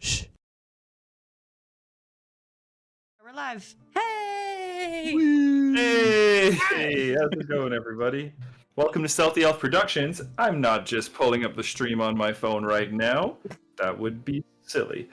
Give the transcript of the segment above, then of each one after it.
Shh. We're live. Hey! Hey, how's it going, everybody? Welcome to Stealthy Elf Productions. I'm not just pulling up the stream on my phone right now. That would be silly.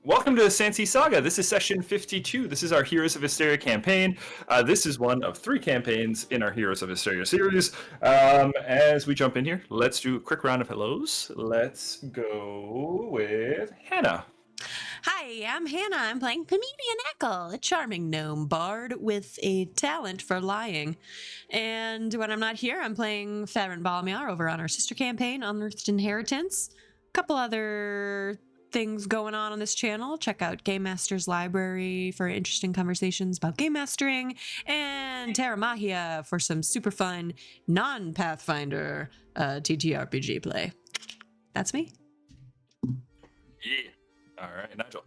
Welcome to Sandsea Saga. This is session 52. This is our Heroes of Histaeria campaign. This is one of 3 campaigns in our Heroes of Histaeria series. As we jump in here, let's do a quick round of hellos. Let's go with Hannah. Hi, I'm Hannah. I'm playing Pemedian, a charming gnome bard with a talent for lying. And when I'm not here, I'm playing Farron Balmiar over on our sister campaign, Unearthed Inheritance. A couple other things going on this channel. Check out Game Master's Library for interesting conversations about game mastering, and Terra Mahia for some super fun non-Pathfinder TTRPG play. That's me. Yeah. All right, Nigel.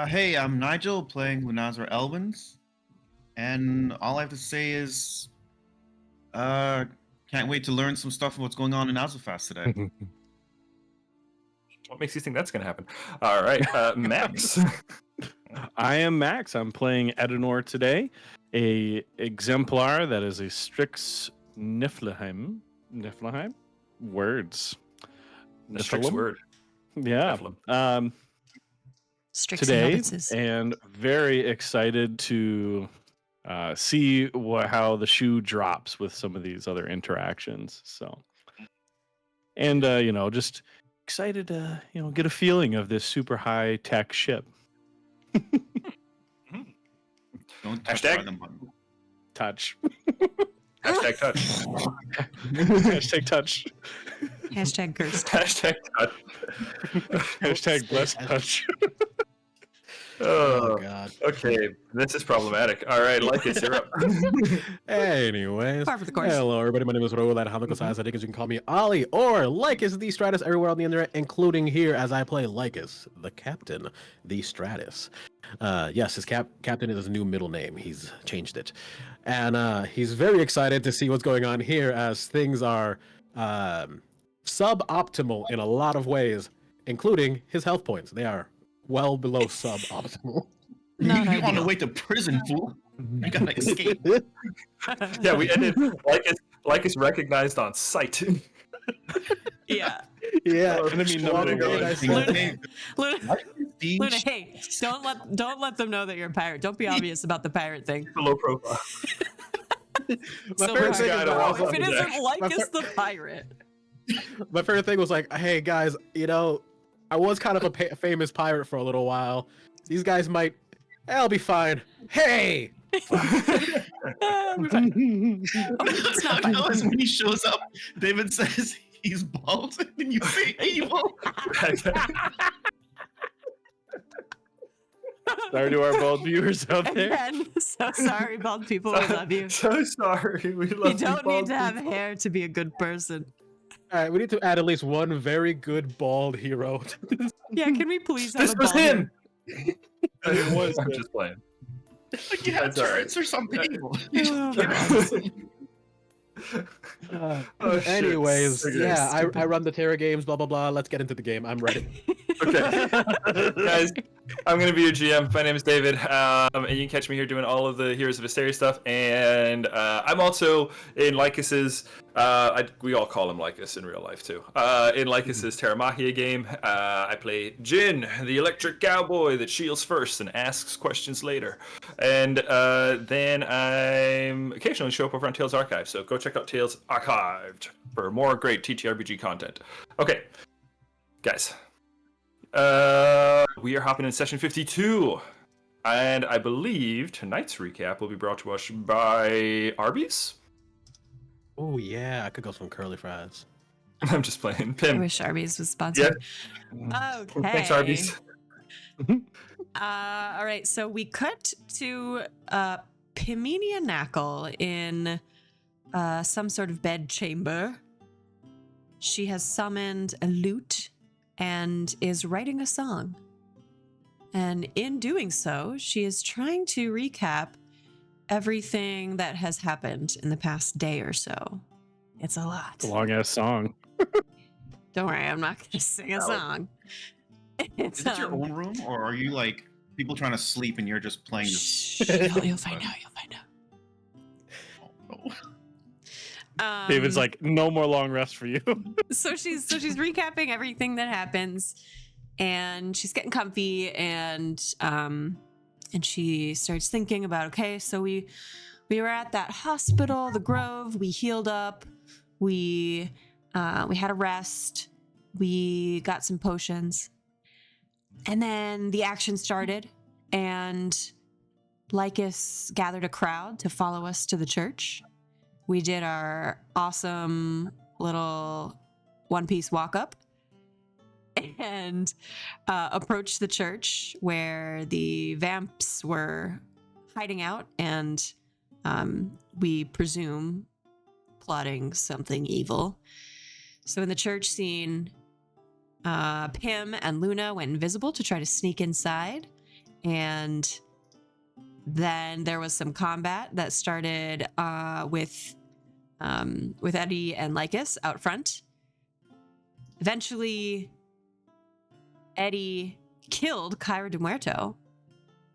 Hey, I'm Nigel playing Lunazar Elwins, and all I have to say is, can't wait to learn some stuff of what's going on in Azofast today. What makes you think that's going to happen? All right, Max. I am Max. I'm playing Edenor today, a exemplar that is a Strix Niflheim. Niflheim? Words. A Strix Niflheim? word. Yeah. Nephilim. Strix Today, novices. and very excited to see how the shoe drops with some of these other interactions. So, and just excited to get a feeling of this super high tech ship. Don't touch Hashtag? the button. Touch. Hashtag touch. Hashtag touch. Hashtag cursed. Hashtag touch. Hashtag blessed touch. Oh, God. okay, this is problematic. All right, Lycus, you're up. Anyways, Par for the course. hello everybody, my name is Raul, I think you can call me Ollie, or Lycus the Stratus everywhere on the internet, including here as I play Lycus, the Captain, the Stratus. Yes, his Captain is his new middle name, he's changed it. And he's very excited to see what's going on here as things are suboptimal in a lot of ways, including his health points. They are well below suboptimal. Not You on the ideal. way to prison, fool. You gotta escape. Yeah, we ended Lycus recognized on sight. Yeah. Yeah, Enemy One number way one. I said- Luna, Luna, hey, don't let them know that you're a pirate. Don't be obvious about the pirate thing. Low profile. My So favorite hard. thing guy is to that walk also- If it on isn't deck. Lycus the pirate. My favorite thing was like, hey guys, I was kind of a famous pirate for a little while. These guys might, I'll be fine. Hey! It's not I was when he shows up, David says he's bald, and then you say evil. Sorry to our bald viewers out there. Again, so sorry, bald people. We love you. So sorry. We love You don't bald need to have people. hair to be a good person. All right, we need to add at least one very good bald hero. to this. Yeah, can we please have This a was bald him. It was I'm him. just playing. Like you have That's all right. turrets or something evil. Oh, shit. Anyways, Okay. yeah, I run the Terra games, blah, blah, blah. Let's get into the game. I'm ready. Okay. Guys, I'm going to be your GM. My name is David, and you can catch me here doing all of the Heroes of Hysteria stuff. And I'm also in Lycus's, we all call him Lycus in real life, too. In Lycus's Terra Mahia game, I play Jin, the electric cowboy that shields first and asks questions later. And then I'm occasionally show up over on Tales Archive, so go check out Tales Archived for more great TTRPG content. Okay, guys. We are hopping in session 52, and I believe tonight's recap will be brought to us by Arby's. Oh, yeah, I could go some curly fries. I'm just playing. I Pim. wish Arby's was sponsored. Okay. Thanks, Arby's. All right, so we cut to Pemenia Knackle in some sort of bed chamber. She has summoned a lute and is writing a song. And in doing so, she is trying to recap everything that has happened in the past day or so. It's a lot. It's a long ass song. Don't worry, I'm not gonna sing a song. Is it your own room, or are you like people trying to sleep and you're just playing this? Shh, you'll find out. You'll find Oh, no. out. David's like, no more long rest for you. So she's recapping everything that happens, and she's getting comfy, and she starts thinking about, okay, so we were at that hospital, the Grove. We healed up. We had a rest. We got some potions, and then the action started, and Lycus gathered a crowd to follow us to the church. We did our awesome little One Piece walk up and approached the church where the vamps were hiding out, and we presume plotting something evil. So in the church scene, Pim and Luna went invisible to try to sneak inside, and then there was some combat that started with Eddie and Lycus out front. Eventually, Eddie killed Kyra de Muerto,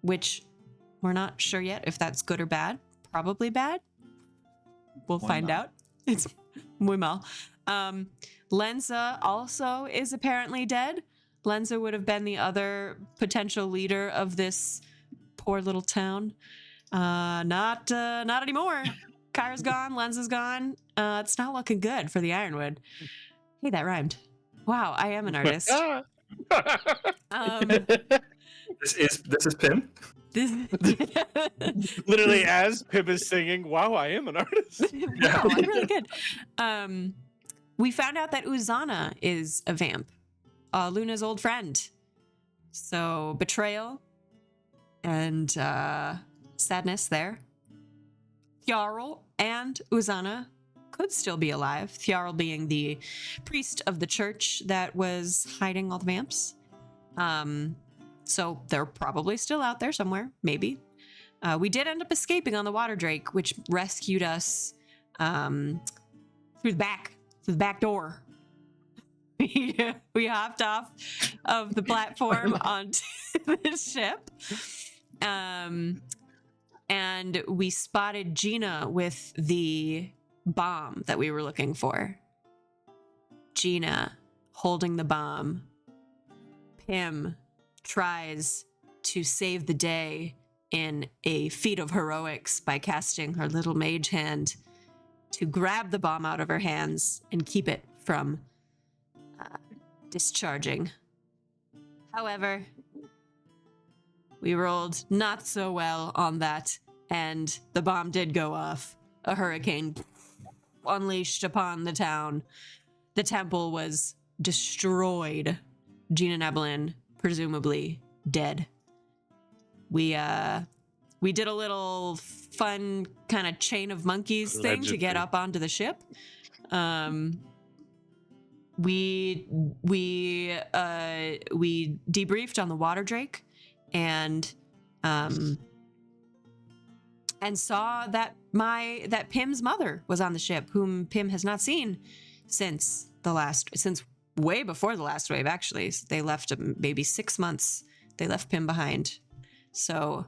which we're not sure yet if that's good or bad. Probably bad. We'll find out. It's muy mal. Lenza also is apparently dead. Lenza would have been the other potential leader of this poor little town. Not anymore. Kyra's gone. Lenza's gone. It's not looking good for the Ironwood. Hey, that rhymed. Wow, I am an artist. This is Pim. Literally, as Pip is singing, wow, I am an artist. Wow, I'm really good. We found out that Uzana is a vamp, Luna's old friend. So betrayal and sadness there. Thjarl and Uzana could still be alive. Thjarl being the priest of the church that was hiding all the vamps. So they're probably still out there somewhere, maybe. We did end up escaping on the water drake, which rescued us through the back door. We hopped off of the platform onto the ship. And we spotted Gina with the bomb that we were looking for. Gina holding the bomb. Pim tries to save the day in a feat of heroics by casting her little mage hand to grab the bomb out of her hands and keep it from discharging. However, we rolled not so well on that, and the bomb did go off. A hurricane unleashed upon the town. The temple was destroyed. Gina Neblin, presumably dead. We did a little fun kind of chain of monkeys thing to get up onto the ship. We debriefed on the water drake and saw that Pim's mother was on the ship, whom Pim has not seen since way before the last wave. Actually, they left maybe 6 months. They left Pim behind, so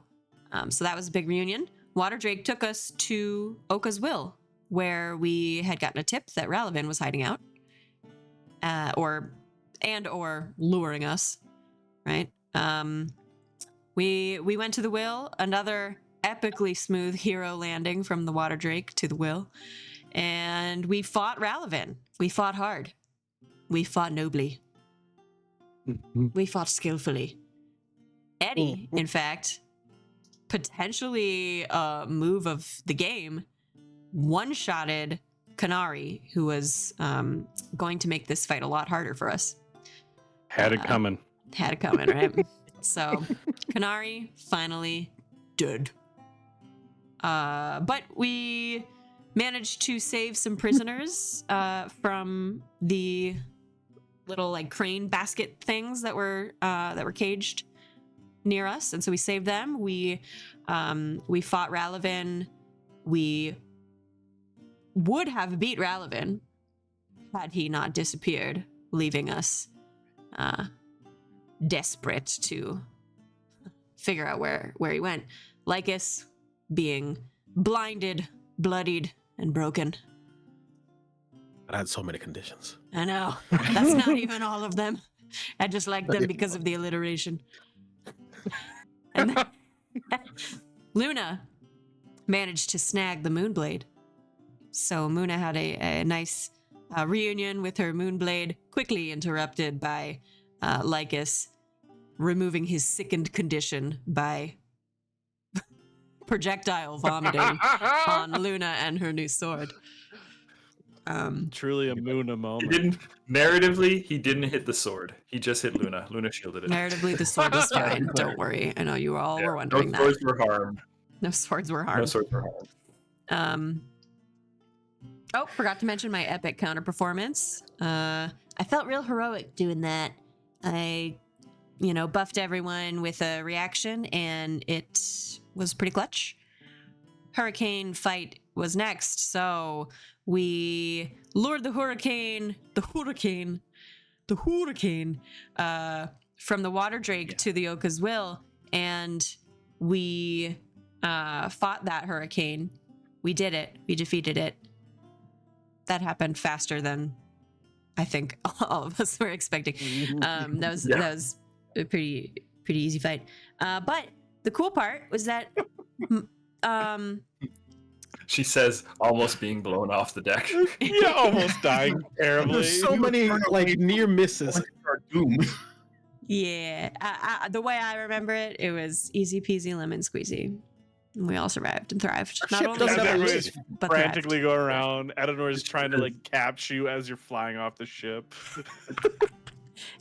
that was a big reunion. Water drake took us to Oka's Will, where we had gotten a tip that Ralavin was hiding out, or luring us, right? We went to the Will, another epically smooth hero landing from the water drake to the Will, and we fought Ralavin. We fought hard. We fought nobly. We fought skillfully. Eddie, in fact, potentially a move of the game, one-shotted Kanari, who was going to make this fight a lot harder for us. Had it coming. Had it coming, right? So, Kanari finally dead. But we managed to save some prisoners from the little like crane basket things that were caged near us, and so we saved them. We fought Ralavin. We would have beat Ralavin had he not disappeared leaving us desperate to figure out where he went. Lycus being blinded, bloodied, and broken. I had so many conditions. I know. That's not even all of them. I just like them because of the alliteration. And then Luna managed to snag the Moonblade. So Muna had a nice reunion with her Moonblade, quickly interrupted by Lycus removing his sickened condition by projectile vomiting on Luna and her new sword. Truly a Muna He moment. narratively, he didn't hit the sword. He just hit Luna. Luna shielded it. Narratively, the sword was fine. Don't worry. I know you all were wondering no that. swords were harmed. No swords were No harmed. swords were harmed. Oh, forgot to mention my epic counter performance. I felt real heroic doing that. I, buffed everyone with a reaction, and it was pretty clutch. Hurricane fight was next, so we lured the hurricane, from the water drake to the Oka's will, and we fought that hurricane. We did it. We defeated it. That happened faster than I think all of us were expecting. That was a pretty easy fight. But the cool part was that She says, almost being blown off the deck. Yeah, almost dying terribly. There's so many near misses. Doom. yeah, the way I remember it, it was easy peasy lemon squeezy. We all survived and thrived. Not Ship only doesn't As have a survived, everybody's but thrived. frantically going around, Eleanor's trying to catch you as you're flying off the ship.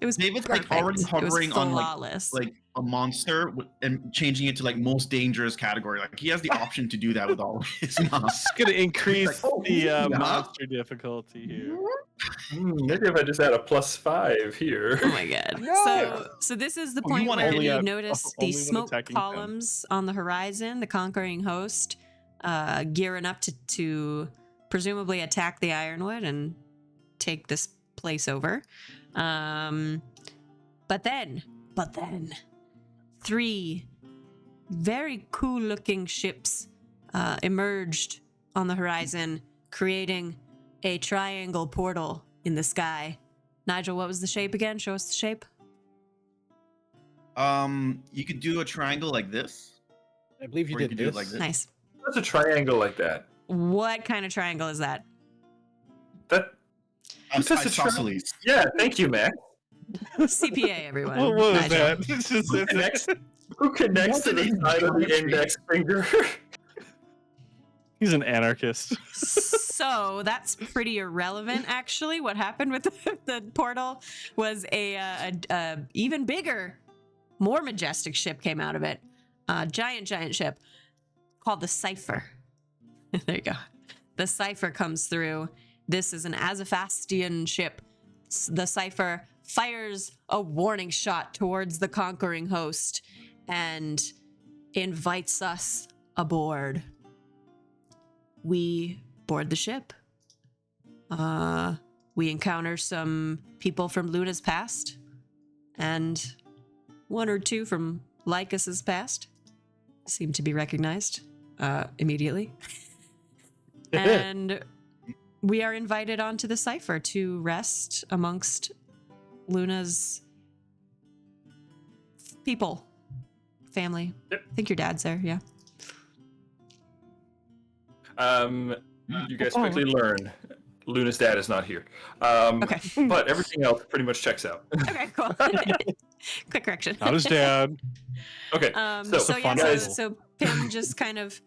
It was David's perfect. already It was hovering on flawless. like a monster and changing it to most dangerous category. Like he has the option to do that with all of his mobs. It's gonna increase It's like, oh, the yeah. monster difficulty here. Maybe if I just add a +5 here. Oh my god. So this is the Oh, you point wanna where only you at- notice only the when smoke attacking them. columns on the horizon, the conquering host, gearing up to presumably attack the Ironwood and take this place over. But then, 3 very cool looking ships emerged on the horizon, creating a triangle portal in the sky. Nigel, what was the shape again? Show us the shape. You could do a triangle like this. I believe you Or you did could do it this. like this. Nice. What's a triangle like that? What kind of triangle is that? That That's a Isosceles. yeah, thank you, Max. CPA, everyone. What was Nigel. that? It's just, Who connects to the side of the index finger? he's an anarchist. So that's pretty irrelevant, actually. What happened with the portal was a even bigger, more majestic ship came out of it. Giant ship called the Sypher. There you go. The Sypher comes through. This is an Azofastian ship. The Sypher fires a warning shot towards the conquering host and invites us aboard. We board the ship. We encounter some people from Luna's past and 1 or 2 from Lycus's past. Seem to be recognized immediately. And we are invited onto the Sypher to rest amongst Luna's people, family. Yep. I think your dad's there, yeah. You guys quickly learn Luna's dad is not here. Okay. But everything else pretty much checks out. Okay, cool. Quick correction. Not his dad. Okay, So Pim just kind of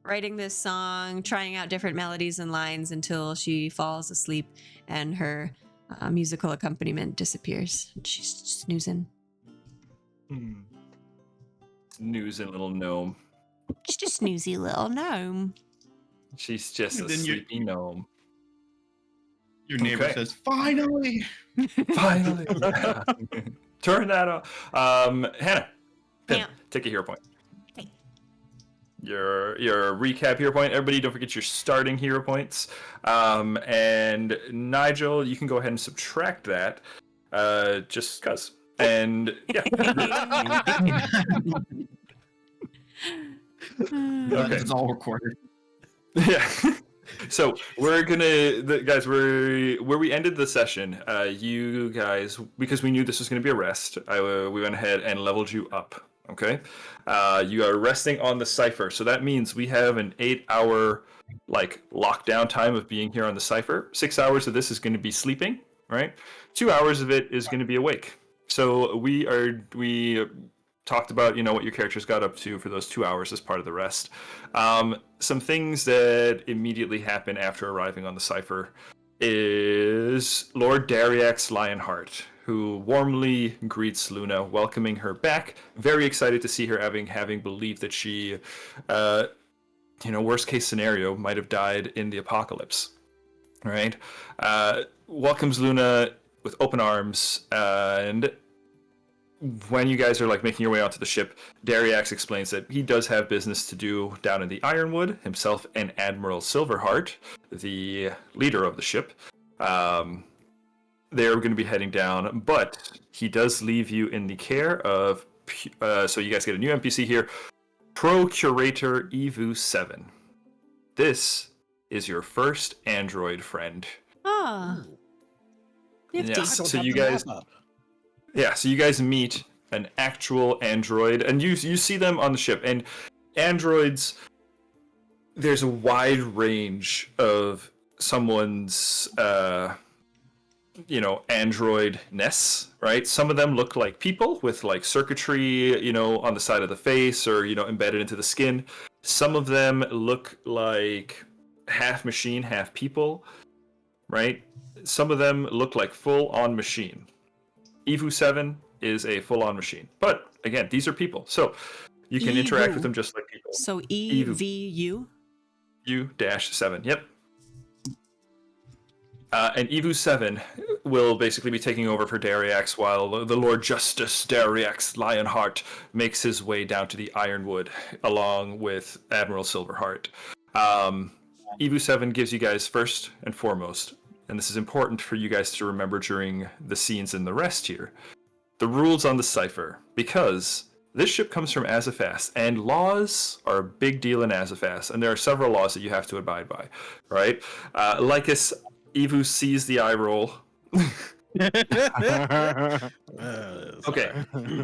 writing this song, trying out different melodies and lines until she falls asleep and her musical accompaniment disappears. She's snoozing. Snoozing little gnome. Just a snoozy little gnome. She's just a And then you- sleepy gnome. Your neighbor Okay. says, "Finally." Finally. Turn that off. Hannah, Pim, Yeah. take a hero point. your recap hero point. Everybody, don't forget your starting hero points. And Nigel, you can go ahead and subtract that, just cause. And yeah. Okay. It's all recorded. Yeah. So we're gonna, guys. Where we ended the session. You guys, because we knew this was gonna be a rest, we went ahead and leveled you up. Okay. You are resting on the Sypher, so that means we have an 8-hour lockdown time of being here on the Sypher. 6 hours of this is going to be sleeping, right? 2 hours of it is going to be awake. So we talked about, what your characters got up to for those 2 hours as part of the rest. Some things that immediately happen after arriving on the Sypher is Lord Dariax Lionheart, who warmly greets Luna, welcoming her back. Very excited to see her, having believed that she, worst case scenario, might have died in the apocalypse. Right? Welcomes Luna with open arms, and when you guys are making your way onto the ship, Dariax explains that he does have business to do down in the Ironwood, himself and Admiral Silverheart, the leader of the ship. They're going to be heading down, but he does leave you in the care of, so you guys get a new NPC here, Procurator Evu 7. This is your first android friend. Ah. Yes, so you guys... Yeah, so you guys meet an actual android, and you see them on the ship. And androids, there's a wide range of someone's, androidness, right? Some of them look like people with circuitry, on the side of the face or, embedded into the skin. Some of them look like half machine, half people, right? Some of them look like full-on machine. Evu 7 is a full-on machine. But, again, these are people. So, you can interact with them just like people. So, EVU? U-7, yep. And Evu 7 will basically be taking over for Dariax while the Lord Justice Dariax Lionheart makes his way down to the Ironwood along with Admiral Silverheart. Evu 7 gives you guys first and foremost, and this is important for you guys to remember during the scenes in the rest here, the rules on the Sypher, because this ship comes from Azofast, and laws are a big deal in Azofast, and there are several laws that you have to abide by, right? Lycus, Evu sees the eye roll. Okay,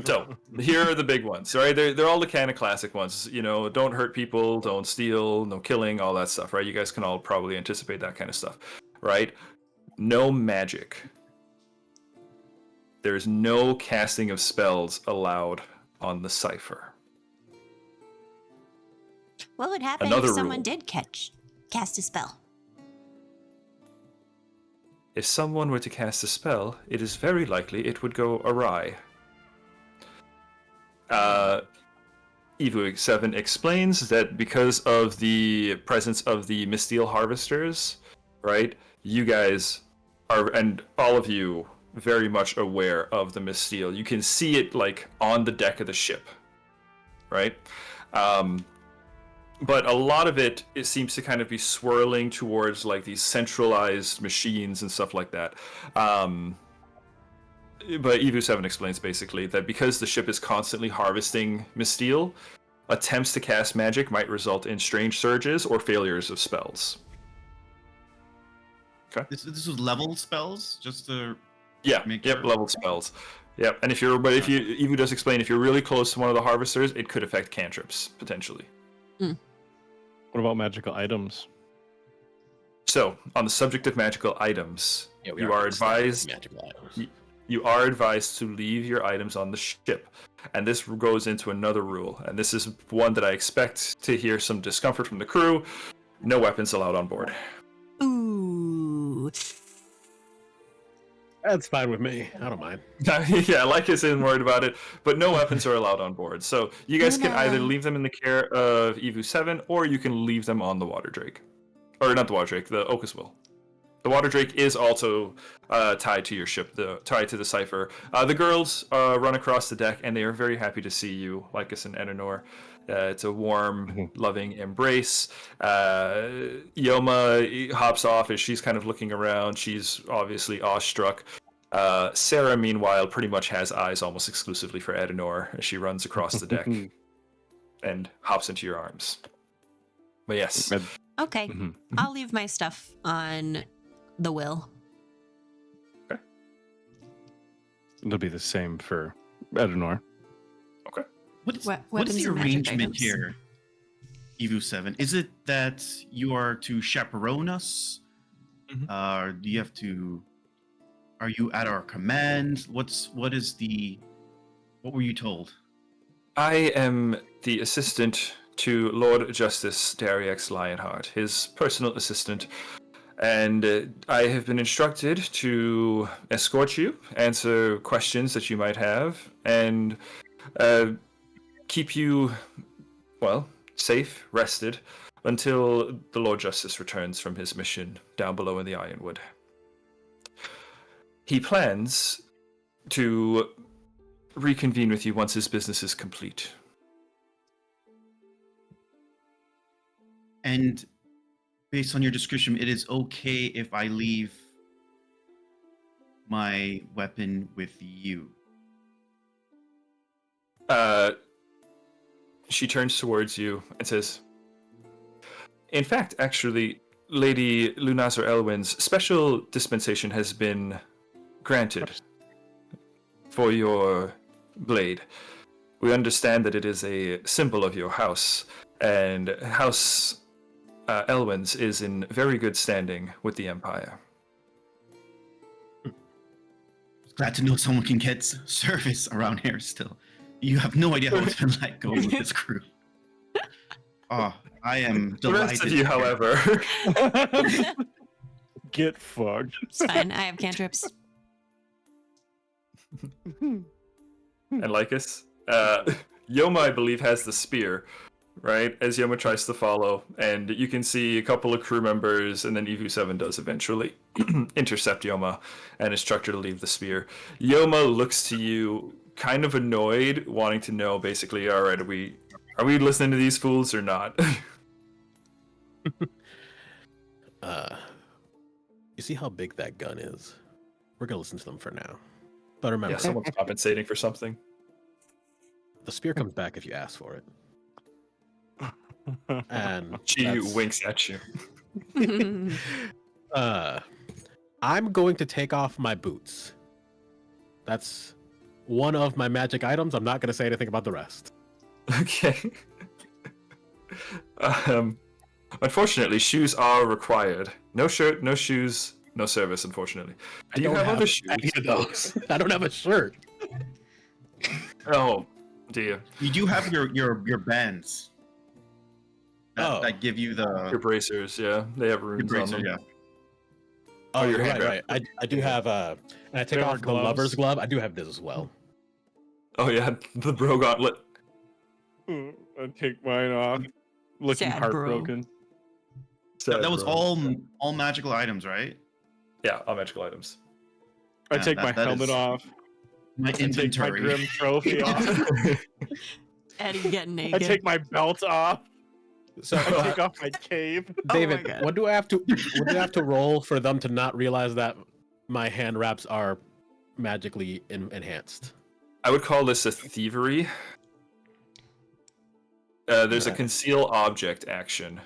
so here are the big ones, right? They're all the kind of classic ones. Don't hurt people, don't steal, no killing, all that stuff, right? You guys can all probably anticipate that kind of stuff, right? No magic. There's no casting of spells allowed on the Sypher. What would happen Another if someone rule. did cast a spell? If someone were to cast a spell, it is very likely it would go awry. Evu 7 explains that because of the presence of the Misteel Harvesters, right, you guys are, and all of you, very much aware of the Misteel. You can see it on the deck of the ship, right? But a lot of it seems to kind of be swirling towards these centralized machines and stuff like that. But Evu 7 explains basically that because the ship is constantly harvesting Misteel, attempts to cast magic might result in strange surges or failures of spells. Okay. This was level spells, just to Yeah. make Yep. sure. Level spells. Yep. And Evu does explain if you're really close to one of the harvesters, it could affect cantrips potentially. What about magical items? So, on the subject of magical items, Yeah, you are advised. magical items. You are advised to leave your items on the ship. And this goes into another rule. And this is one that I expect to hear some discomfort from the crew. No weapons allowed on board. Ooh. That's fine with me. I don't mind. Yeah, Lycus isn't worried about it, but no weapons are allowed on board. So you guys can either leave them in the care of Evu 7, or you can leave them on the Water Drake. Or not the Water Drake, the Ocus-Will. The Water Drake is also tied to your ship, tied to the Sypher. The girls run across the deck, and they are very happy to see you, Lycus and Enenor. It's a warm, loving embrace. Yoma hops off as she's kind of looking around. She's obviously awestruck. Sarah, meanwhile, pretty much has eyes almost exclusively for Edenor as she runs across the deck and hops into your arms. But yes. Okay. Mhm. I'll leave my stuff on the will. It'll be the same for Edenor. What is Weapons the and magic arrangement items. here, Evu 7? Is it that you are to chaperone us? Mhm. Do you have to? Are you at our command? What were you told? I am the assistant to Lord Justice Dariex Lionheart, his personal assistant, and I have been instructed to escort you, answer questions that you might have, and keep you, well, safe, rested, until the Lord Justice returns from his mission down below in the Ironwood. He plans to reconvene with you once his business is complete. And based on your description, it is okay if I leave my weapon with you. She turns towards you and says, in fact, actually, Lady Lunazar Elwyn's special dispensation has been granted for your blade. We understand that it is a symbol of your house, and House Elwyn's is in very good standing with the Empire. Glad to know someone can get service around here still. You have no idea how it's been like going with this crew. Oh, I am The rest delighted. of you, however, Get fucked. It's fine. I have cantrips. and Lycus, Yoma, I believe, has the spear, right? As Yoma tries to follow, and you can see a couple of crew members, and then Evu7 does eventually intercept Yoma and instruct her to leave the spear. Yoma looks to you, kind of annoyed, wanting to know, basically, all right, are we listening to these fools or not? You see how big that gun is? We're gonna listen to them for now. But remember, Yeah, someone's compensating for something. the spear comes back if you ask for it. And She that's- winks at you. I'm going to take off my boots. That's one of my magic items. I'm not going to say anything about the rest. Okay. Unfortunately, shoes are required. No shirt, no shoes, no service, unfortunately. Do you have other shoes? any of those. I don't have a shirt. Oh, do you? You do have your bands Oh. that give you Your the bracers, yeah. They have runes on bracer, them. yeah. Oh, your you're hand right. I do have and I take There are off the gloves. lover's glove. I do have this as well. Oh yeah, the bro gauntlet. I take mine off. Looking Sad bro. heartbroken. That was all magical items, right? Yeah, all magical items. I Yeah, take my that helmet is- off. My I take my inventory. grim trophy off. Eddie getting I naked. take my belt off. So I take off my cape. David, God. what do I have to roll for them to not realize that my hand wraps are magically enhanced? I would call this a thievery. There's a Right. conceal object action.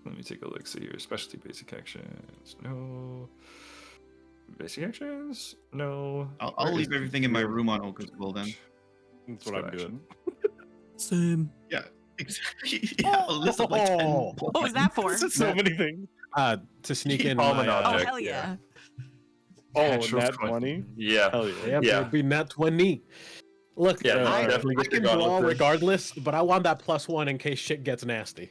Let me take a look. See here. Specialty basic actions. No. Basic actions? No. I'll Where leave is everything in my your- room on Oakville then. That's what I'm Action. doing. Same. Yeah, exactly. Yeah, I'll list up like 10 Oh. What was that for? This is so many things. To sneak in Palm my and Oh, object. hell yeah. Oh, Natural nat 20? Yeah. Hell yeah. yeah, Yeah. it'd be nat 20. Look, Yeah, I, definitely I get your can draw gauntlet. regardless, but I want that +1 in case shit gets nasty.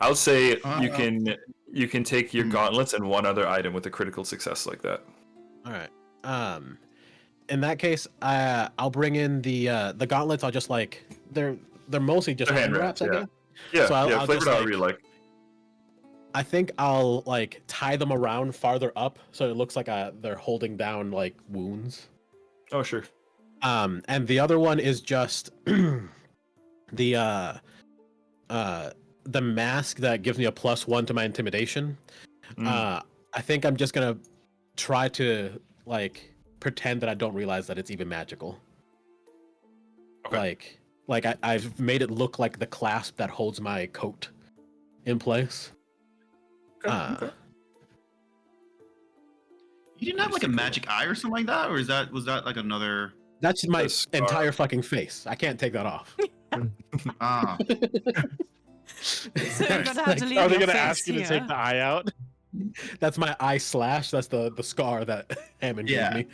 I'll say you Uh, can take your Hmm. gauntlets and one other item with a critical success like that. All right. In that case, I'll bring in the gauntlets. I'll just like they're mostly just They're hand hand wraps, wraps, I yeah. guess. Yeah, So I'll flavor just, it however like- you like. I think I'll like tie them around farther up so it looks like they're holding down like wounds. Oh, sure. And the other one is just the the mask that gives me a +1 to my intimidation. I think I'm just gonna try to like pretend that I don't realize that it's even magical. Okay. I've made it look like the clasp that holds my coat in place. Okay. You didn't have like a magic eye or something like that, or was that like another? That's my The scar. entire fucking face. I can't take that off. Ah, So you're gonna have to leave Are they your gonna face ask you to here. take the eye out? That's my eye slash. That's the scar that Hammond Yeah. gave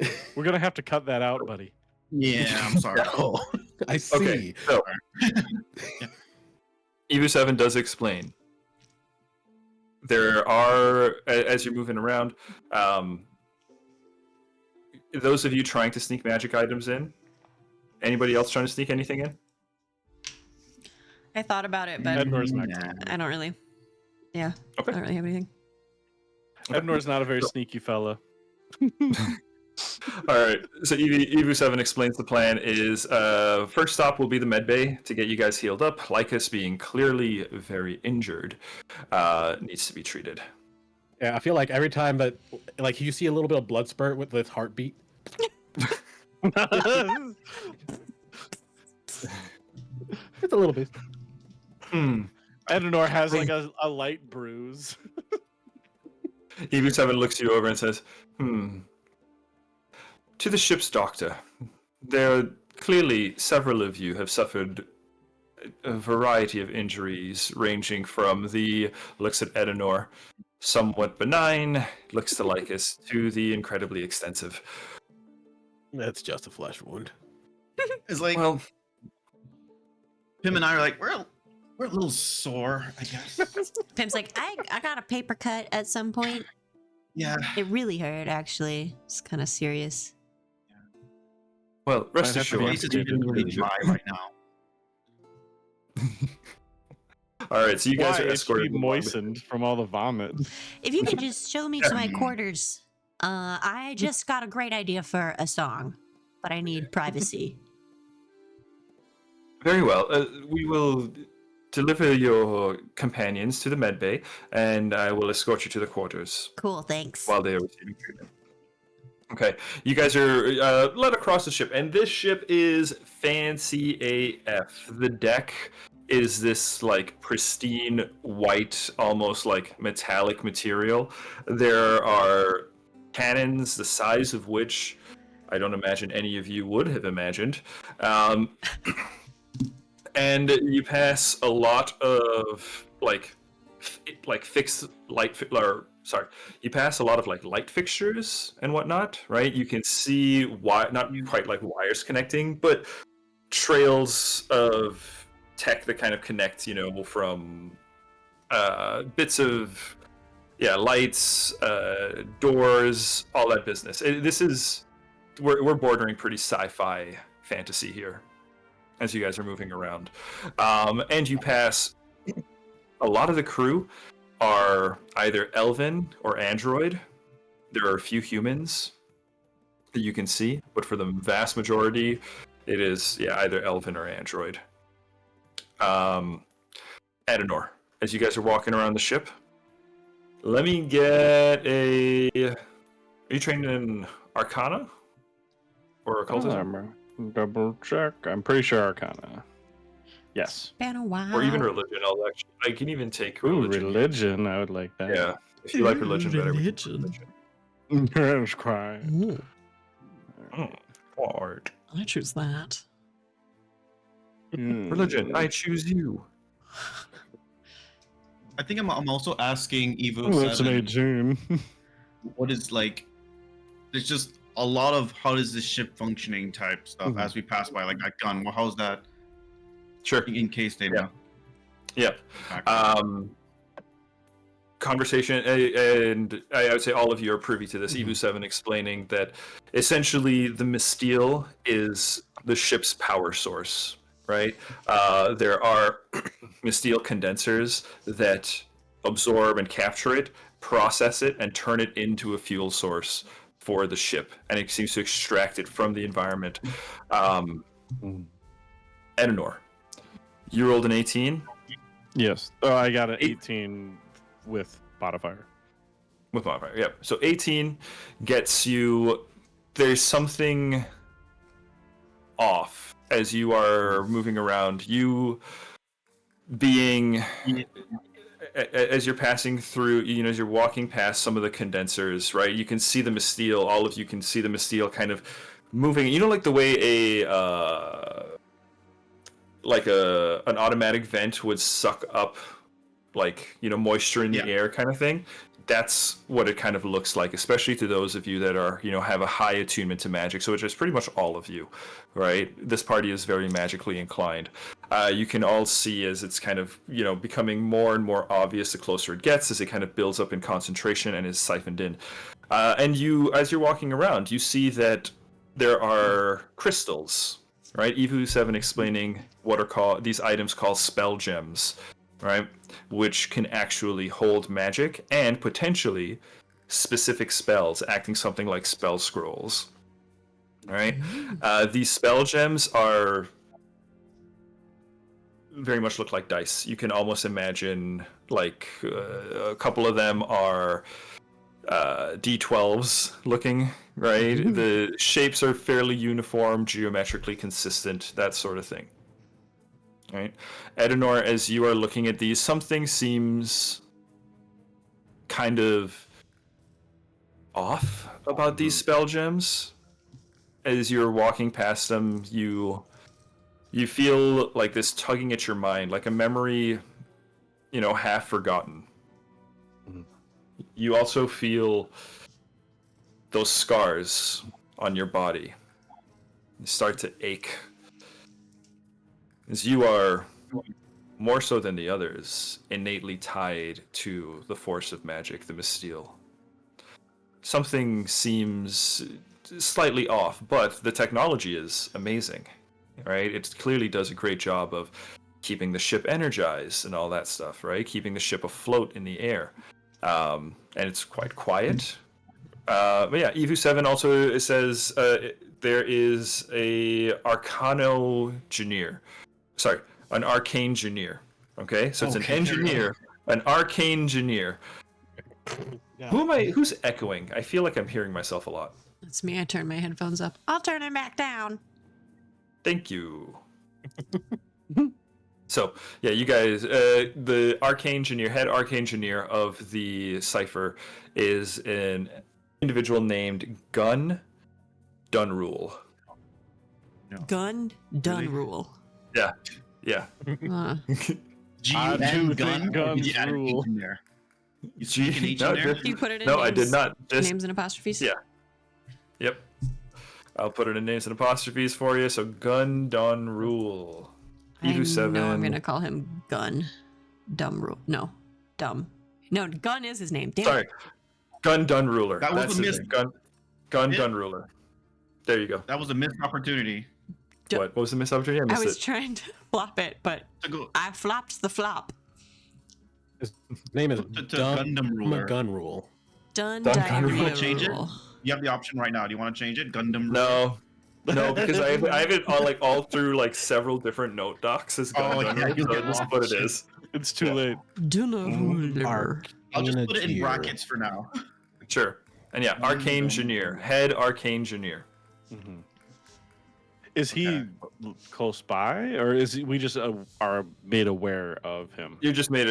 me. We're gonna have to cut that out, buddy. yeah. I'm sorry. Oh, I see. Okay, so Evu 7 does explain. There are, as you're moving around, those of you trying to sneak magic items in. Anybody else trying to sneak anything in? I thought about it, but Ednor's next. Nah. I don't really. Yeah, Okay. I don't really have anything. Ednor's not a very sneaky fella. All right. So Evu 7 explains the plan is first stop will be the med bay to get you guys healed up. Lycus, being clearly very injured, needs to be treated. Yeah, I feel like every time that, like, you see a little bit of blood spurt with this heartbeat. It's a little bit. Ednor has like a light bruise. Evu 7 looks you over and says, To the ship's doctor, there clearly several of you have suffered a variety of injuries, ranging from the, looks at Edenor, somewhat benign, looks to Lycus, to the incredibly extensive. That's just a flesh wound. It's like Well, Pim and I are like we're a little sore, I guess. Pim's like, I got a paper cut at some point. Yeah. It really hurt, actually. It's kind of serious. well, rest Might have to be assured. Faces are getting really dry right now. All right, so you guys Why? are It should be escorted. moistened from all the vomit. If you could just show me to my quarters. I just got a great idea for a song, but I need privacy. Very well. We will deliver your companions to the med bay, and I will escort you to the quarters Cool, thanks. while they are receiving treatment. Okay, you guys are led across the ship, and this ship is fancy AF. The deck is this like pristine white, almost like metallic material. There are cannons the size of which I don't imagine any of you would have imagined. And you pass a lot of like fixed light, you pass a lot of like light fixtures and whatnot, right? You can see not quite like wires connecting, but trails of tech that kind of connect, from bits of lights, doors, all that business. We're bordering pretty sci-fi fantasy here as you guys are moving around, and you pass. A lot of the crew are either elven or android. There are a few humans that you can see, but for the vast majority, it is either elven or android. Adenor, as you guys are walking around the ship, let me get a. Are you trained in Arcana or Occultism? Double check. I'm pretty sure Arcana. Yes. Been a while. Or even religion? I can even take Ooh, religion. religion. I would like that. Yeah, if you like religion better. we can do Religion. I was crying. Ooh, Art. I choose that. Religion. I choose you. I think I'm also asking Evo Oh, that's an 7, 18. what is like there's just a lot of how does this ship functioning type stuff as we pass by, like that gun. Well, how's that Sure. in case they Yeah. know? Yeah. Conversation, and I would say all of you are privy to this. Evu 7 explaining that essentially the Misteel is the ship's power source, right? There are Misteel condensers that absorb and capture it, process it, and turn it into a fuel source for the ship, and it seems to extract it from the environment. Edenor, You rolled an 18 Yes. Oh, I got an 18 with modifier. with modifier. Yep. So 18 gets you. There's something off as you are moving around. You being as you're passing through, as you're walking past some of the condensers, right? You can see the Misteel. All of you can see the Misteel kind of moving. Like the way an automatic vent would suck up moisture in the air kind of thing. That's what it kind of looks like, especially to those of you that are have a high attunement to magic, so which is pretty much all of you, right? This party is very magically inclined. You can all see as it's kind of becoming more and more obvious the closer it gets, as it kind of builds up in concentration and is siphoned in. And you, as you're walking around, you see that there are crystals, right? Evu7 explaining what are these items called spell gems, right? Which can actually hold magic and potentially specific spells, acting something like spell scrolls, right? These spell gems are very much look like dice. You can almost imagine a couple of them are D12s looking, right? The shapes are fairly uniform, geometrically consistent, that sort of thing. Right, Edenor, as you are looking at these, something seems kind of off about these spell gems. As you're walking past them, you feel like this tugging at your mind, like a memory, half forgotten. You also feel those scars on your body. You start to ache. As you are, more so than the others, innately tied to the force of magic, the Misteel. Something seems slightly off, but the technology is amazing, right? It clearly does a great job of keeping the ship energized and all that stuff, right? Keeping the ship afloat in the air. And it's quite quiet. But yeah, Evu7 also says there is an an arcane engineer. Okay, so it's an engineer, an arcane engineer. Yeah. Who's echoing? I feel like I'm hearing myself a lot. That's me. I turned my headphones up. I'll turn it back down. Thank you. So, yeah, you guys, the arcane engineer, head arcane engineer of the Sypher is an individual named Gun Dunrule. Gun done rule. Yeah, yeah. G-U-N gun. guns Did you add an rule. H in there? You speak an H in there? You put it in No, names, I did not. Just, names and apostrophes? Yeah. Yep. I'll put it in names and apostrophes for you. So Gun Dunrule. I Evu7. know I'm going to call him Gun. Dumb rule. No. Dumb. No, Gun is his name. Damn Sorry. Gun Dunruler. That was That's a his miss. name. Gun Yeah. Dunruler. There you go. That was a missed opportunity. What was the missed opportunity? I I missed was it. trying to flop it, but To go I flopped the flop. His name is to Gundam Ruler. Gun Rule. Done Done diarrhea Gun Rule. Change it? rule. You have the option right now. Do you want to change it? Gundam Ruler? No. No, because I have it all through several different note docs as Gun Oh, yeah, Dunruler, you so get this is lost. what it is. It's too late. Dinner ruler. I'll just put it in Tier. brackets for now. Sure. And yeah, Arcane Engineer. Head Arcane Engineer. Mhm. Is he Okay. close by, or is he, we just are made aware of him? You're just made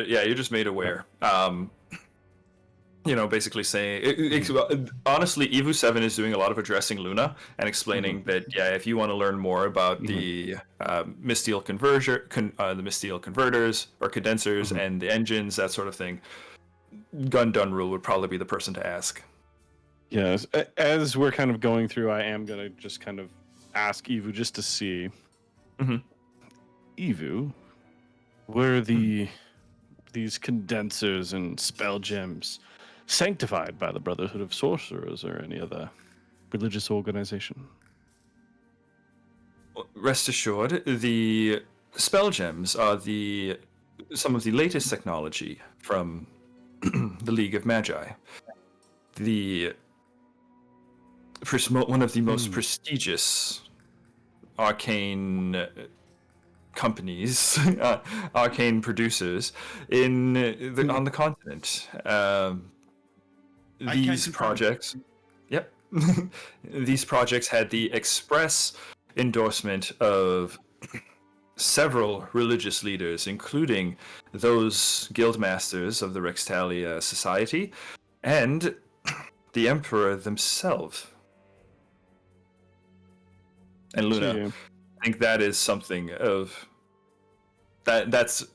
aware. Basically saying, honestly, Evu7 is doing a lot of addressing Luna and explaining that, if you want to learn more about the Misteel the Misteel converters or condensers and the engines, that sort of thing, Gun Dunrule would probably be the person to ask. Yes. As we're kind of going through, I am gonna just kind of ask Evu just to see. Mhm. Evu, were these condensers and spell gems sanctified by the Brotherhood of Sorcerers or any other religious organization? Rest assured, the spell gems are some of the latest technology from the League of Magi. One of the most prestigious arcane companies, arcane producers on the continent. These projects, yep, these projects had the express endorsement of several religious leaders, including those guildmasters of the Rextalia Society and the Emperor themselves. And Luna, I think that is something of that's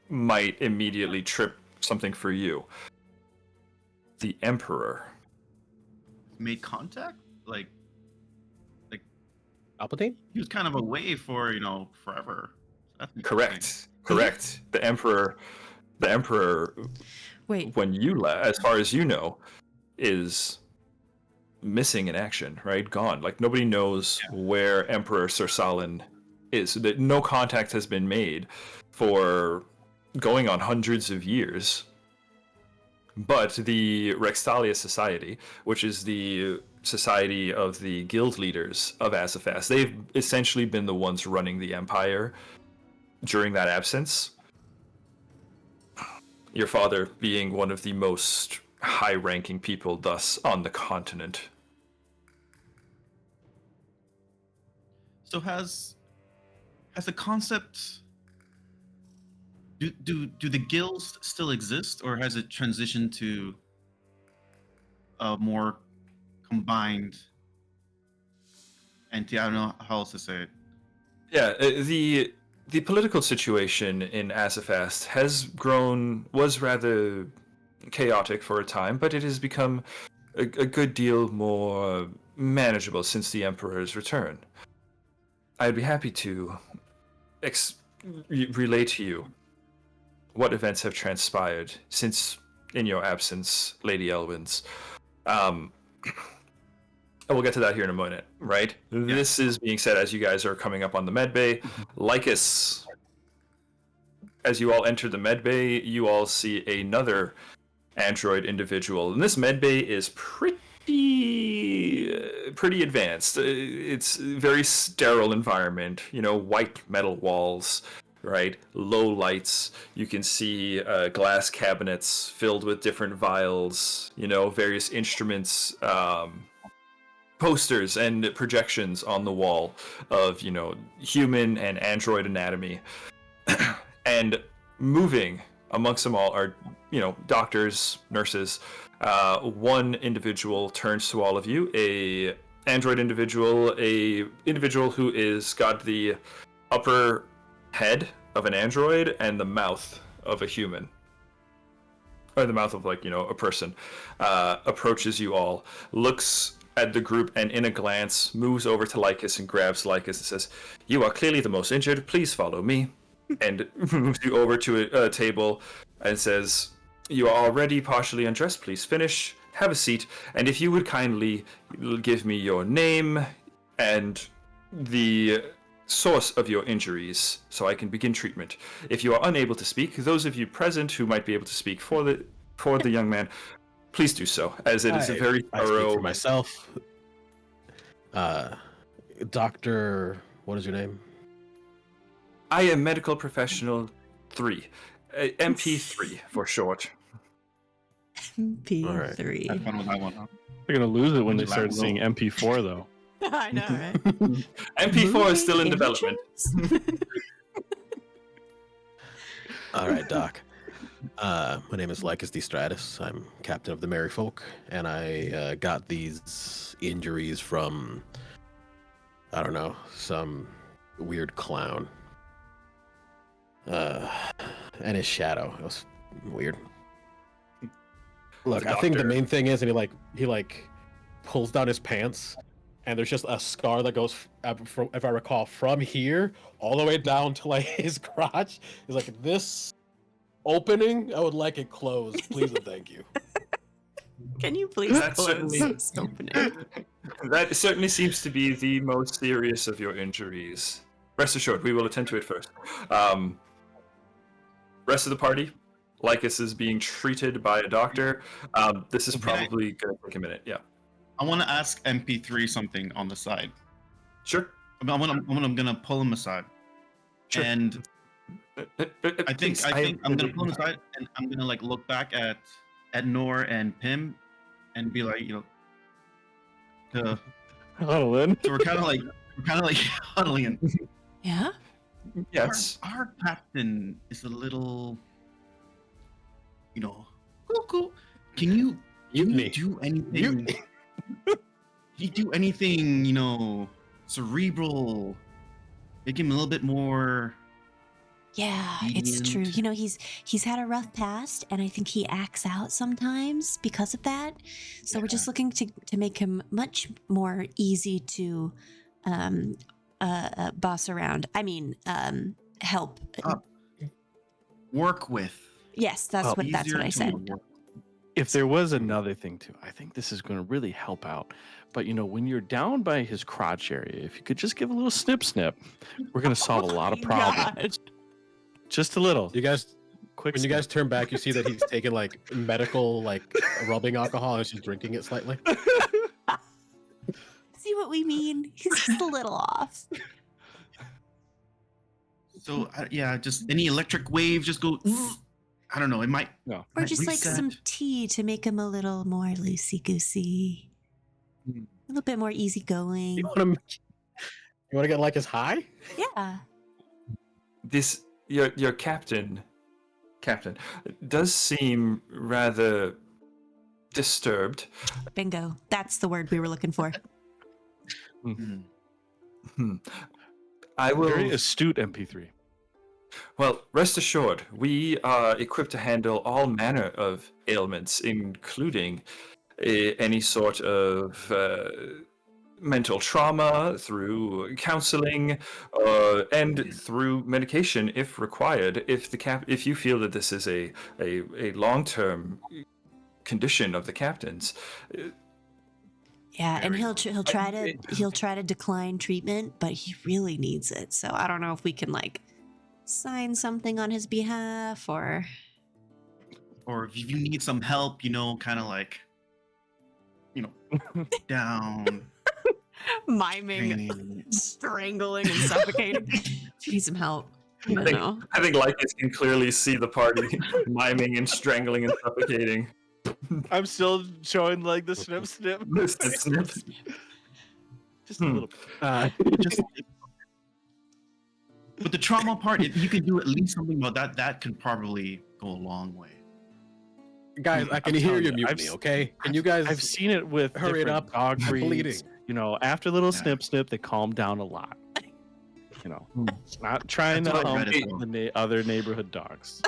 might immediately trip something for you. The Emperor Made contact? Like Palpatine? he was kind of away for, forever. That's Correct. The Emperor, Wait, when you left, as far as you know, is missing in action, right? Gone. Like nobody knows where Emperor Sir Salin is. That no contact has been made for going on hundreds of years. But the Rextalia Society, which is the society of the guild leaders of Azofast, they've essentially been the ones running the Empire during that absence. Your father being one of the most high-ranking people thus on the continent. So has the concept do the guilds still exist, or has it transitioned to a more combined entity? I don't know how else to say it. Yeah, the political situation in Azofast was rather chaotic for a time, but it has become a good deal more manageable since the Emperor's return. I'd be happy to relay to you what events have transpired since in your absence, Lady Elwyn's. And we'll get to that here in a minute, right? Yeah. This is being said as you guys are coming up on the medbay. Lycus, as you all enter the medbay, you all see another android individual. And this medbay is pretty advanced. It's a very sterile environment, white metal walls, right? Low lights. You can see glass cabinets filled with different vials, various instruments, posters and projections on the wall of, human and android anatomy. And moving amongst them all are, doctors, nurses. One individual turns to all of you, a individual who is got the upper head of an android and the mouth of a human, or the mouth of a person, approaches you all, looks at the group, and in a glance moves over to Lycus and grabs Lycus and says, "You are clearly the most injured, please follow me," and moves you over to a table and says, "You are already partially undressed, please finish, have a seat, and if you would kindly give me your name and the source of your injuries so I can begin treatment. If you are unable to speak, those of you present who might be able to speak for the young man, please do so, as it is a very thorough..." I speak for myself. Doctor, what is your name? I am Medical Professional 3, MP3 for short. MP3. Have fun with that one, huh? They're gonna lose it when they start seeing MP4 though. I know, right? MP4 is still in development. All right, Doc. My name is Lycus D. Stratus. I'm captain of the Merry Folk, and I got these injuries from, I don't know, some weird clown. And his shadow. It was weird. Look, I think the main thing is, and he pulls down his pants, and there's just a scar that goes, from, if I recall, from here all the way down to his crotch. It's like this opening. I would like it closed, please and thank you. Can you please close this certainly- opening? That certainly seems to be the most serious of your injuries. Rest assured, we will attend to it first. Rest of the party, Lycus is being treated by a doctor. This is probably going to take a minute. Yeah. I want to ask MP3 something on the side. Sure. I'm gonna pull him aside. Sure. And I think I'm gonna pull him aside and I'm gonna like look back at Nor and Pim and be like, so we're kind of like huddling in. Yeah. Yes. Our captain is a little, cuckoo. Can you do anything? Can you do anything, cerebral? Make him a little bit more. Yeah, it's true. obedient. He's had a rough past, and I think he acts out sometimes because of that. So we're just looking to make him much more easy to boss around. I mean, help. Work with. Yes, that's what Easier I to said. work. If there was another thing too, I think this is going to really help out. But when you're down by his crotch area, if you could just give a little snip, we're going to solve a lot of problems. Just a little. You guys, Quick. when you guys turn back, you see that he's taking like medical rubbing alcohol and just drinking it slightly. See what we mean? He's just a little off. So just any electric wave, just go. I don't know. It might. No. Or might just like reset. some tea to make him a little more loosey-goosey. A little bit more easygoing. You want to get like his high? Yeah. This your captain does seem rather disturbed. Bingo. That's the word we were looking for. I will. Very astute MP3. Well, rest assured, we are equipped to handle all manner of ailments, including any sort of mental trauma, through counseling, and through medication if required. If you feel that this is a long-term condition of the captain's. Yeah, and he'll try to decline treatment, but he really needs it. So I don't know if we can sign something on his behalf or Or if you need some help, kind of down. Miming, training. strangling, and suffocating. If you need some help, I don't know. I think Lycus can clearly see the party miming and strangling and suffocating. I'm still showing the snip. Snip. Just a little bit. Just, but the trauma part, if you could do at least something about that could probably go a long way. Guys, I can I'm hear telling your you, mutiny, okay? And you guys, I've seen it with hurry it different up. dog I'm breeds. bleeding. After a little Yeah. snip, they calm down a lot. Not trying That's to what I read hump as well. the other neighborhood dogs.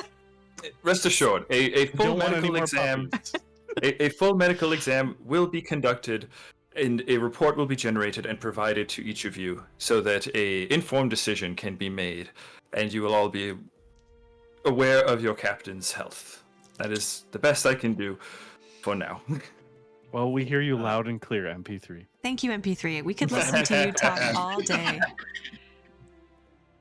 Rest assured, a full Don't want any medical more exam. puppies. A full medical exam will be conducted, and a report will be generated and provided to each of you, so that a informed decision can be made, and you will all be aware of your captain's health. That is the best I can do for now. Well, we hear you loud and clear, MP3. Thank you, MP3. We could listen to you talk all day.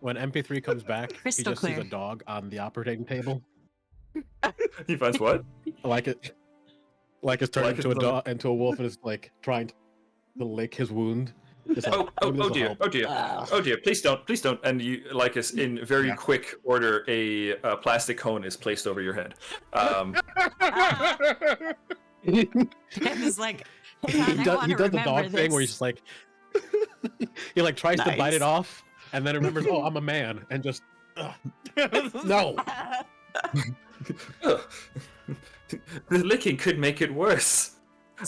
when MP3 comes back, Crystal he just sees clear. a dog on the operating table. He finds what? Like it's turned Like into a it's dog, into a wolf, and is trying to lick his wound. Just Oh dear! help. Oh dear! Oh dear! Please don't! And you, Lycus, in very quick order, a plastic cone is placed over your head. It's like, he hang on, I does wanna the remember dog thing where he's this. just he tries to bite Nice. it off, and then remembers, oh, I'm a man, and just no. Ugh. The licking could make it worse.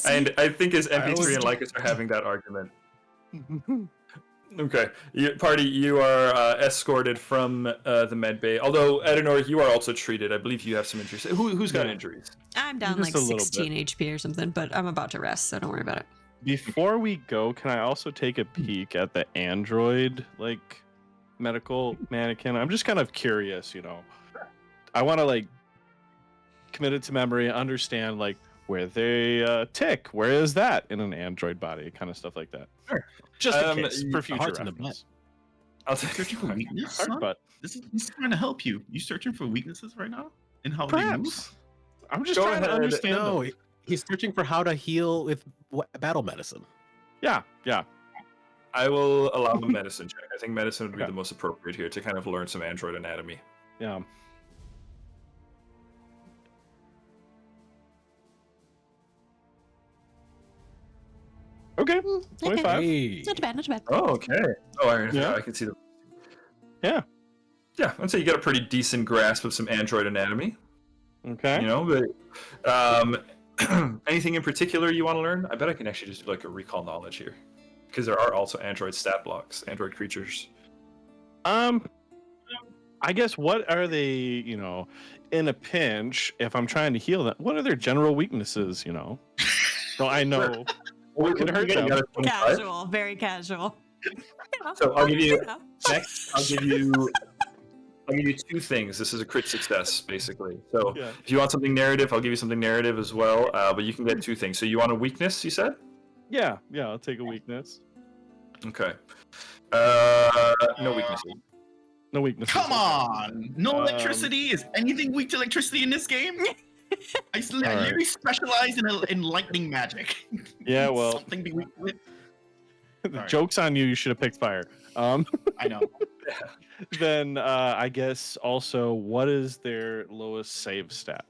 And I think as MP3 and Lycus are having that argument. Okay, you are escorted from the med bay. Although Edenor, you are also treated. I believe you have some injuries. Who's got injuries? I'm down Just like a little 16 HP or something, but I'm about to rest, so don't worry about it. Before we go, can I also take a peek at the android medical mannequin? I'm just kind of curious, I want to commit it to memory, understand where they tick. Where is that in an android body? Kind of stuff like that. Sure. Just in case, for the future heart's in the reference. I'll take Searching for weakness? Heart Son? butt. This is trying to help you. You searching for weaknesses right now? In how they move? Perhaps. I'm just Go trying to ahead. understand. No, them. he's searching for how to heal with battle medicine. Yeah. I will allow a medicine check. I think medicine would be Okay. the most appropriate here to kind of learn some android anatomy. Yeah. Okay. 25. Hey. Not too bad, not too bad. Oh, okay. Oh, Yeah. I can see the. Yeah. Yeah, I'd say you got a pretty decent grasp of some android anatomy. Okay. You know, but anything in particular you want to learn? I bet I can actually just do like a recall knowledge here, because there are also android stat blocks, android creatures. I guess what are they, in a pinch, if I'm trying to heal them, what are their general weaknesses, So I know what could hurt them. Casual, very casual. So I'll give you You know. next. I'll give you 2 things. This is a crit success, basically. So Yeah. if you want something narrative, I'll give you something narrative as well. But you can get 2 things. So you want a weakness, you said? Yeah, I'll take a weakness. Okay. No weaknesses. No weaknesses. Come on! No Um, electricity? Is anything weak to electricity in this game? I literally specialize in lightning magic. Yeah, well, Something be weak to it. the Sorry. joke's on you. You should have picked fire. I know. Then I guess also, what is their lowest save stat?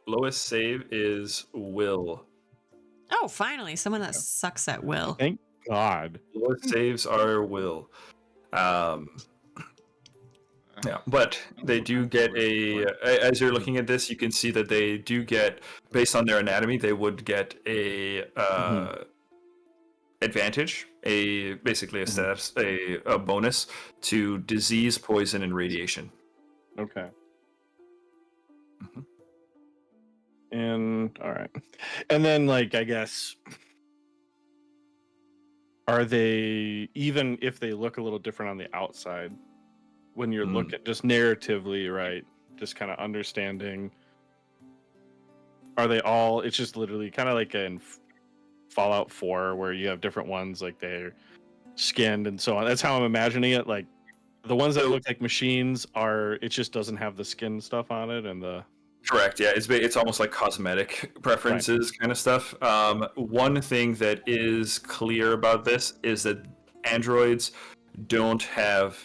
Lowest save is will. Oh, finally, someone that sucks at will. Thank God. Lowest saves are will. Yeah, but they do get as you're looking at this, you can see that they do get, based on their anatomy, they would get a advantage, basically a status, a bonus to disease, poison, and radiation. Okay. Mhm. And all right. And then, I guess, are they, even if they look a little different on the outside, when you're looking just narratively, right? Just kind of understanding, are they all, it's just literally kind of like in Fallout 4 where you have different ones, like they're skinned and so on. That's how I'm imagining it. Like the ones that look like machines it just doesn't have the skin stuff on it and the. Correct. Yeah, it's almost like cosmetic preferences kind of stuff. One thing that is clear about this is that androids don't have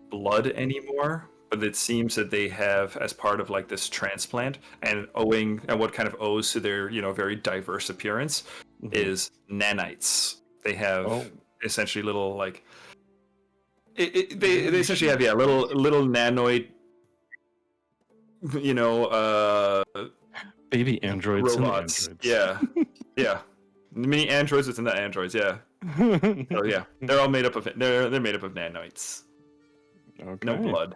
blood anymore, but it seems that they have, as part of like this transplant, and what kind of owes to their very diverse appearance, is nanites. They have essentially little like they essentially have little nanoid Baby androids robots. and Yeah mini androids within the androids. So yeah, they're all made up of they're made up of nanoids. Okay. No blood.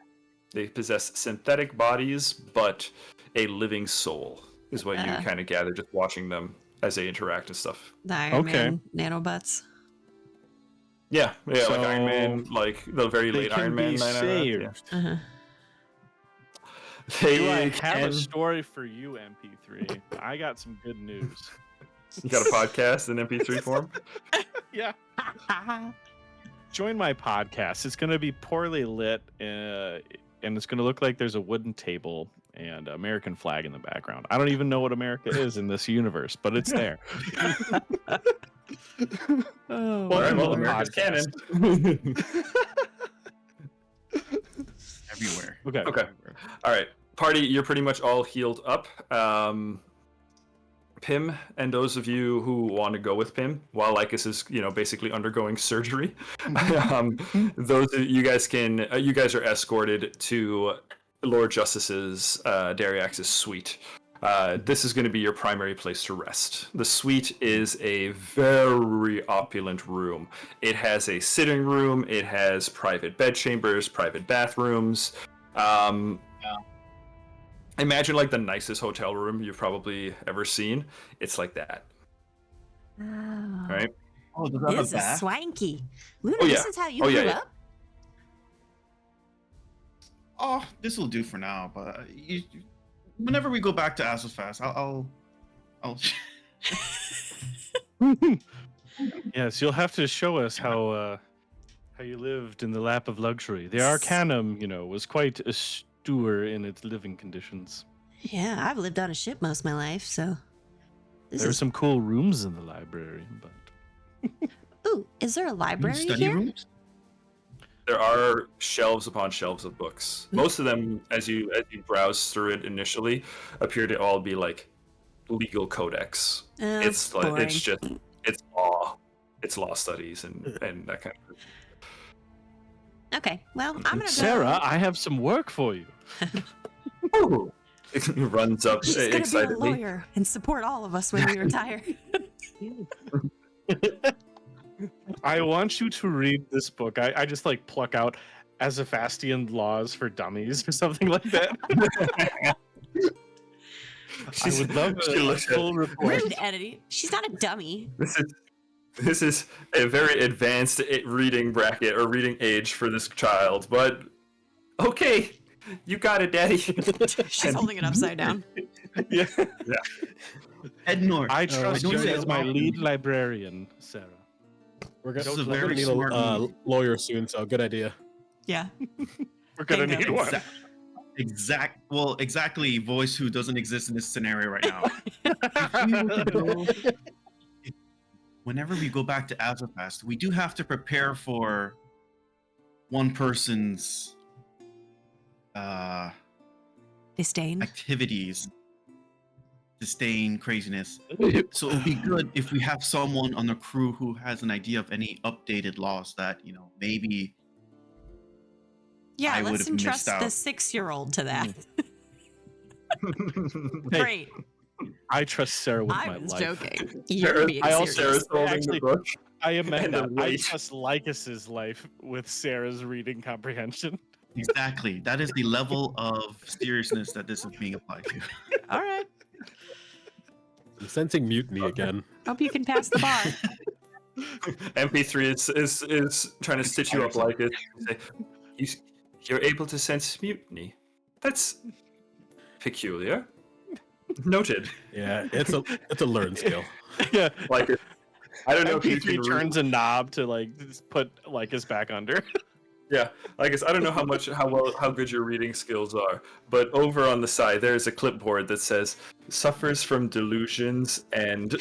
They possess synthetic bodies, but a living soul is what you kind of gather just watching them as they interact and stuff. The Iron Man nanobutts. Yeah, like So Iron Man, like the very They late can Iron Man. be saved. Uh-huh. They Do I have can- a story for you, MP3? I got some good news. You got a podcast in MP3 form? Yeah. Join my podcast. It's going to be poorly lit, and it's going to look like there's a wooden table and an American flag in the background. I don't even know what America is in this universe, but it's there. Oh, All right, well, Welcome to the America's podcast. Everywhere. Okay. All right, party, you're pretty much all healed up. Pim, and those of you who want to go with Pim, while Lycus is, basically undergoing surgery, those of you guys are escorted to Lord Justice's Dariax's suite. This is going to be your primary place to rest. The suite is a very opulent room. It has a sitting room. It has private bed chambers, private bathrooms. Imagine like the nicest hotel room you've probably ever seen. It's like that. Oh. Right? Oh, does that have a This is bath? swanky. Luna, Oh, yeah. this is how you Oh, grew yeah, yeah. up? Oh, this will do for now. But whenever we go back to Azofast, I'll Yes, you'll have to show us how you lived in the lap of luxury. The Arcanum, was quite austere in its living conditions. Yeah, I've lived on a ship most of my life, so this There are is some cool rooms in the library, but Ooh, Is there a library Study here? rooms? There are shelves upon shelves of books. Most of them, as you browse through it initially, appear to all be like legal codex. It's like Boring. it's law studies and that kind of. Okay, well, I'm gonna Sarah, go. I have some work for you. Ooh. It runs up She's gonna excitedly. be a lawyer and support all of us when we retire. I want you to read this book. I just like pluck out Azofastian Laws for Dummies or something like that. I would love She a looks at- full report. Rude, Eddie. She's not a dummy. This is a very advanced reading bracket or reading age for this child, but okay, you got it, Daddy. She's holding it upside down. Yeah. Ednor. I trust don't you say as my often. lead librarian, Sarah. We're This is a gonna very need smart a move. lawyer soon, so good idea. Yeah. We're gonna Bingo. need one. Exactly voice who doesn't exist in this scenario right now. If we were to go- Whenever we go back to Azofast, we do have to prepare for one person's Disdain. activities, disdain, craziness. So it would be good if we have someone on the crew who has an idea of any updated laws that, maybe Yeah, I let's would've missed entrust the out. 6-year-old to that. Hey, Great. I trust Sarah with I my was life. joking. You're being I serious. Sarah's holding Actually, the book. I amend And that. the I weight. trust Lycus's life with Sarah's reading comprehension. exactly that is the level of seriousness that this is being applied to. All right. I'm sensing mutiny again. Hope you can pass the bar. MP3 is trying to stitch you up like it. You're able to sense mutiny. That's peculiar. Noted. Yeah, it's a learned skill. Yeah. Like it. I don't know if you MP3 can turns a knob to like just put Lycus back under. Yeah, I guess I don't know how good your reading skills are, but over on the side there's a clipboard that says suffers from delusions and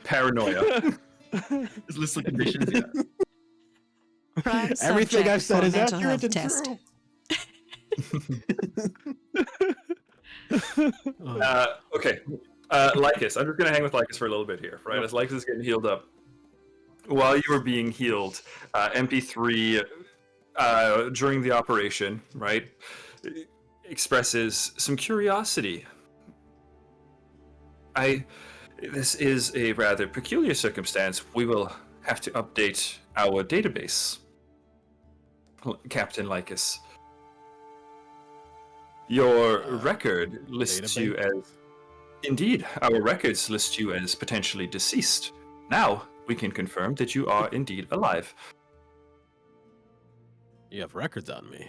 paranoia. This list of conditions. Yeah. Prime Everything subject I've said for is mental accurate health and test. true. Okay, Lycus. I'm just gonna hang with Lycus for a little bit here, right? As Lycus is getting healed up. While you were being healed, MP3 during the operation, right, expresses some curiosity. This is a rather peculiar circumstance. We will have to update our database, Captain Lycus. Your record lists you as... Indeed, our records list you as potentially deceased. Now, we can confirm that you are indeed alive. You have records on me.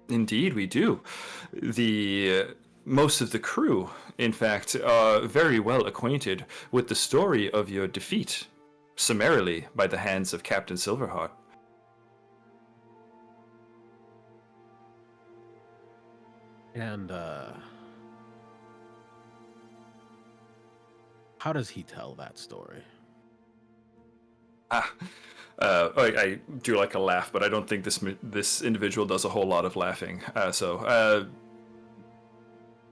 Indeed, we do. Most of the crew, in fact, are very well acquainted with the story of your defeat, summarily by the hands of Captain Silverheart. And how does he tell that story? I do like a laugh, but I don't think this individual does a whole lot of laughing.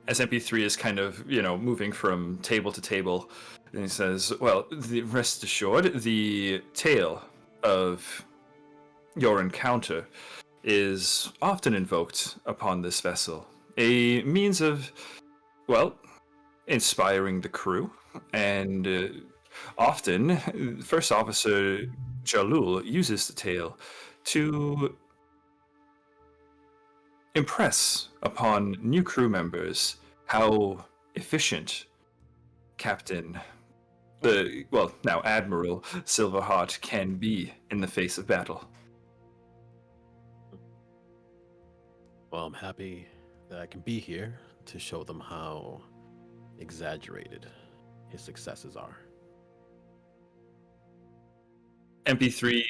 As MP3 is kind of, moving from table to table, and he says, well, rest assured, the tale of your encounter is often invoked upon this vessel. A means of, inspiring the crew, and often First Officer Jalul uses the tale to impress upon new crew members how efficient now Admiral Silverheart can be in the face of battle. Well, I'm happy that I can be here to show them how exaggerated his successes are. MP3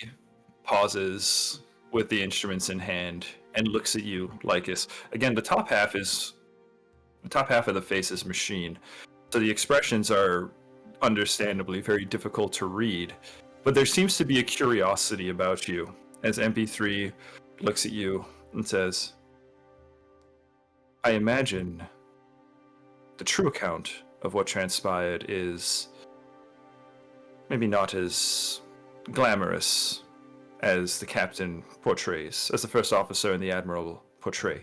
pauses with the instruments in hand and looks at you, Lycus. Again, the top half of the face is machine, so the expressions are understandably very difficult to read, but there seems to be a curiosity about you as MP3 looks at you and says, I imagine the true account of what transpired is maybe not as glamorous as the captain portrays, as the first officer and the admiral portray.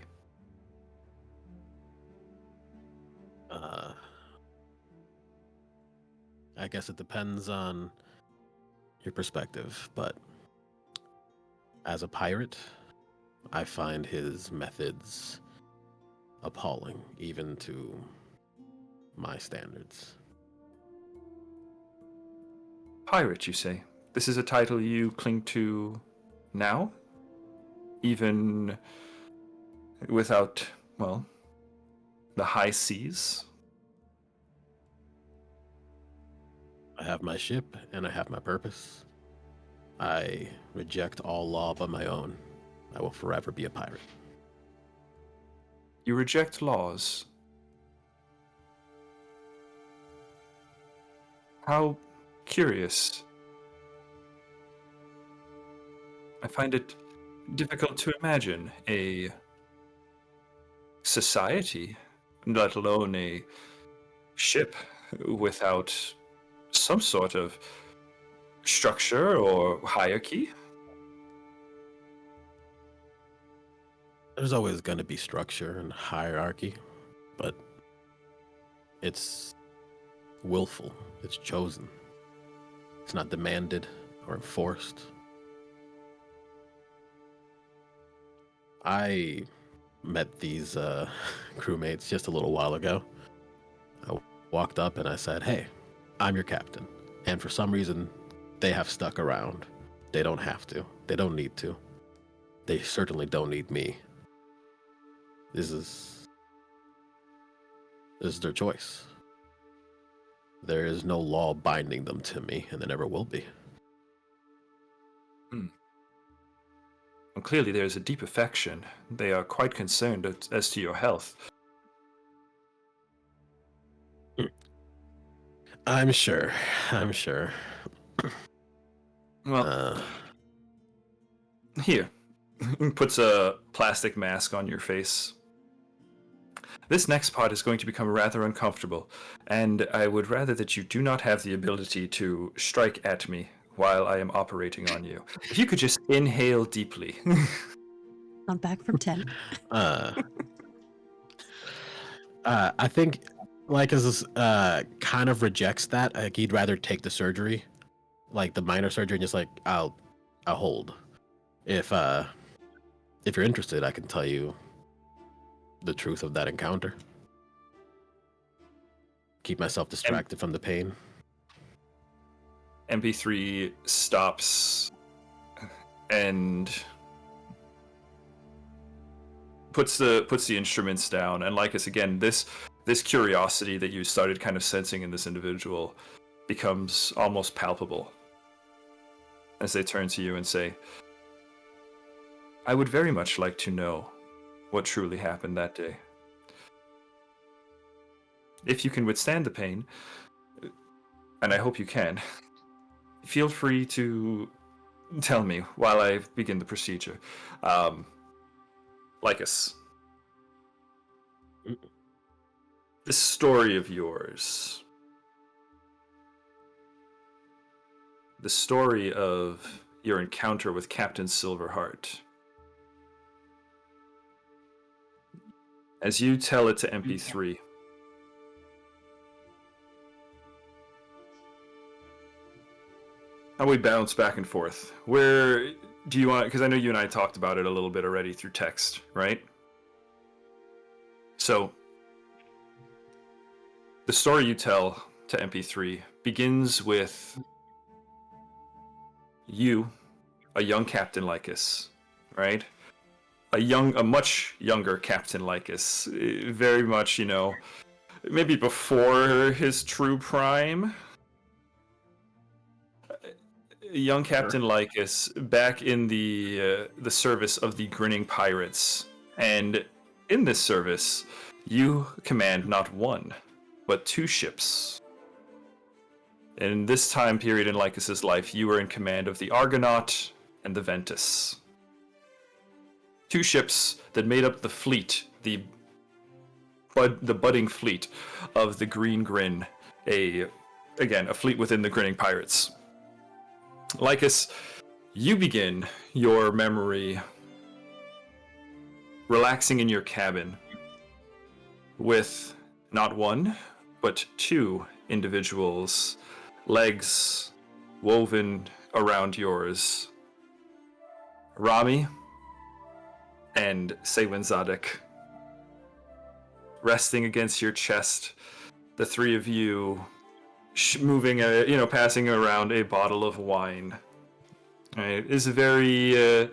I guess it depends on your perspective, but as a pirate, I find his methods appalling, even to my standards. Pirate, you say? This is a title you cling to now? Even without, well, the high seas? I have my ship, and I have my purpose. I reject all law but my own. I will forever be a pirate. You reject laws. How curious. I find it difficult to imagine a society, let alone a ship, without some sort of structure or hierarchy. There's always going to be structure and hierarchy, but it's willful. It's chosen. It's not demanded or enforced. I met these crewmates just a little while ago. I walked up and I said, hey, I'm your captain. And for some reason, they have stuck around. They don't have to. They don't need to. They certainly don't need me. This is their choice. There is no law binding them to me, and there never will be. Well, clearly there is a deep affection. They are quite concerned as to your health. I'm sure. Well, here. Puts a plastic mask on your face. This next part is going to become rather uncomfortable, and I would rather that you do not have the ability to strike at me while I am operating on you. If you could just inhale deeply. On back from 10. I think Lycus kind of rejects that. Like, he'd rather take the surgery, like the minor surgery, and just like I'll hold. If you're interested, I can tell you the truth of that encounter. Keep myself distracted from the pain. MP3 stops and puts the instruments down, and Lycus, again, this curiosity that you started kind of sensing in this individual becomes almost palpable as they turn to you and say, I would very much like to know what truly happened that day. If you can withstand the pain, and I hope you can, feel free to tell me while I begin the procedure. Lycus, this story of yours, the story of your encounter with Captain Silverheart, as you tell it to MP3, how we bounce back and forth. Where do you want, because I know you and I talked about it a little bit already through text, right? So, the story you tell to MP3 begins with you, a young Captain Lycus, right? A much younger Captain Lycus, very much, maybe before his true prime. Young Captain Lycus, back in the service of the Grinning Pirates, and in this service, you command not one, but two ships. In this time period in Lycus's life, you were in command of the Argonaut and the Ventus. 2 ships that made up the fleet, the budding fleet of the Green Grin, a fleet within the Grinning Pirates. Lycus, you begin your memory relaxing in your cabin with not 1, but 2 individuals, legs woven around yours. Rami and Sewinzadek resting against your chest, the 3 of you moving, passing around a bottle of wine. Right? It's a very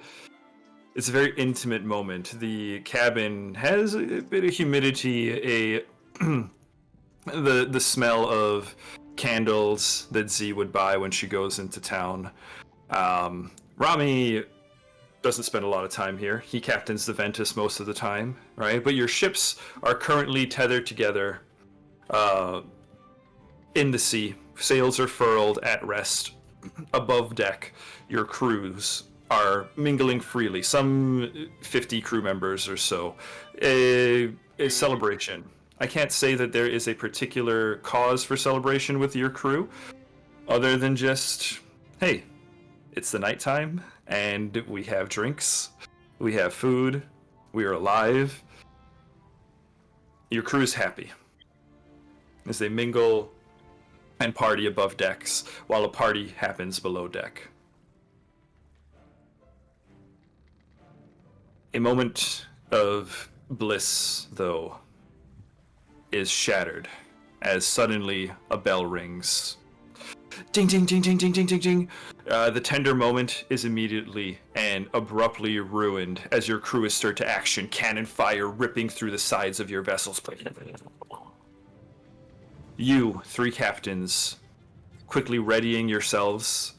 intimate moment. The cabin has a bit of humidity, the smell of candles that Z would buy when she goes into town. Rami doesn't spend a lot of time here. He captains the Ventus most of the time, right? But your ships are currently tethered together in the sea. Sails are furled at rest. Above deck, your crews are mingling freely. Some 50 crew members or so. A celebration. I can't say that there is a particular cause for celebration with your crew, other than just, hey, it's the nighttime, and we have drinks, we have food, we are alive. Your crew is happy as they mingle and party above decks, while a party happens below deck. A moment of bliss, though, is shattered as suddenly a bell rings. Ding, ding, ding, ding, ding, ding, ding, ding. The tender moment is immediately and abruptly ruined as your crew is stirred to action, cannon fire ripping through the sides of your vessels. You, 3 captains, quickly readying yourselves,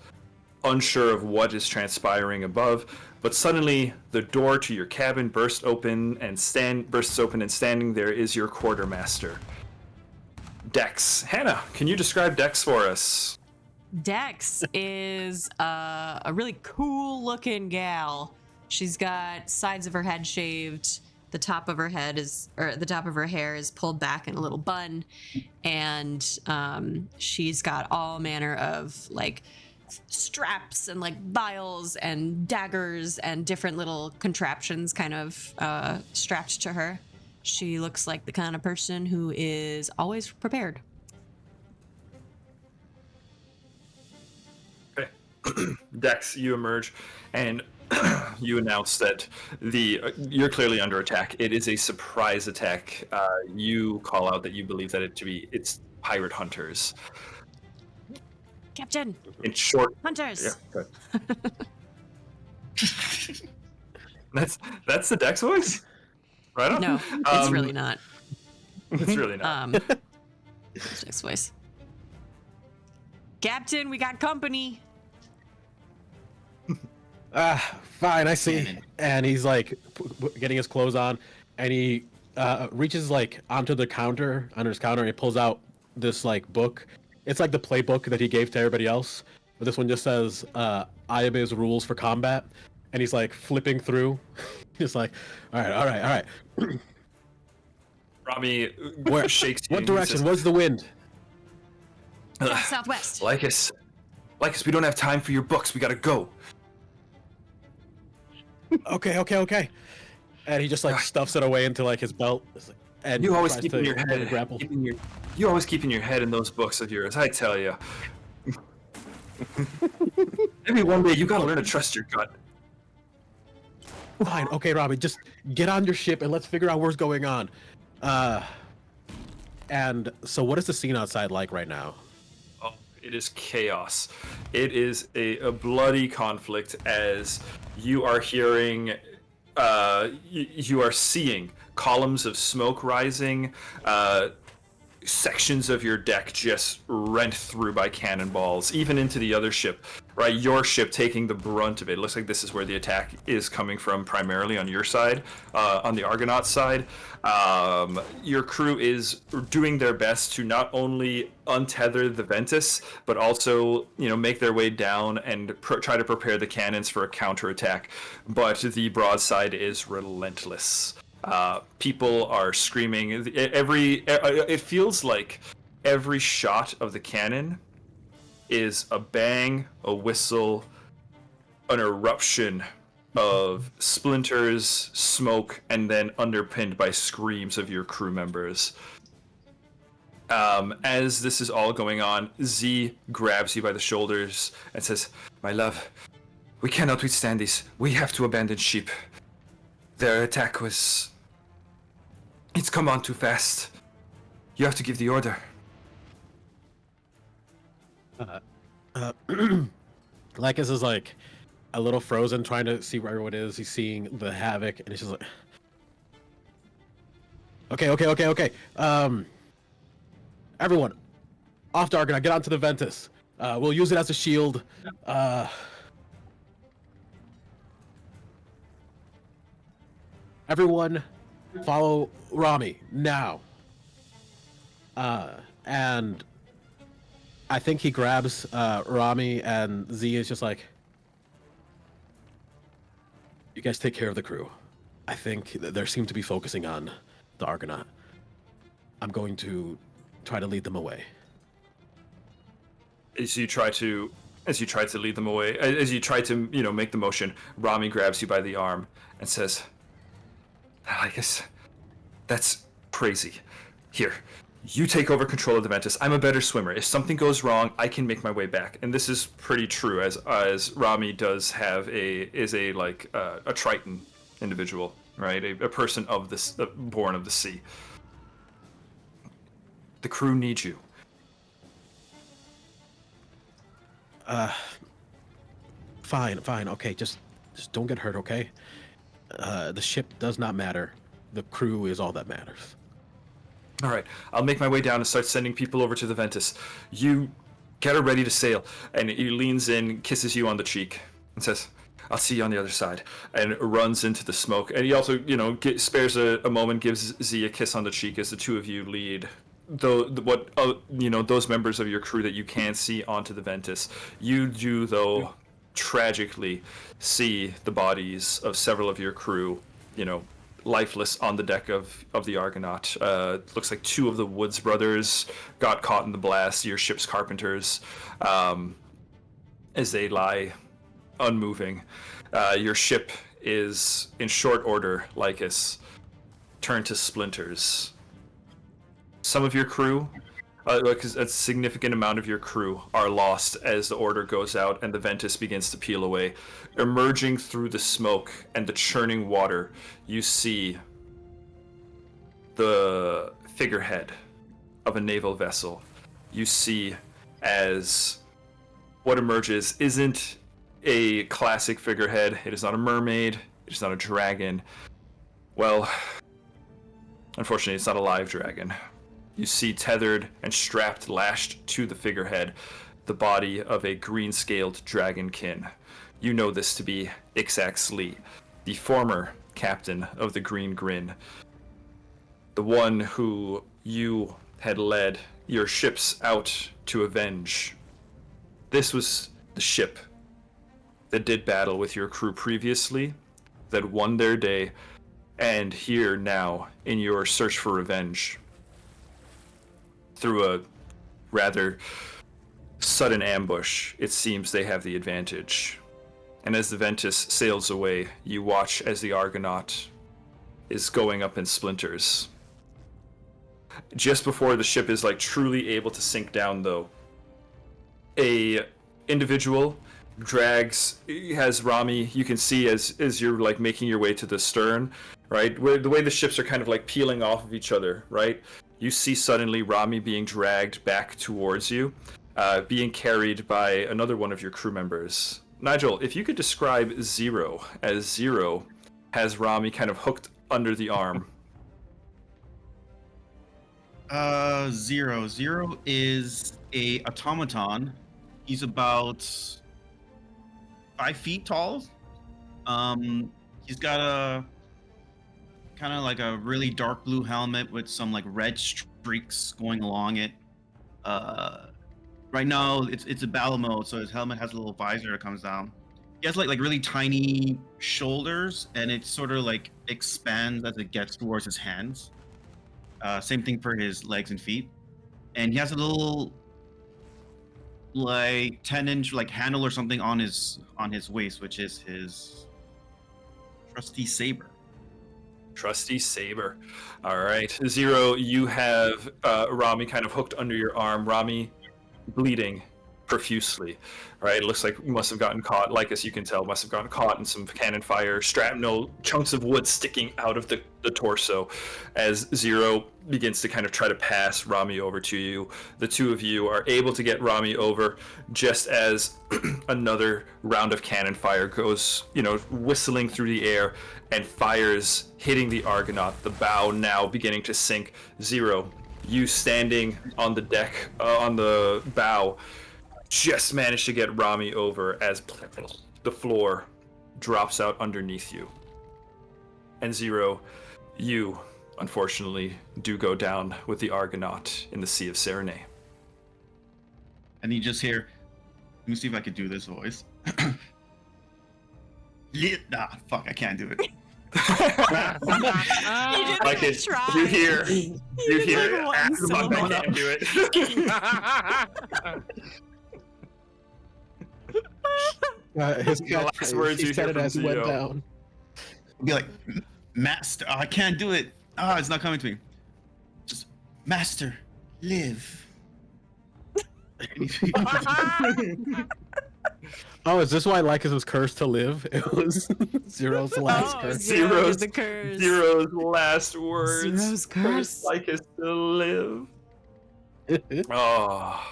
unsure of what is transpiring above, but suddenly the door to your cabin bursts open and standing there is your quartermaster, Dex. Hannah, can you describe Dex for us? Dex is a really cool looking gal. She's got sides of her head shaved. The top of her hair is pulled back in a little bun, and she's got all manner of like straps and like vials and daggers and different little contraptions kind of strapped to her. She looks like the kind of person who is always prepared. Okay. Dex, you emerge and you announce that you're clearly under attack. It is a surprise attack. You call out that you believe that it's pirate hunters. Captain. In short, Hunters. Yeah, that's the Dex voice, right on? No, it's really not. It's really not. It's Dex voice. Captain, we got company. Fine, I see. And he's like getting his clothes on, and he reaches like onto the counter, under his counter, and he pulls out this like book. It's like the playbook that he gave to everybody else, but this one just says Ayabe's rules for combat, and he's like flipping through. He's like, all right. Rami shakes you. What direction? What's the wind? Southwest. Lycus, we don't have time for your books. We gotta go. Okay. And he just like stuffs it away into like his belt. And You always tries keep to in your get a head. grapple. You always keep in your head in those books of yours. I tell you. Maybe one day you gotta learn to trust your gut. Fine, okay, Robbie, just get on your ship and let's figure out what's going on. And so what is the scene outside like right now? Oh, it is chaos. It is a bloody conflict as you are hearing, you are seeing columns of smoke rising, sections of your deck just rent through by cannonballs, even into the other ship, right? Your ship taking the brunt of it. It looks like this is where the attack is coming from, primarily on your side, on the Argonaut side. Your crew is doing their best to not only untether the Ventus, but also, make their way down and try to prepare the cannons for a counterattack. But the broadside is relentless. People are screaming. It feels like every shot of the cannon is a bang, a whistle, an eruption of splinters, smoke, and then underpinned by screams of your crew members. As this is all going on, Z grabs you by the shoulders and says, "My love, we cannot withstand this. We have to abandon ship. Their attack it's come on too fast. You have to give the order." Lycus is like a little frozen, trying to see where everyone is. He's seeing the havoc, and he's just like, okay. Everyone, off to Argonaut, get onto the Ventus. We'll use it as a shield. Everyone, follow Rami now. And I think he grabs Rami, and Z is just like, "You guys take care of the crew. I think they seem to be focusing on the Argonaut. I'm going to try to lead them away." As you try to lead them away, as you try to, make the motion, Rami grabs you by the arm and says, "I guess that's crazy. Here, you take over control of the Ventus. I'm a better swimmer. If something goes wrong, I can make my way back." And this is pretty true, as Rami does have a Triton individual, right? A person of this, born of the sea. The crew needs you. Fine. Okay, just don't get hurt, okay? The ship does not matter. The crew is all that matters. All right, I'll make my way down and start sending people over to the Ventus. You get her ready to sail. And he leans in, kisses you on the cheek, and says, "I'll see you on the other side," and runs into the smoke. And he also, spares a moment, gives Z a kiss on the cheek as the two of you lead those members of your crew that you can't see onto the Ventus. You do, though, tragically see the bodies of several of your crew, lifeless on the deck of the Argonaut. Looks like two of the Woods brothers got caught in the blast, your ship's carpenters, as they lie unmoving. Your ship is, in short order, Lycus, turned to splinters. Some of your crew, a significant amount of your crew, are lost as the order goes out and the Ventus begins to peel away. Emerging through the smoke and the churning water, you see the figurehead of a naval vessel. You see as what emerges isn't a classic figurehead. It is not a mermaid. It is not a dragon. Well, unfortunately, it's not a live dragon. You see tethered and strapped, lashed to the figurehead, the body of a green-scaled dragonkin. You know this to be Ixax Lee, the former captain of the Green Grin, the one who you had led your ships out to avenge. This was the ship that did battle with your crew previously, that won their day, and here now in your search for revenge. Through a rather sudden ambush, it seems they have the advantage. And as the Ventus sails away, you watch as the Argonaut is going up in splinters. Just before the ship is truly able to sink down, though, a individual has Rami. You can see as you're making your way to the stern, right, where the way the ships are kind of peeling off of each other, right? You see suddenly Rami being dragged back towards you, being carried by another one of your crew members. Nigel, if you could describe Zero, as Zero has Rami kind of hooked under the arm. Zero. Zero is a automaton. He's about 5 feet tall. He's got a kind of like a really dark blue helmet with some like red streaks going along it. Right now it's a battle mode, so his helmet has a little visor that comes down. He has like really tiny shoulders, and it sort of like expands as it gets towards his hands. Same thing for his legs and feet. And he has a little like 10-inch like handle or something on his waist, which is his trusty saber. Trusty saber. All right, Zero, you have Rami kind of hooked under your arm. Rami bleeding profusely. Right, it looks like you must have gotten caught, like as you can tell, must have gotten caught in some cannon fire, shrapnel, chunks of wood sticking out of the torso as Zero begins to kind of try to pass Rami over to you. The two of you are able to get Rami over just as another round of cannon fire goes, whistling through the air and fires hitting the Argonaut, the bow now beginning to sink. Zero, you standing on the deck, on the bow, just managed to get Rami over as the floor drops out underneath you. And Zero, you, unfortunately, do go down with the Argonaut in the Sea of Serenay. And you just hear, let me see if I could do this voice. Fuck, I can't do it. Like it, you hear, Like one fuck, I can't do it. His The last catchphrase, words he you said hear it as from he went Zio. down. Be like, Master, I can't do it. It's not coming to me. Just, Master, live. Oh, is this why Lycus was cursed to live? It was Zero's last curse. Zero's- the curse. Zero's last words. Zero's curse. Like it's to live. Oh,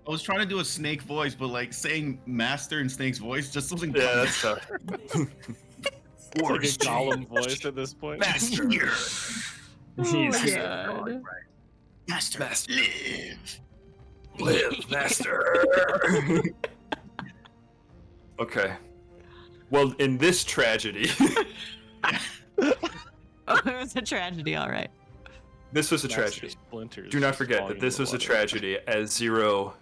I was trying to do a Snake voice, but like saying Master in Snake's voice just doesn't yeah, come that's tough. It's like a Gollum voice at this point. Master. Oh He's my here. God. Master, Master. live. Live, Master. Okay. Well, in this tragedy, Oh, it was a tragedy, all right. this was a Master tragedy. Splinters Do not just forget falling that this into was a water. tragedy, as Zero,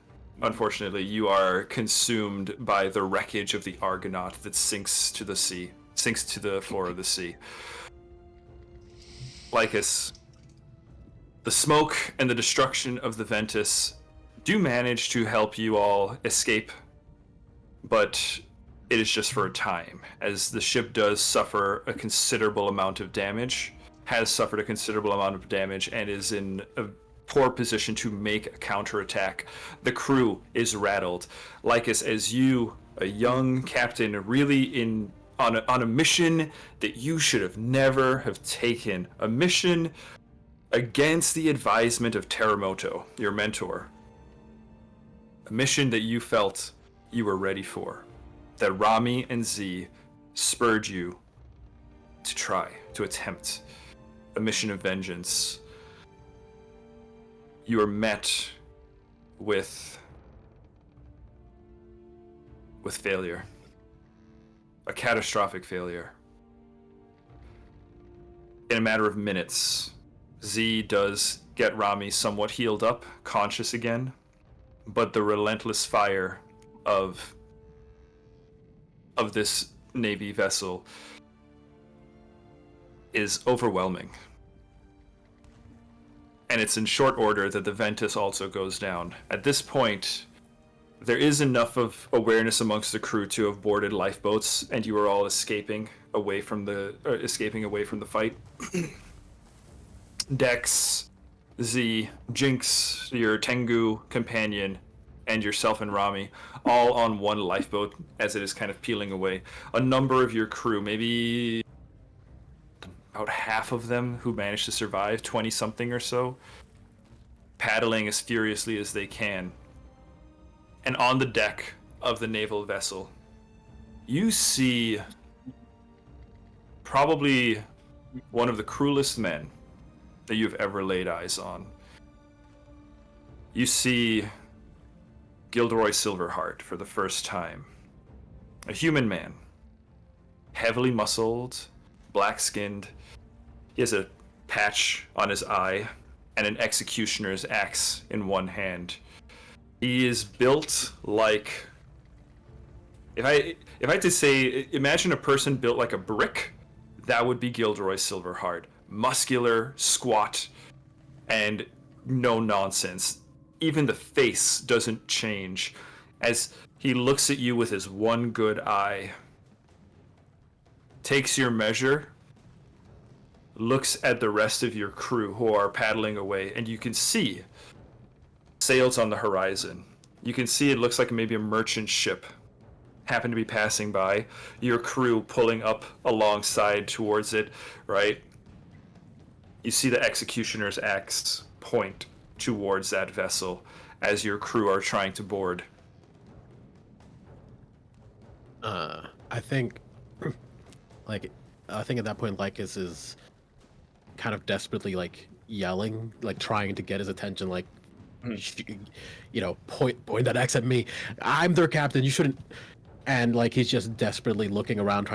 unfortunately, you are consumed by the wreckage of the Argonaut that sinks to the sea, sinks to the floor of the sea. Lycus, the smoke and the destruction of the Ventus do manage to help you all escape, but it is just for a time, as the ship does suffer a considerable amount of damage, has suffered a considerable amount of damage, and is in a poor position to make a counterattack. The crew is rattled. Lycus, as you, a young captain, really on a mission that you should have never have taken, a mission against the advisement of Teramoto, your mentor, a mission that you felt you were ready for, that Rami and Z spurred you to try, to attempt a mission of vengeance. You are met with failure. A catastrophic failure. In a matter of minutes, Z does get Rami somewhat healed up, conscious again, but the relentless fire of this Navy vessel is overwhelming. And it's in short order that the Ventus also goes down. At this point, there is enough of awareness amongst the crew to have boarded lifeboats, and you are all escaping away from the fight. Dex, Z, Jinx, your Tengu companion, and yourself and Rami, all on one lifeboat as it is kind of peeling away. A number of your crew, maybe about half of them who managed to survive, 20-something or so, paddling as furiously as they can. And on the deck of the naval vessel, you see probably one of the cruelest men that you've ever laid eyes on. you see Gilderoy Silverheart for the first time. A human man, heavily muscled, black-skinned. He has a patch on his eye and an executioner's axe in one hand. He is built like... If I had to say, imagine a person built like a brick, that would be Gilderoy Silverheart. Muscular, squat, and no nonsense. Even the face doesn't change as he looks at you with his one good eye, takes your measure, looks at the rest of your crew who are paddling away, and you can see sails on the horizon. You can see it looks like maybe a merchant ship happened to be passing by, your crew pulling up alongside towards it, right? You see the executioner's axe point towards that vessel as your crew are trying to board. I think at that point Lycus is kind of desperately like yelling, like trying to get his attention, like point that axe at me. I'm their captain, you shouldn't. And like he's just desperately looking around,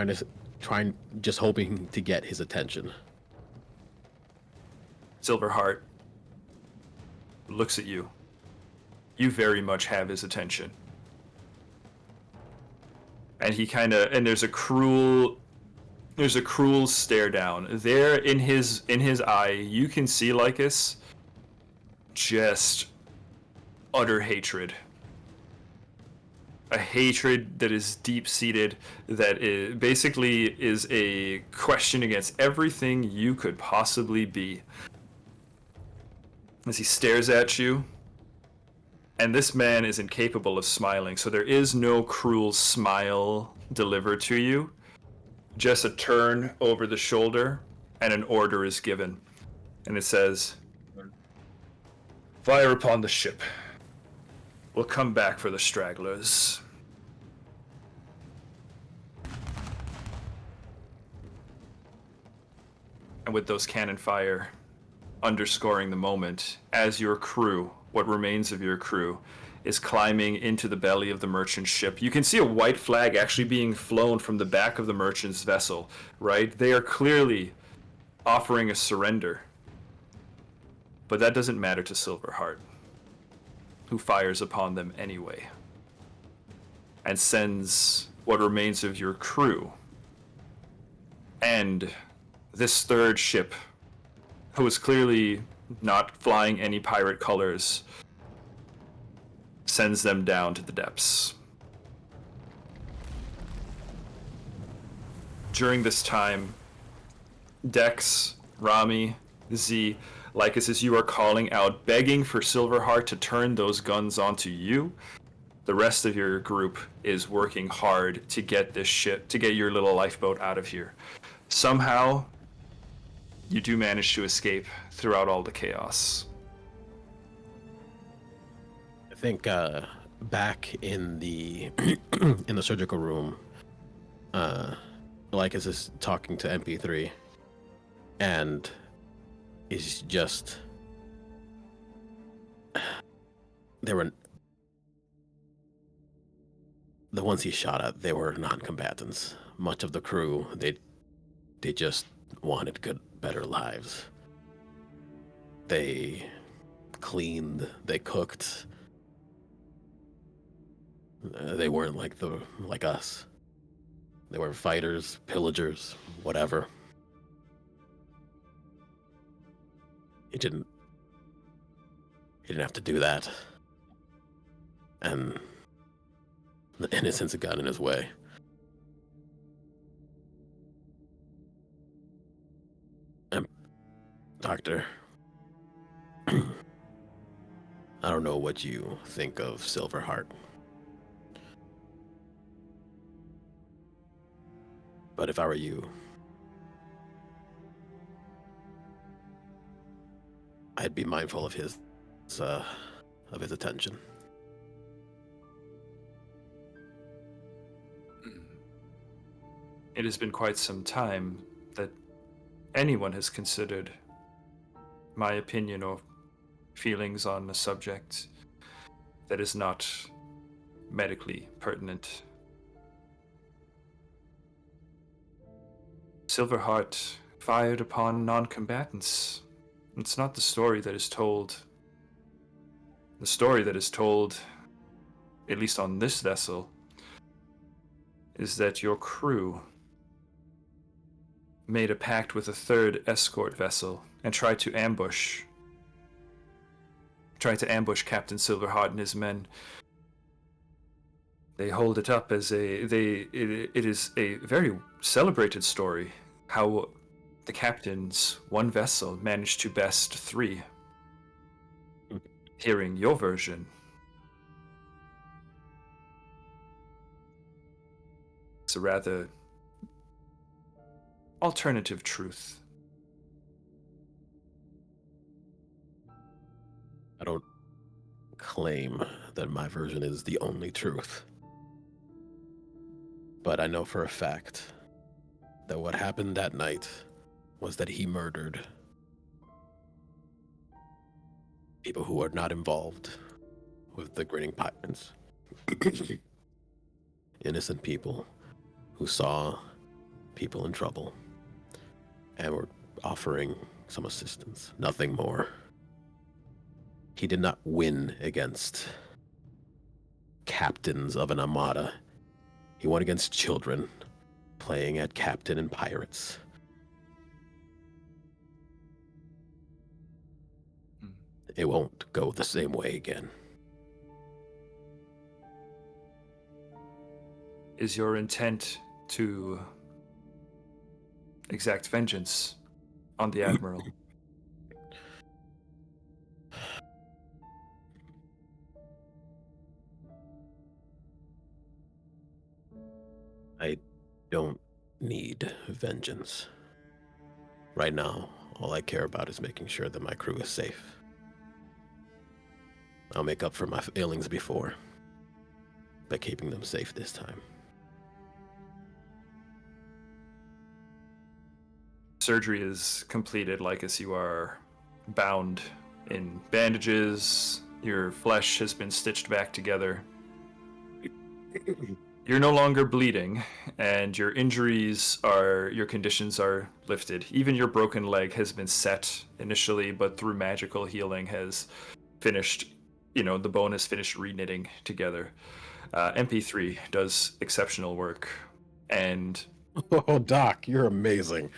just hoping to get his attention. Silverheart looks at you. You very much have his attention. And there's a cruel stare down. There in his eye, you can see Lycus just utter hatred. A hatred that is deep-seated, that basically is a question against everything you could possibly be. As he stares at you, and this man is incapable of smiling, so there is no cruel smile delivered to you. Just a turn over the shoulder, and an order is given. And it says, "Fire upon the ship. We'll come back for the stragglers." And with those cannon fire underscoring the moment, as your crew, what remains of your crew, is climbing into the belly of the merchant ship, you can see a white flag actually being flown from the back of the merchant's vessel, right? They are clearly offering a surrender. But that doesn't matter to Silverheart, who fires upon them anyway, and sends what remains of your crew and this third ship, who is clearly not flying any pirate colors, sends them down to the depths. During this time, Dex, Rami, Z, Lycus, as you are calling out, begging for Silverheart to turn those guns onto you, the rest of your group is working hard to get this ship, to get your little lifeboat out of here. Somehow, you do manage to escape throughout all the chaos. I think back in the in the surgical room, Lycus is talking to MP3, and is just the ones he shot at, they were non-combatants. Much of the crew, they just wanted better lives. They cleaned, they cooked. They weren't like us. They were fighters, pillagers, whatever. He didn't have to do that. And the innocence had gotten in his way. Doctor, I don't know what you think of Silverheart, but if I were you, I'd be mindful of his attention. It has been quite some time that anyone has considered my opinion or feelings on a subject that is not medically pertinent. Silverheart fired upon non-combatants. It's not the story that is told. The story that is told, at least on this vessel, is that your crew made a pact with a third escort vessel and tried to ambush Captain Silverheart and his men. They hold it up as it is a very celebrated story how the captain's one vessel managed to best 3. Hearing your version, it's a rather alternative truth. I don't claim that my version is the only truth. But I know for a fact that what happened that night was that he murdered people who are not involved with the grinning pirates. Innocent people who saw people in trouble and were offering some assistance, nothing more. He did not win against captains of an armada. He won against children playing at captain and pirates. It won't go the same way again. Is your intent to exact vengeance on the Admiral? I don't need vengeance. Right now, all I care about is making sure that my crew is safe. I'll make up for my failings before by keeping them safe this time. Surgery is completed, Lycus. You are bound in bandages. Your flesh has been stitched back together. You're no longer bleeding, and your conditions are lifted. Even your broken leg has been set initially, but through magical healing has finished, the bone has finished reknitting together. MP3 does exceptional work, and... Oh, Doc, you're amazing.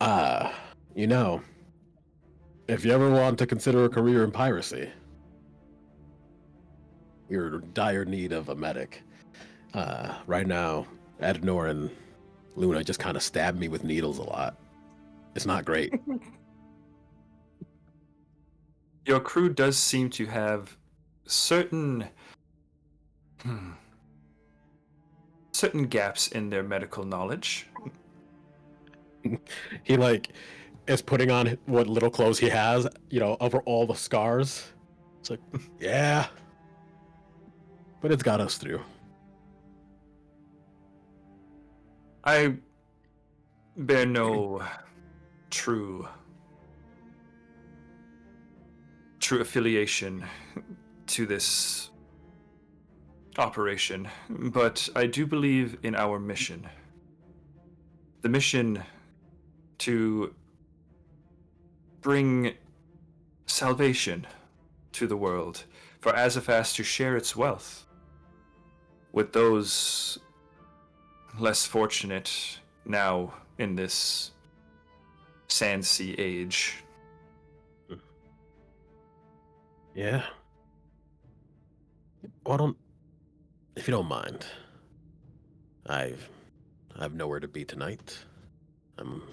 If you ever want to consider a career in piracy, you're in dire need of a medic. Right now, Adnor and Luna just kind of stab me with needles a lot. It's not great. Your crew does seem to have certain gaps in their medical knowledge. He is putting on what little clothes he has, over all the scars. It's like, yeah, but it's got us through. I bear no true affiliation to this operation, but I do believe in our mission. The mission to bring salvation to the world, for Azofast to share its wealth with those less fortunate now in this Sandsea age. Yeah. Well, if you don't mind, I've nowhere to be tonight. I'm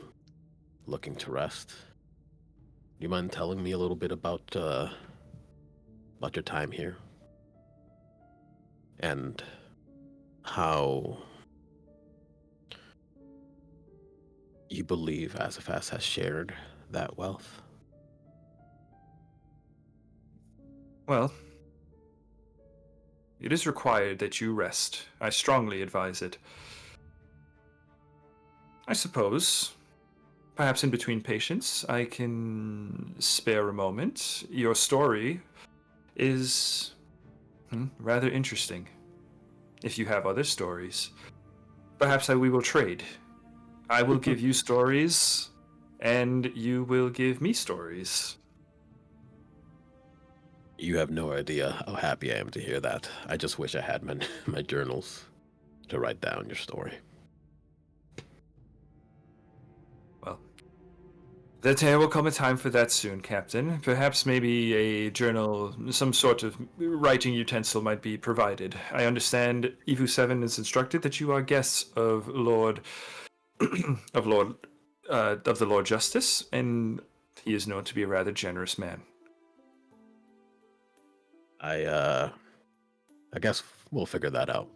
looking to rest. Do you mind telling me a little bit about your time here? And how you believe Azofast has shared that wealth? Well, it is required that you rest. I strongly advise it. I suppose, perhaps in between patients, I can spare a moment. Your story is rather interesting. If you have other stories, perhaps we will trade. I will give you stories, and you will give me stories. You have no idea how happy I am to hear that. I just wish I had my journals to write down your story. Well, there will come a time for that soon, Captain. Perhaps maybe a journal, some sort of writing utensil might be provided. I understand Evu 7 is instructed that you are guests of Lord of the Lord Justice, and he is known to be a rather generous man. I guess we'll figure that out.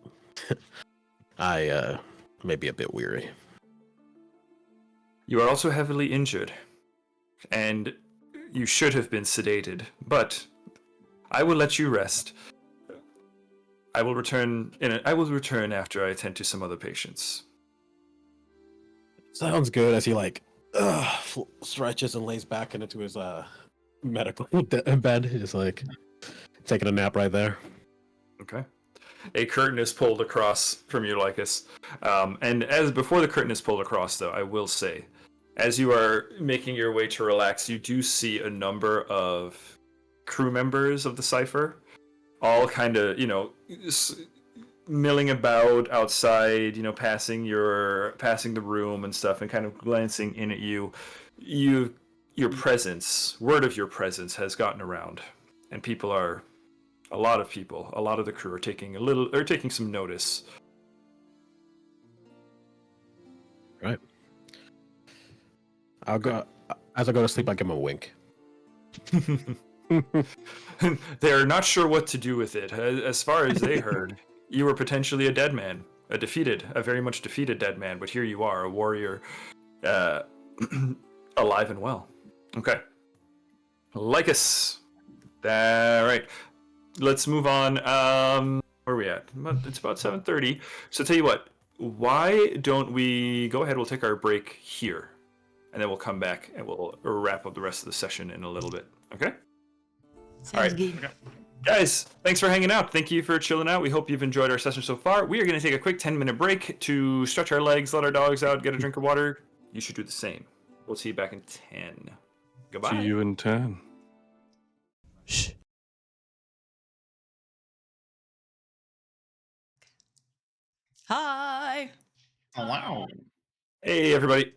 I may be a bit weary. You are also heavily injured, and you should have been sedated, but I will let you rest. I will return after I attend to some other patients. Sounds good. As he stretches and lays back into his medical bed. He's like taking a nap right there. Okay. A curtain is pulled across from you, Lycus. And as before the curtain is pulled across, though, I will say, as you are making your way to relax, you do see a number of crew members of the Sypher, all kind of, milling about outside, passing the room and stuff, and kind of glancing in at you. Your presence, word of your presence, has gotten around, and a lot of the crew are taking some notice. Right. As I go to sleep, I give him a wink. They're not sure what to do with it. As far as they heard, you were potentially a dead man, a very much defeated dead man, but here you are, a warrior, alive and well. Okay. Lycus. Right. Let's move on. Where are we at? It's about 7:30. So tell you what, why don't we go ahead, we'll take our break here, and then we'll come back and we'll wrap up the rest of the session in a little bit. Okay? Sounds good. Okay. Guys, thanks for hanging out. Thank you for chilling out. We hope you've enjoyed our session so far. We are going to take a quick 10-minute break to stretch our legs, let our dogs out, get a drink of water. You should do the same. We'll see you back in 10. Goodbye. See you in 10. Shh. Hi. Oh, wow. Hey, everybody.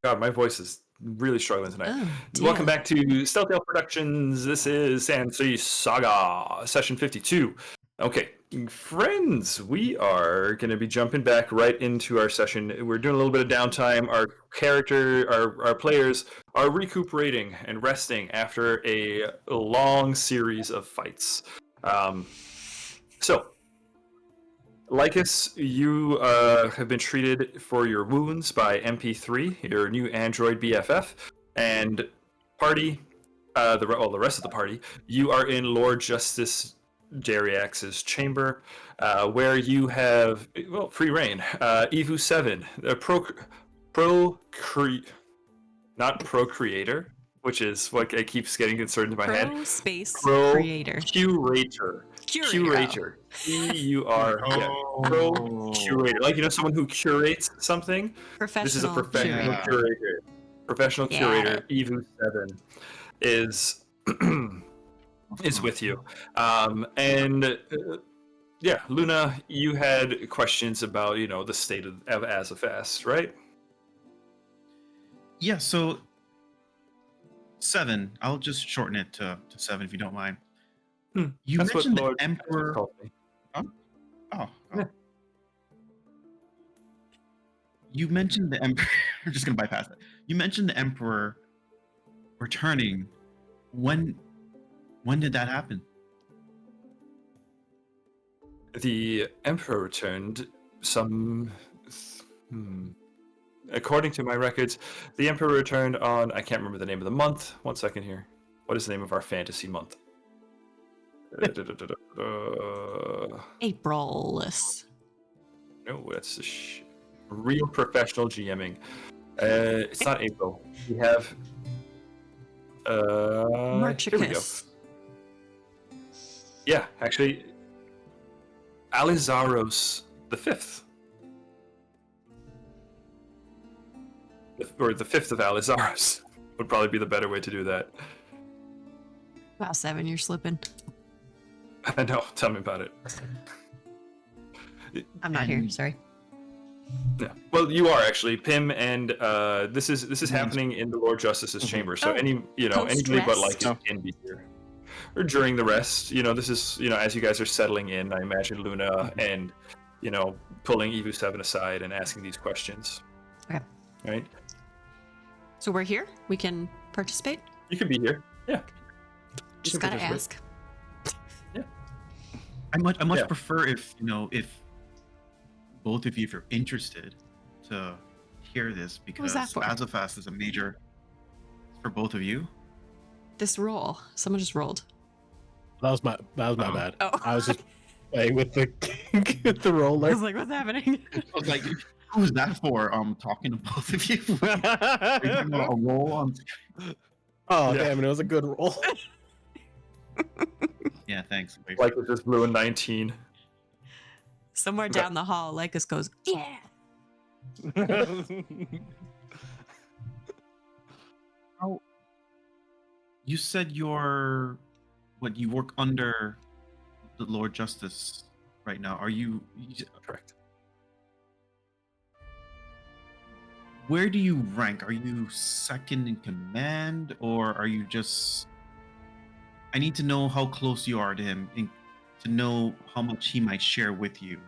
God, my voice is really struggling tonight. Oh, Welcome dear. back to Soundtale Productions. This is Sandsea Saga, session 52. Okay, friends, we are going to be jumping back right into our session. We're doing a little bit of downtime. Our players are recuperating and resting after a long series of fights. So, Lycus, you have been treated for your wounds by MP3, your new android BFF, and party, the rest of the party, you are in Lord Justice Dariax's chamber, where you have, free reign. Evu 7, not procreator, which is what I keep getting inserted into my head. Creator. Curator. Curator. Curator. Like, someone who curates something. This is a professional curator. Professional curator. Evu 7 is with you. Luna, you had questions about, the state of Azofast, right? Yeah, so 7. I'll just shorten it to 7 if you don't mind. You That's mentioned what the Emperor. called me. Oh. Yeah. You mentioned the Emperor. I'm just gonna bypass that. You mentioned the Emperor returning. When did that happen? The Emperor returned according to my records, the Emperor returned on, I can't remember the name of the month. 1 second here. What is the name of our fantasy month? April-less. No, that's real professional GMing. It's not April. We have. Here we go. Marchicus. Yeah, actually, Alizaros the 5th. Or the 5th of Alizaros would probably be the better way to do that. Wow, 7, you're slipping. I know, tell me about it. I'm not here, sorry. Yeah. Well, you are actually Pim, and this is happening in the Lord Justice's chamber. So anybody but like can be here, or during the rest. This is as you guys are settling in. I imagine Luna and pulling Evu 7 aside and asking these questions. Okay. Right. So we're here. We can participate. You could be here. Yeah. Just gotta ask. Yeah. I much prefer if both of you, if you're interested, to hear this, because that for? Azofast is a major for both of you. This roll. Someone just rolled. That was my bad. Oh. I was just playing with the with the roller. I was like, what's happening? I was like, who's that for? Talking to both of you. A roll on. Oh damn! It was a good roll. Yeah, thanks. Like it just blew a 19. Somewhere down the hall, Lycus goes, yeah. You said you work under the Lord Justice right now. Are you Correct. Where do you rank? Are you second in command, or are you just... I need to know how close you are to him to know how much he might share with you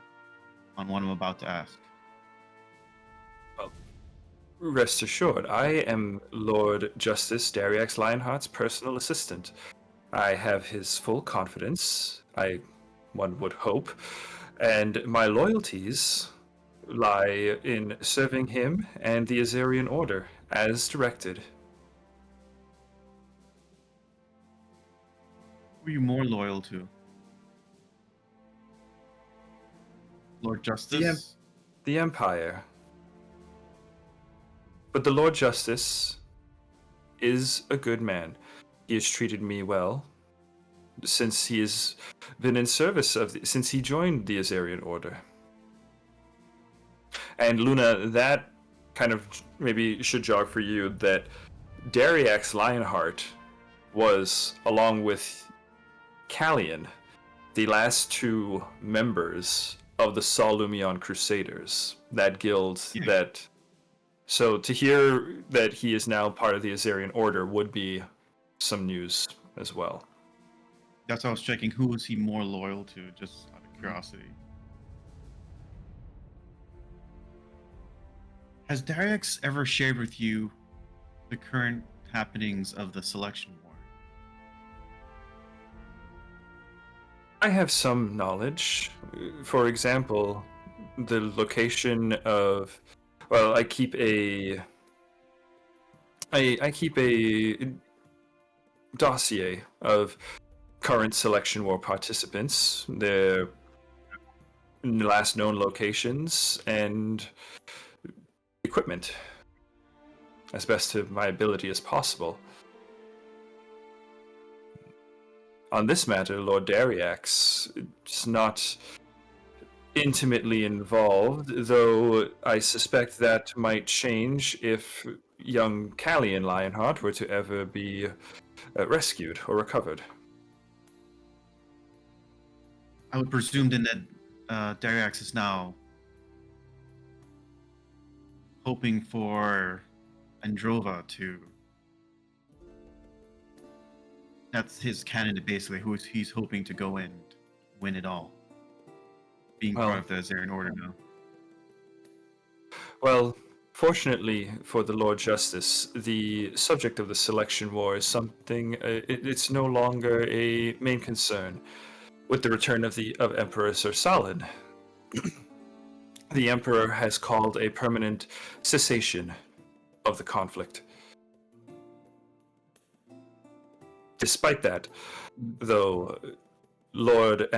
on what I'm about to ask. Well, rest assured, I am Lord Justice Dariax Lionheart's personal assistant. I have his full confidence, one would hope, and my loyalties lie in serving him and the Azarian Order as directed. Who are you more loyal to? Lord Justice? The Empire. But the Lord Justice is a good man. He has treated me well since he has been in service since he joined the Azarian Order. And Luna, that kind of maybe should jog for you that Dariax Lionheart was, along with Callian, the last 2 members of the Sol Lumion Crusaders, that guild that... So to hear that he is now part of the Azarian Order would be some news as well. That's what I was checking. Who is he more loyal to, just out of curiosity? Has Dariax ever shared with you the current happenings of the selection war? I have some knowledge. For example, the location of... Well, I keep a dossier of current selection war participants, their last known locations, and equipment, as best to my ability as possible. On this matter, Lord Dariax is not intimately involved, though I suspect that might change if young Callian Lionheart were to ever be rescued or recovered. I would presume then that Dariax is now hoping for Androva to... That's his candidate, basically, who he's hoping to go and win it all. Being part of the Azarian Order now. Well, fortunately for the Lord Justice, the subject of the selection war is something... it's no longer a main concern. With the return of Emperor Sir Salin, the Emperor has called a permanent cessation of the conflict. Despite that, though, Lord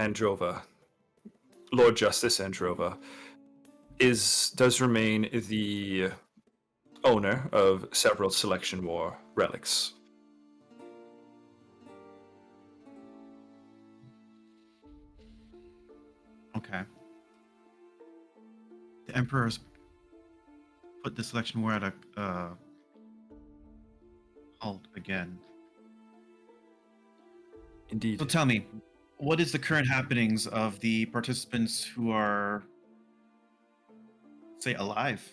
Justice Androva does remain the owner of several Selection War relics. Okay. The Emperor's put the Selection War at a halt again. Indeed. So tell me, what is the current happenings of the participants who are, say, alive?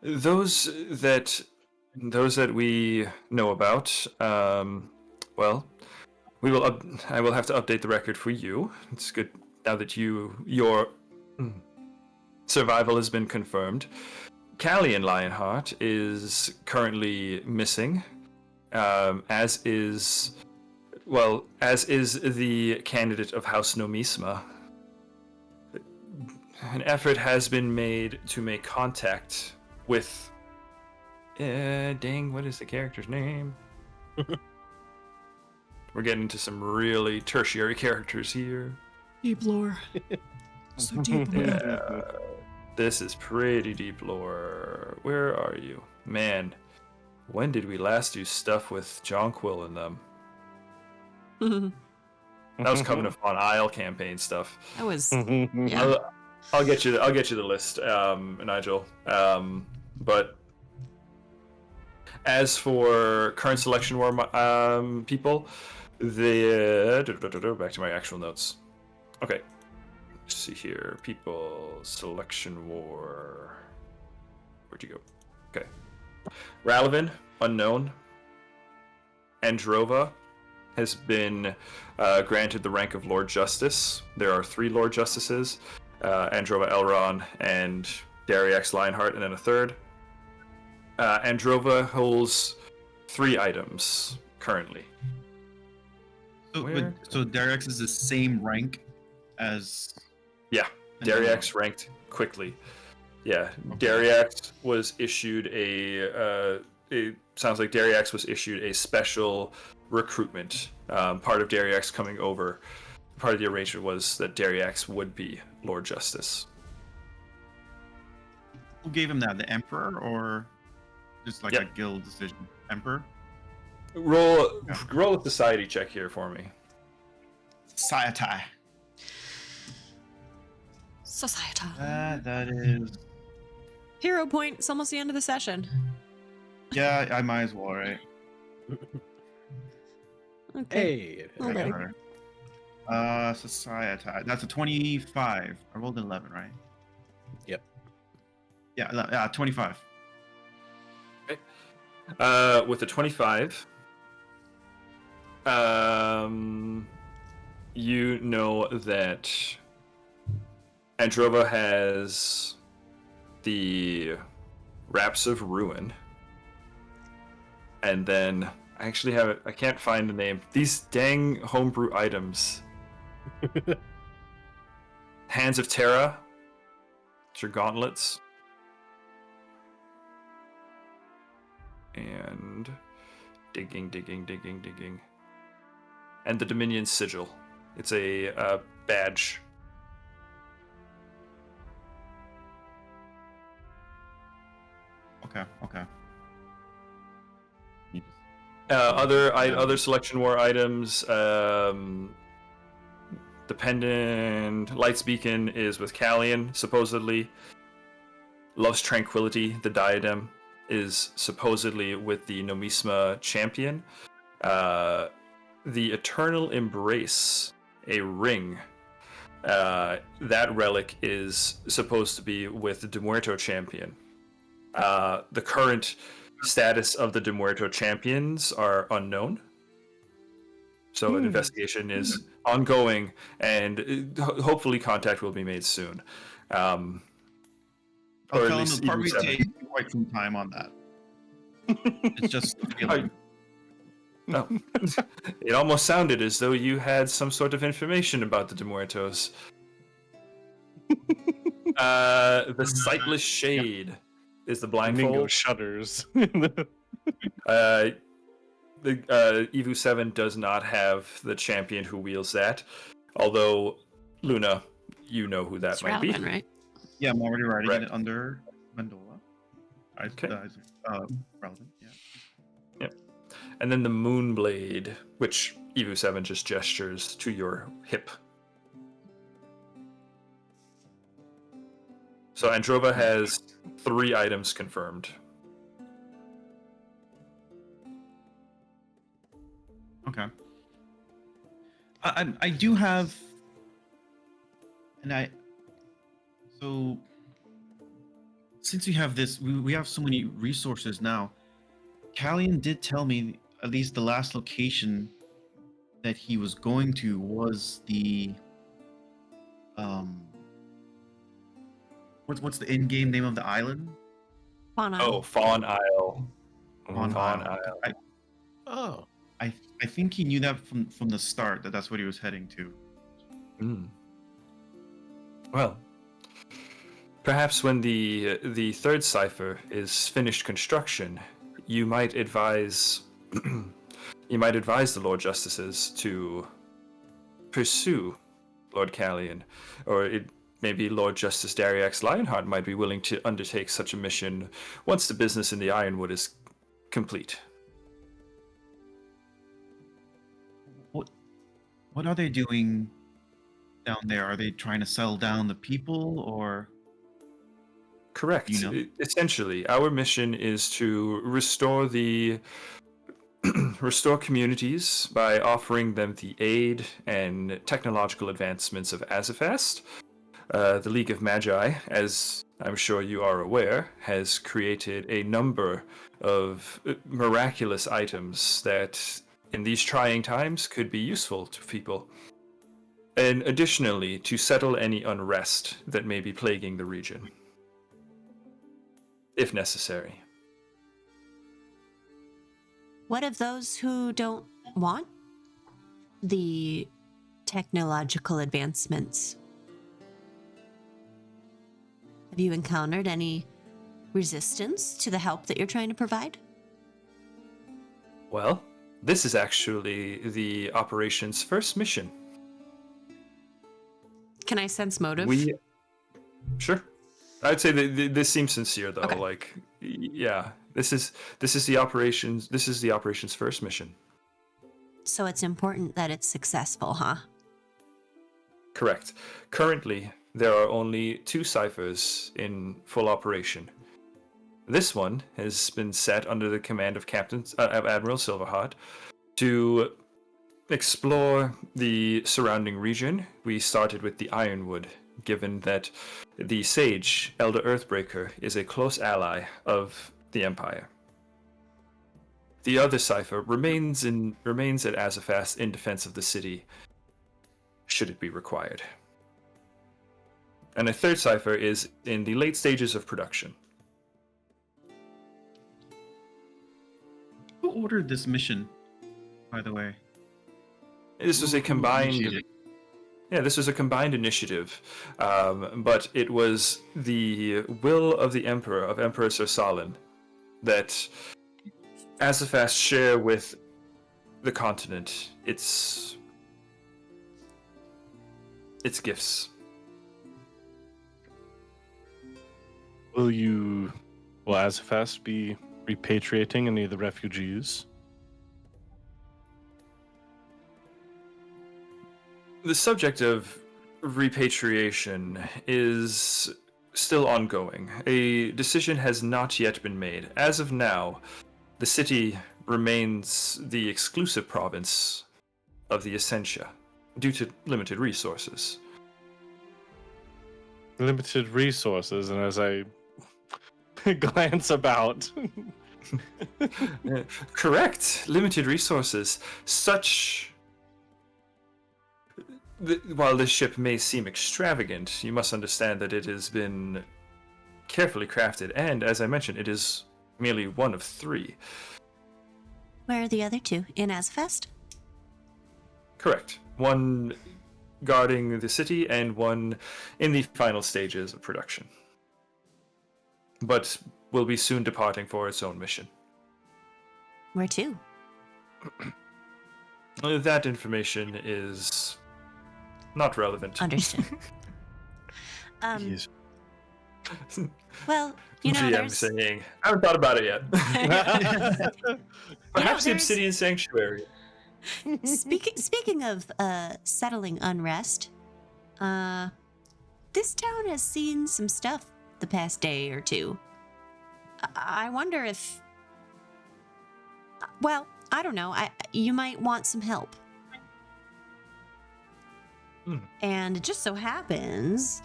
Those that we know about, well, I will have to update the record for you. It's good now that your survival has been confirmed. Callie and Lionheart is currently missing, as is the candidate of House Nomisma. An effort has been made to make contact with what is the character's name? We're getting into some really tertiary characters here. Deep lore. So deep lore. Yeah, this is pretty deep lore. Where are you? Man, when did we last do stuff with Jonquil and them? That was coming up on Isle campaign stuff. That was yeah. I'll get you the list, Nigel. But as for current Selection War people, back to my actual notes. Okay, let's see here. People, Selection War. Where'd you go? Okay, Ralavan, unknown. Androva has been granted the rank of Lord Justice. There are 3 Lord Justices. Androva Elron and Dariax Lionheart, and then a third. Androva holds 3 items currently. So Dariax is the same rank as... Yeah, Dariax ranked quickly. Yeah, okay. Dariax was issued it sounds like Dariax was issued a special recruitment. Part of Dariax coming over, part of the arrangement was that Dariax would be Lord Justice. Who gave him that? The Emperor, or just like a guild decision? Emperor? Roll a society check here for me. Society. That is... Hero point. It's almost the end of the session. Yeah, I might as well, right? Okay. Hey. Society. That's a 25. I rolled an 11, right? Yep. Yeah, 25. Okay. With the 25, you know that Androva has the Wraps of Ruin, and then I actually have it. I can't find the name. These dang homebrew items. Hands of Terra. It's your gauntlets. And digging. And the Dominion Sigil. It's a badge. Okay. Other Selection War items. The pendant Light's Beacon is with Callian, supposedly. Love's Tranquility, the diadem, is supposedly with the Nomisma champion. The Eternal Embrace, a ring. That relic is supposed to be with the De Muerto champion. The current status of the De Muerto champions are unknown. So an investigation is ongoing, and hopefully contact will be made soon. I'll tell him it'll probably take quite some time on that. It's just a feeling. No. It almost sounded as though you had some sort of information about the De Muertos. The Sightless Shade is the blindfold. Mingo shudders. The Evu 7 does not have the champion who wields that. Although, Luna, you know who that might be. Right? Yeah, I'm already writing it under Mandola. Okay. Relevant, yeah. Yep. And then the Moonblade, which Evu 7 just gestures to your hip. So Androva has 3 items confirmed. Okay. I do have, so since we have this, we have so many resources now. Callian did tell me at least the last location that he was going to was the what's the in-game name of the island? Fawn Oh, Fawn Isle. On Fawn Isle. Isle. Oh. I think he knew that from the start, that's what he was heading to. Mm. Well, perhaps when the third cipher is finished construction, you might advise the Lord Justices to pursue Lord Callian, or maybe Lord Justice Dariax Lionheart might be willing to undertake such a mission once the business in the Ironwood is complete. What are they doing down there? Are they trying to settle down the people, or? Correct. You know? Essentially, our mission is to restore communities by offering them the aid and technological advancements of Azofast. The League of Magi, as I'm sure you are aware, has created a number of miraculous items that, in these trying times, could be useful to people. And additionally, to settle any unrest that may be plaguing the region, if necessary. What of those who don't want the technological advancements? Have you encountered any resistance to the help that you're trying to provide? Well, this is actually the operation's first mission. Can I sense motive? Sure. I'd say that this seems sincere, though. Okay. Like, yeah, this is the operation's first mission. So it's important that it's successful, huh? Correct. Currently, there are only 2 ciphers in full operation. This one has been set under the command of Admiral Silverheart to explore the surrounding region. We started with the Ironwood, given that the Sage, Elder Earthbreaker, is a close ally of the Empire. The other cipher remains at Azofast in defense of the city, should it be required. And a third cipher is in the late stages of production. Who ordered this mission, by the way? This was a combined... initiated? Yeah, this was a combined initiative, but it was the will of the Emperor, of Emperor Sir Salin, that Azofast share with the continent its gifts. Will Azofast be repatriating any of the refugees? The subject of repatriation is still ongoing. A decision has not yet been made. As of now, the city remains the exclusive province of the Essentia, due to limited resources. Limited resources, and as I glance about. Correct. Limited resources. While this ship may seem extravagant, you must understand that it has been carefully crafted, and as I mentioned, it is merely one of 3. Where are the other 2? In Azofast? Correct. One guarding the city and one in the final stages of production. But will be soon departing for its own mission. Where to? That information is not relevant. Understood. Yes. Well, you know, GM there's saying, I haven't thought about it yet. Perhaps the there's- Obsidian Sanctuary. speaking of settling unrest, this town has seen some stuff the past day or two. I wonder if, well, I don't know. You might want some help. And it just so happens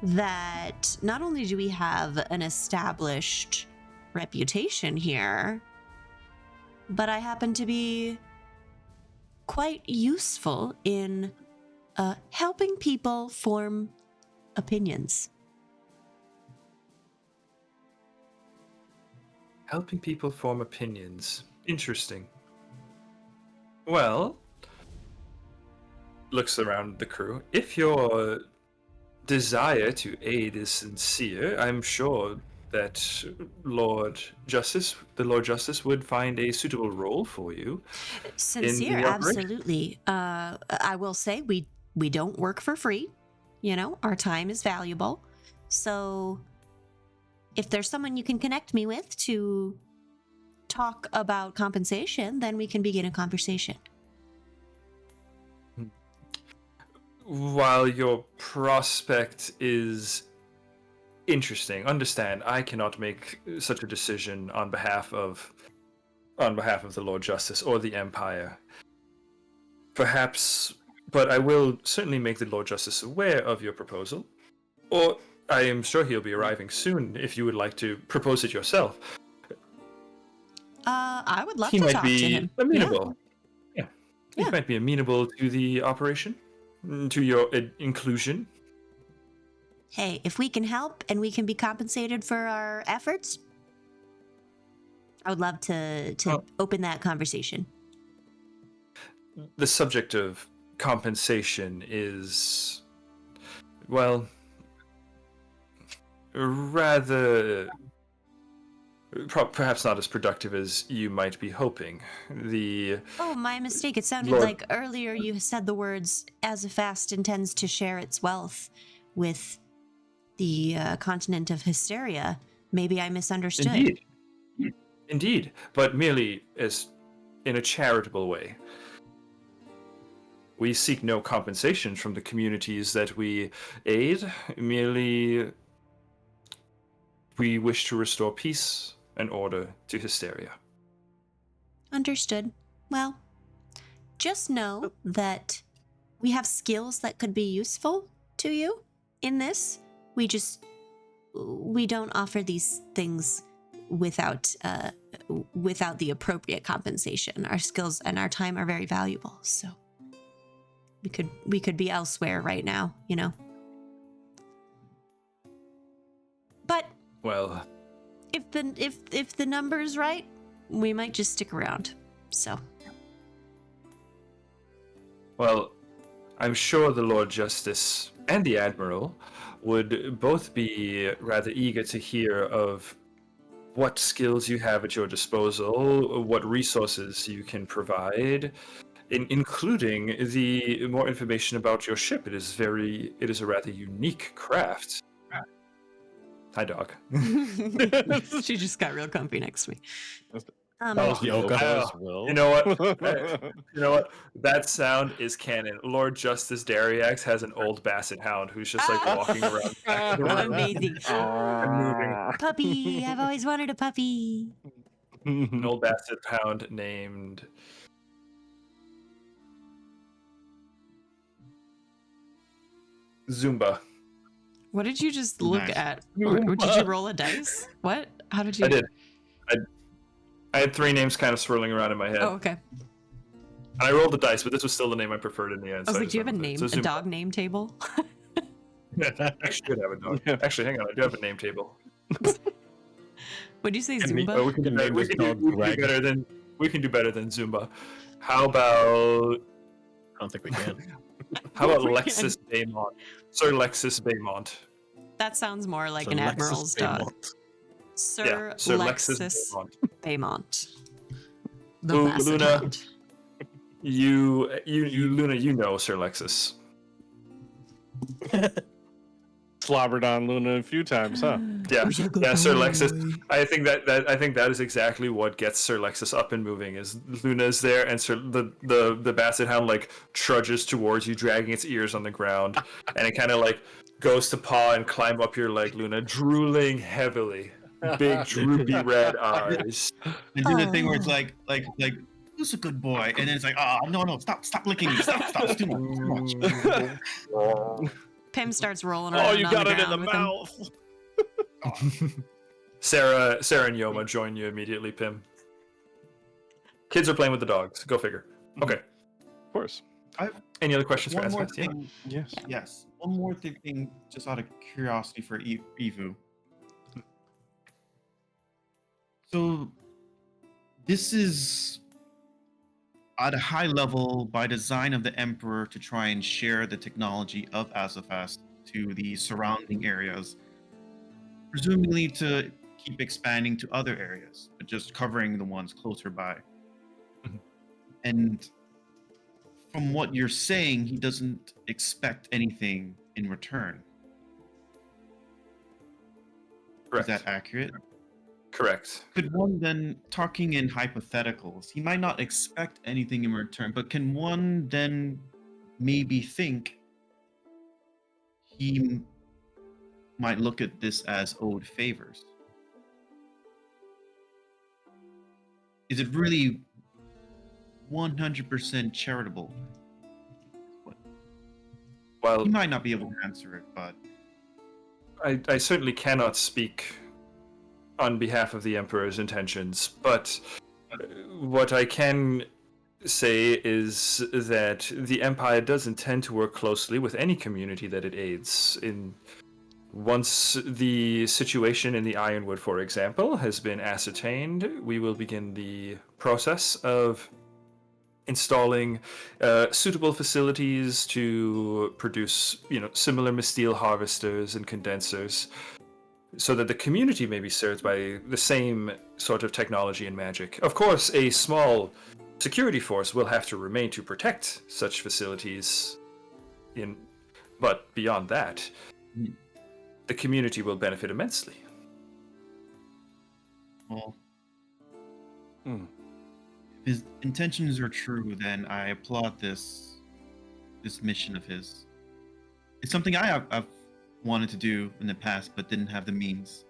that not only do we have an established reputation here, but I happen to be quite useful in helping people form opinions. Helping people form opinions. Interesting. Well, looks around the crew. If your desire to aid is sincere, I'm sure that the Lord Justice would find a suitable role for you. Sincere, the operation. absolutely. I will say we don't work for free. You know, our time is valuable. So if there's someone you can connect me with to talk about compensation, then we can begin a conversation. While your prospect is interesting, understand I cannot make such a decision on behalf of the Lord Justice or the Empire. Perhaps, but I will certainly make the Lord Justice aware of your proposal. Or I am sure he'll be arriving soon if you would like to propose it yourself. I would love He to might talk to be him. amenable. Yeah. He Yeah. might be amenable to the operation, to your inclusion. Hey, if we can help and we can be compensated for our efforts, I would love to open that conversation. The subject of compensation is, well, rather perhaps not as productive as you might be hoping. Oh, my mistake. It sounded Lord- like earlier you said the words Azofast intends to share its wealth with the continent of Histaeria. Maybe I misunderstood. Indeed, but merely as in a charitable way. We seek no compensation from the communities that we aid, merely we wish to restore peace and order to Histaeria. Understood. Well, just know that we have skills that could be useful to you in this. We don't offer these things without the appropriate compensation. Our skills and our time are very valuable, so we could be elsewhere right now, you know. But Well, if the number's right, we might just stick around. So well, I'm sure the Lord Justice and the Admiral would both be rather eager to hear of what skills you have at your disposal, what resources you can provide, including the more information about your ship. It is a rather unique craft. Hi, dog. She just got real comfy next to me. That was Yoga. Yoga as well. You know what? You know what? That sound is canon. Lord Justice Dariax has an old basset hound who's just like walking around. Back to the room Amazing. and moving. puppy, I've always wanted a puppy. An old basset hound named Zumba. What did you just look Nice. at? Or did you roll a dice? What? How did you? I did. I had three names kind of swirling around in my head. Oh, okay. And I rolled the dice, but this was still the name I preferred in the end. I was so like, do you have a just went name, with it. So a Zumba. dog name table? I actually do have a dog. Yeah. Actually, hang on. I do have a name table. Would you say And we- Zumba? we can do Name we this can do- dog we can do Greg. better than we can do better than Zumba. How about I don't think we can. We Lexus Baymont? Sir Lexus Baymont. That sounds more like So an Lexus admiral's dog. Baymont. Sir, Sir Lexus Baymont. Baymont. The Ooh, Basset Luna. Hound. You Luna, you know Sir Lexus. slobbered on Luna a few times, huh? Yeah, Sir Lexus. I think that is exactly what gets Sir Lexus up and moving. Is Luna's there, and the Basset Hound like trudges towards you, dragging its ears on the ground, and it kind of like goes to paw and climb up your leg, Luna, drooling heavily, big droopy red eyes. And do the thing where it's like, who's a good boy? And then it's like, no, stop licking me, stop, it's too much. Pim starts rolling around. Oh, you on got the it in the ground with him. mouth. Sarah and Yoma join you immediately, Pim. Kids are playing with the dogs. Go figure. Okay. Of course. Any other questions for One more Azofast? thing. Yes. Yes. One more thing, just out of curiosity for Evu. So, this is at a high level by design of the Emperor to try and share the technology of Azofast to the surrounding areas, presumably to keep expanding to other areas, but just covering the ones closer by. Mhm. And from what you're saying, he doesn't expect anything in return. Correct. Is that accurate? Correct. Could one then, talking in hypotheticals, he might not expect anything in return, but can one then maybe think he might look at this as owed favors? Is it really 100% charitable? Well, He might not be able to answer it, but I certainly cannot speak on behalf of the Emperor's intentions, but what I can say is that the Empire does intend to work closely with any community that it aids. Once the situation in the Ironwood, for example, has been ascertained, we will begin the process of installing suitable facilities to produce, similar Misteel harvesters and condensers, so that the community may be served by the same sort of technology and magic. Of course, a small security force will have to remain to protect such facilities, but beyond that, the community will benefit immensely. well, Hmm. if his intentions are true, then I applaud this mission of his. It's something I've wanted to do in the past, but didn't have the means.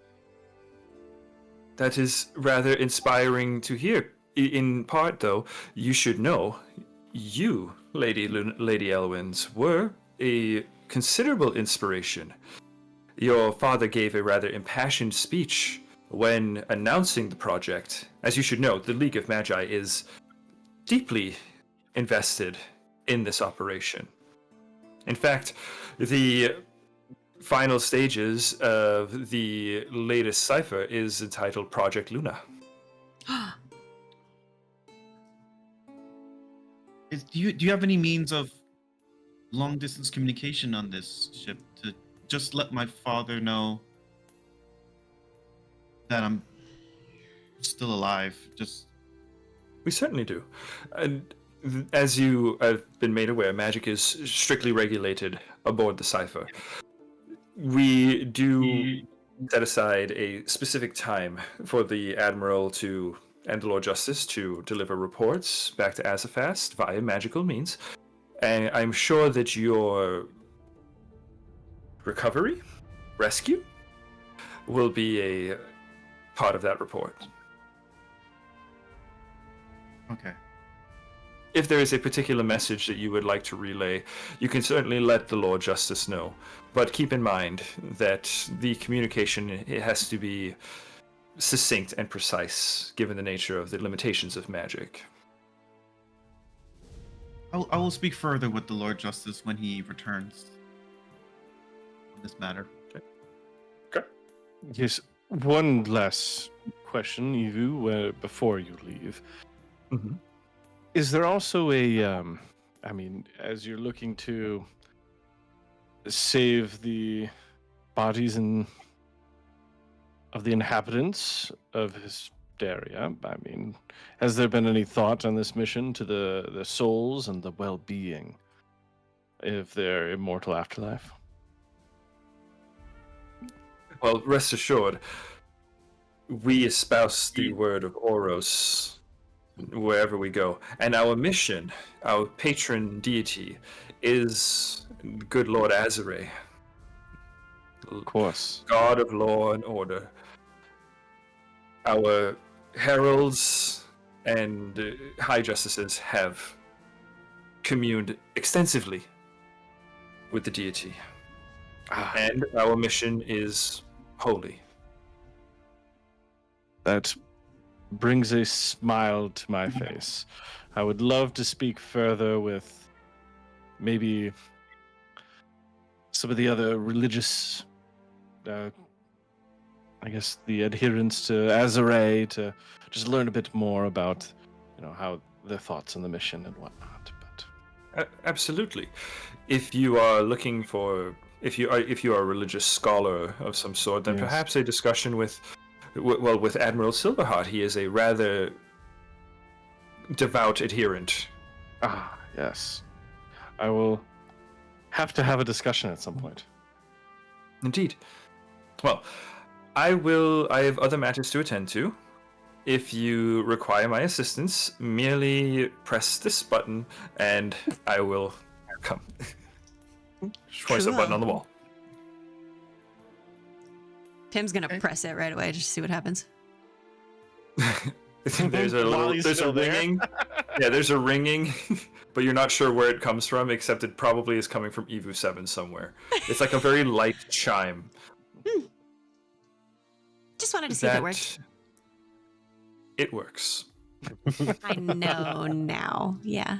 That is rather inspiring to hear. In part, though, you should know, you, Lady Elwins, were a considerable inspiration. Your father gave a rather impassioned speech when announcing the project. As you should know, the League of Magi is deeply invested in this operation. In fact, the final stages of the latest Sypher is entitled Project Luna. Do you have any means of long distance communication on this ship to just let my father know that I'm still alive? We certainly do. And as you have been made aware, magic is strictly regulated aboard the Sypher. We do set aside a specific time for the Admiral and the Lord Justice to deliver reports back to Azofast via magical means. And I'm sure that your rescue, will be a part of that report. Okay. If there is a particular message that you would like to relay, you can certainly let the Lord Justice know. But keep in mind that the communication, it has to be succinct and precise, given the nature of the limitations of magic. I will speak further with the Lord Justice when he returns on this matter. Yes. One last question, Evu, before you leave. Mm-hmm. Is there also as you're looking to save the bodies of the inhabitants of Histaeria, has there been any thought on this mission to the souls and the well-being of their immortal afterlife? Well, rest assured, we espouse the word of Oros wherever we go. And our mission, our patron deity, is good Lord Azure, Of course. God of law and order. Our heralds and high justices have communed extensively with the deity. And our mission is holy. That brings a smile to my face. I would love to speak further with maybe some of the other religious, I guess, the adherents to Azure, to just learn a bit more about, how their thoughts on the mission and whatnot. But Absolutely. If you are looking for, if you are a religious scholar of some sort, then Yes. perhaps a discussion with Admiral Silverheart. He is a rather devout adherent. Yes, I will have to have a discussion at some point. Indeed. Well, I have other matters to attend to. If you require my assistance, merely press this button and I will come. Press the button on the wall. Tim's gonna press it right away just to see what happens. There's a ringing. Yeah, there's a ringing, but you're not sure where it comes from, except it probably is coming from Evu 7 somewhere. It's like a very light chime. Just wanted to see if it worked. It works. I know now. Yeah.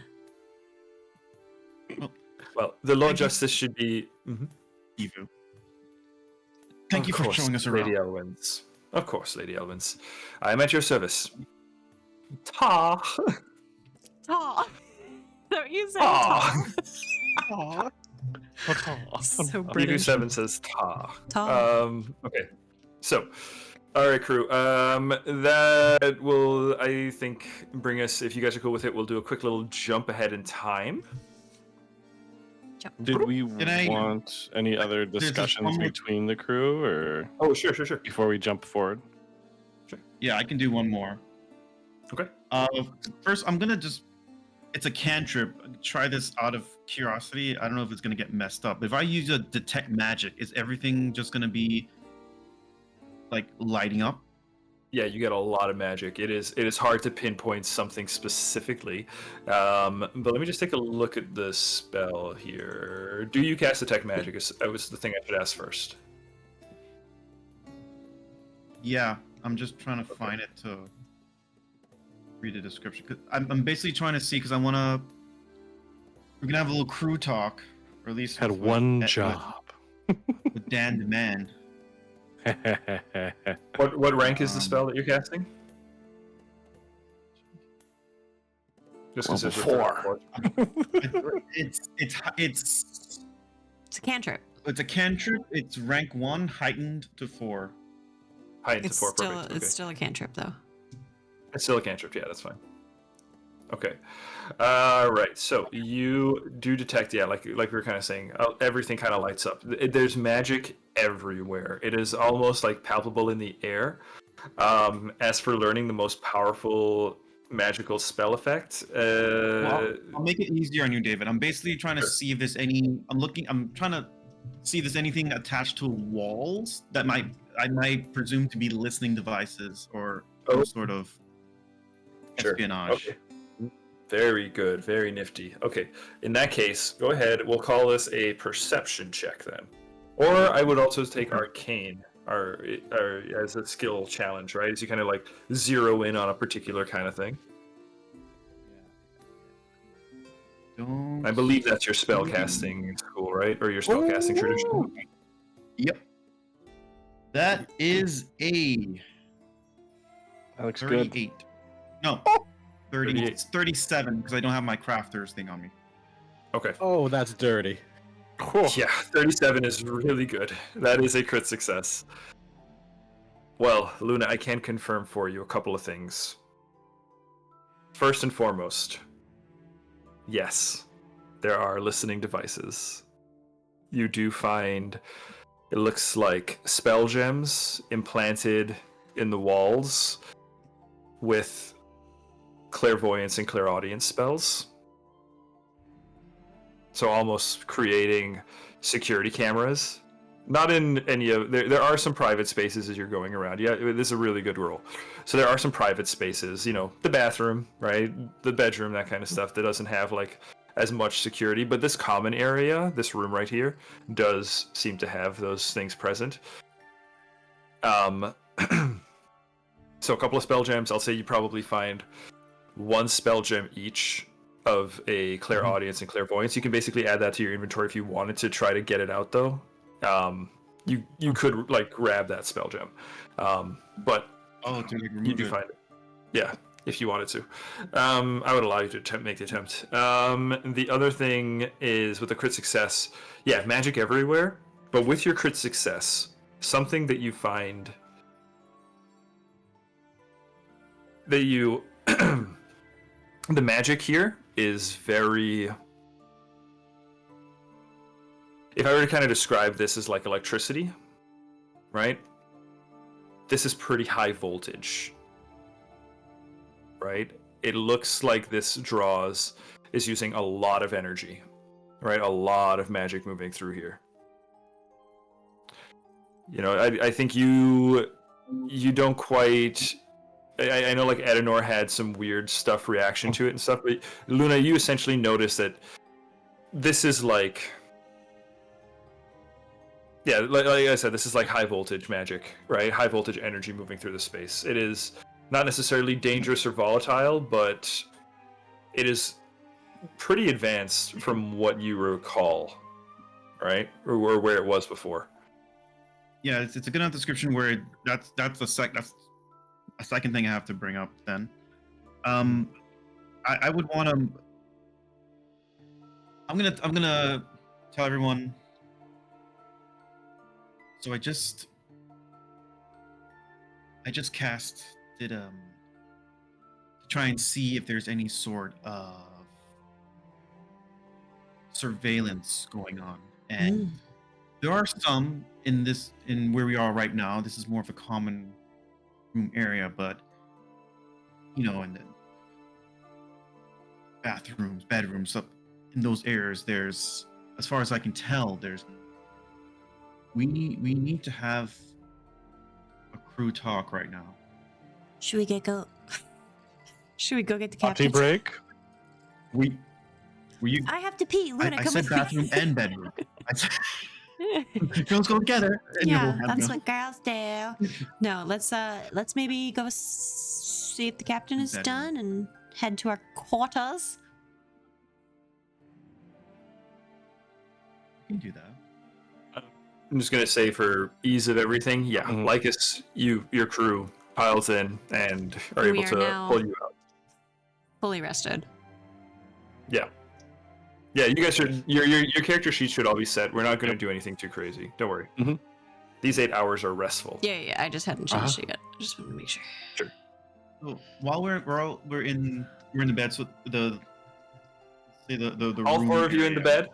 Well, the Lord Justice should be Evu. Thank you for showing us around. Lady Elwins. Of course, Lady Elwins. I am at your service. Ta. Aw. Don't you say Aw. ta. So Evu British. 7 says ta. Ta. Okay. So, all right, crew. That will, I think, bring us. If you guys are cool with it, we'll do a quick little jump ahead in time. Did we I- want any other discussions one more- between the crew, or Oh, sure. before we jump forward? Yeah, I can do one more. Okay. First, I'm gonna just. It's a cantrip. Try this out of curiosity. I don't know if it's gonna get messed up. If I use a detect magic, is everything just gonna be like lighting up? Yeah, you get a lot of magic. It is hard to pinpoint something specifically. But let me just take a look at the spell here. Do you cast detect magic? That was the thing I should ask first. Yeah, I'm just trying to find it to read the description. 'Cause I'm basically trying to see because I want to. We're gonna have a little crew talk, or at least Had with- one with- job. with Dan the man. What rank is the spell that you're casting? Just because Level it's 4. It's It's a cantrip. a cantrip. It's rank 1, heightened to 4. heightened to It's 4. still Perfect. Okay. it's still a cantrip though. It's still a cantrip. Yeah, that's fine. Okay. Right. So you do detect, yeah, like we were kind of saying, everything kind of lights up. There's magic everywhere. It is almost like palpable in the air. As for learning the most powerful magical spell effect, Well, I'll make it easier on you, David. I'm basically trying to Sure. see if there's I'm trying to see if there's anything attached to walls that I might presume to be listening devices or some sort of Sure. espionage. Okay. Very good. Very nifty. Okay. In that case, go ahead. We'll call this a perception check then. Or I would also take arcane or as a skill challenge, right? As you kind of like zero in on a particular kind of thing. Don't. I believe that's your spell casting school, right? Or your spell casting tradition. Yep. That is a That looks good. 38. No, 30. 38. It's 37 because I don't have my crafters thing on me. Okay. Oh, that's dirty. Yeah, 37 is really good. That is a crit success. Well, Luna, I can confirm for you a couple of things. First and foremost, yes, there are listening devices. You do find It looks like spell gems implanted in the walls with clairvoyance and clairaudience spells. So almost creating security cameras. Not in any of there are some private spaces as you're going around. Yeah, this is a really good rule. So there are some private spaces, you know, the bathroom, right? The bedroom, that kind of stuff that doesn't have like as much security, but this common area, this room right here, does seem to have those things present. So a couple of spell gems. I'll say you probably find one spell gem each of a clairaudience and clairvoyance. You can basically add that to your inventory if you wanted to try to get it out, though. You could like grab that spell gem, but you do find it. Yeah, if you wanted to. I would allow you to make the attempt. The other thing is with a crit success, yeah, magic everywhere, but with your crit success, something that you find that you the magic here is very. If I were to kind of describe this as like electricity, right? This is pretty high voltage, right? It looks like this is using a lot of energy, right? A lot of magic moving through here. You know, I think you don't quite. I know like Edenor had some weird stuff reaction to it and stuff, but Luna, you essentially notice that this is like. Yeah, like I said, this is like high voltage magic, right? High voltage energy moving through the space. It is not necessarily dangerous or volatile, but it is pretty advanced from what you recall, right? Or where it was before. Yeah, it's a good enough description where that's a second thing I have to bring up then. I would want to. I'm gonna tell everyone. So I just casted to try and see if there's any sort of surveillance going on, and there are some in where we are right now. This is more of a common room area, but you know, in the bathrooms, bedrooms, up in those areas, there's, as far as I can tell, there's. We need to have a crew talk right now. Should we go get the Potty captain? break. Were you? I have to pee. Luna, I come said with bathroom me. and bedroom. Girls go together. And Yeah, we'll that's what girls do. No, let's maybe go see if the captain is done and head to our quarters. You can do that. I'm just gonna say for ease of everything, yeah, Lycus, your crew piles in and are able to pull you out. Fully rested. Yeah. Yeah, you guys should. Your character sheet should all be set. We're not going to do anything too crazy. Don't worry. Mm-hmm. These 8 hours are restful. Yeah. I just hadn't changed it yet. I just wanted to make sure. Sure. So while we're in the bed, so the all room 4 of you in the bed.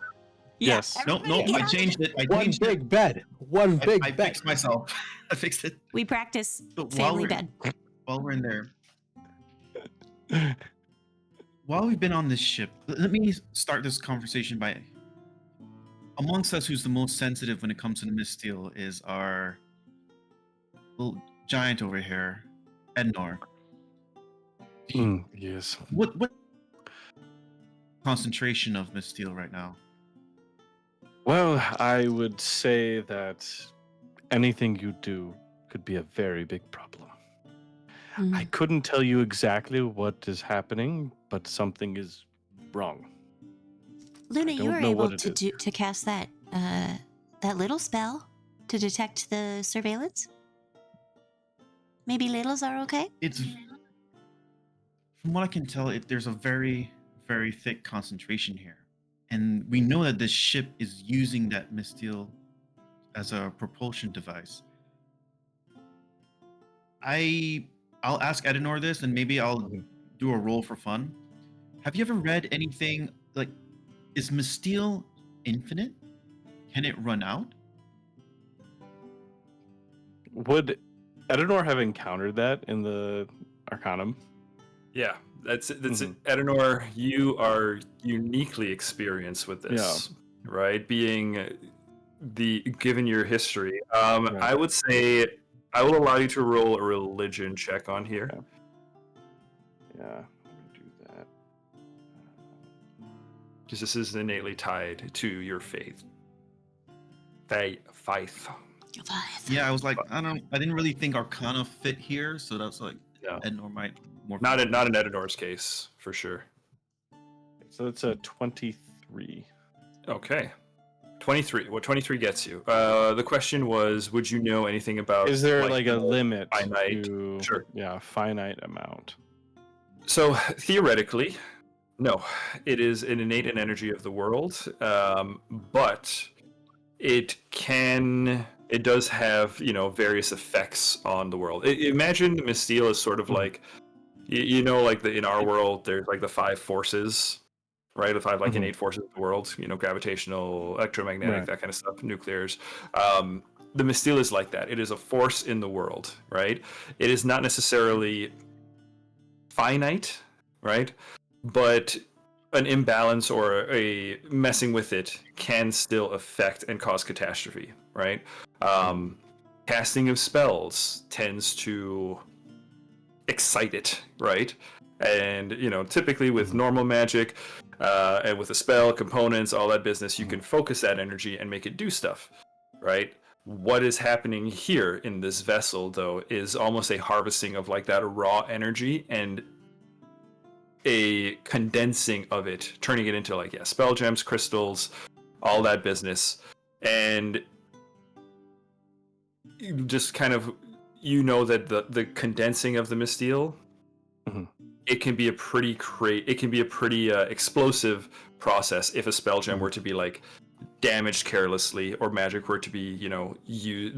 Yeah, Yes. No, everybody I get changed it. One big bed. One big I bed. fixed myself. I fixed it. We practice So family bed. While we're in there, while we've been on this ship, let me start this conversation by, amongst us, who's the most sensitive when it comes to the missteel is our little giant over here, Ednor. Yes. What concentration of missteel right now? Well, I would say that anything you do could be a very big problem. I couldn't tell you exactly what is happening, but something is wrong. Luna, I you don't were know able what it to cast that little spell to detect the surveillance. Maybe littles are okay. It's, from what I can tell, there's a very, very thick concentration here. And we know that this ship is using that missteel as a propulsion device. I'll ask Edenor this, and maybe I'll do a roll for fun. Have you ever read anything like, is missteel infinite? Can it run out? would Edenor have encountered that in the Arcanum? Yeah, that's it. Mhm. Edenor, you are uniquely experienced with this, right? Being given your history. Right. I would say I will allow you to roll a religion check on here. Okay. Yeah, I'm gonna do that. Because this is innately tied to your faith. Faith. Yeah, I was like, I didn't really think Arcana fit here, so that's like, Yeah. Ednor might more. Not in Edenor's case, for sure. So it's a 23. Okay. 23. What 23 gets you? The question was, would you know anything about... Is there like a the limit finite? to Sure. finite amount? So theoretically, no. It is an innate energy of the world, but it does have, various effects on the world. Imagine Mysteel is sort of like, like in our world, there's like the 5 forces, right? The 5 Mhm. innate forces of the world, gravitational, electromagnetic, Right. that kind of stuff, nuclears. The Mysteel is like that. It is a force in the world, right? It is not necessarily finite, right? But an imbalance or a messing with it can still affect and cause catastrophe, right? Casting of spells tends to excite it, right? And typically with normal magic and with a spell, components, all that business, you can focus that energy and make it do stuff, right? What is happening here in this vessel, though, is almost a harvesting of like that raw energy and a condensing of it, turning it into like spell gems, crystals, all that business, and just kind of that the condensing of the Mysteel, Mhm. it can be a pretty explosive process if a spell gem were to be like damaged carelessly, or magic were to be used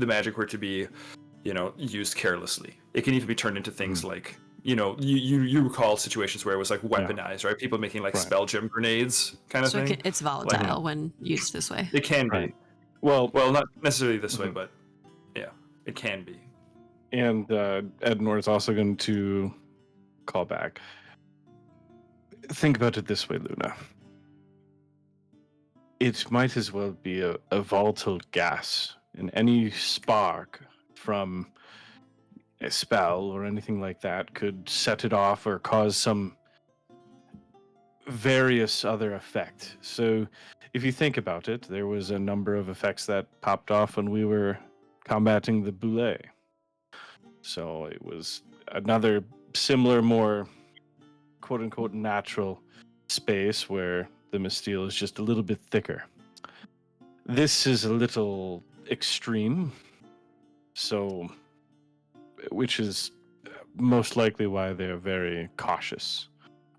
carelessly. It can even be turned into things like you recall situations where it was like weaponized, right? People making like Right. spell gem grenades kind of So thing. it's volatile when used this way. It can be. Right. Well, Well, not necessarily this way, Mhm. but yeah, it can be. and Edenor is also going to call back. Think about it this way, Luna. It might as well be a volatile gas, and any spark from a spell or anything like that could set it off or cause some various other effect. So if you think about it, there was a number of effects that popped off when we were combating the Boule. So it was another similar, more quote-unquote natural space where the Mysteel is just a little bit thicker. This is a little extreme, so which is most likely why they're very cautious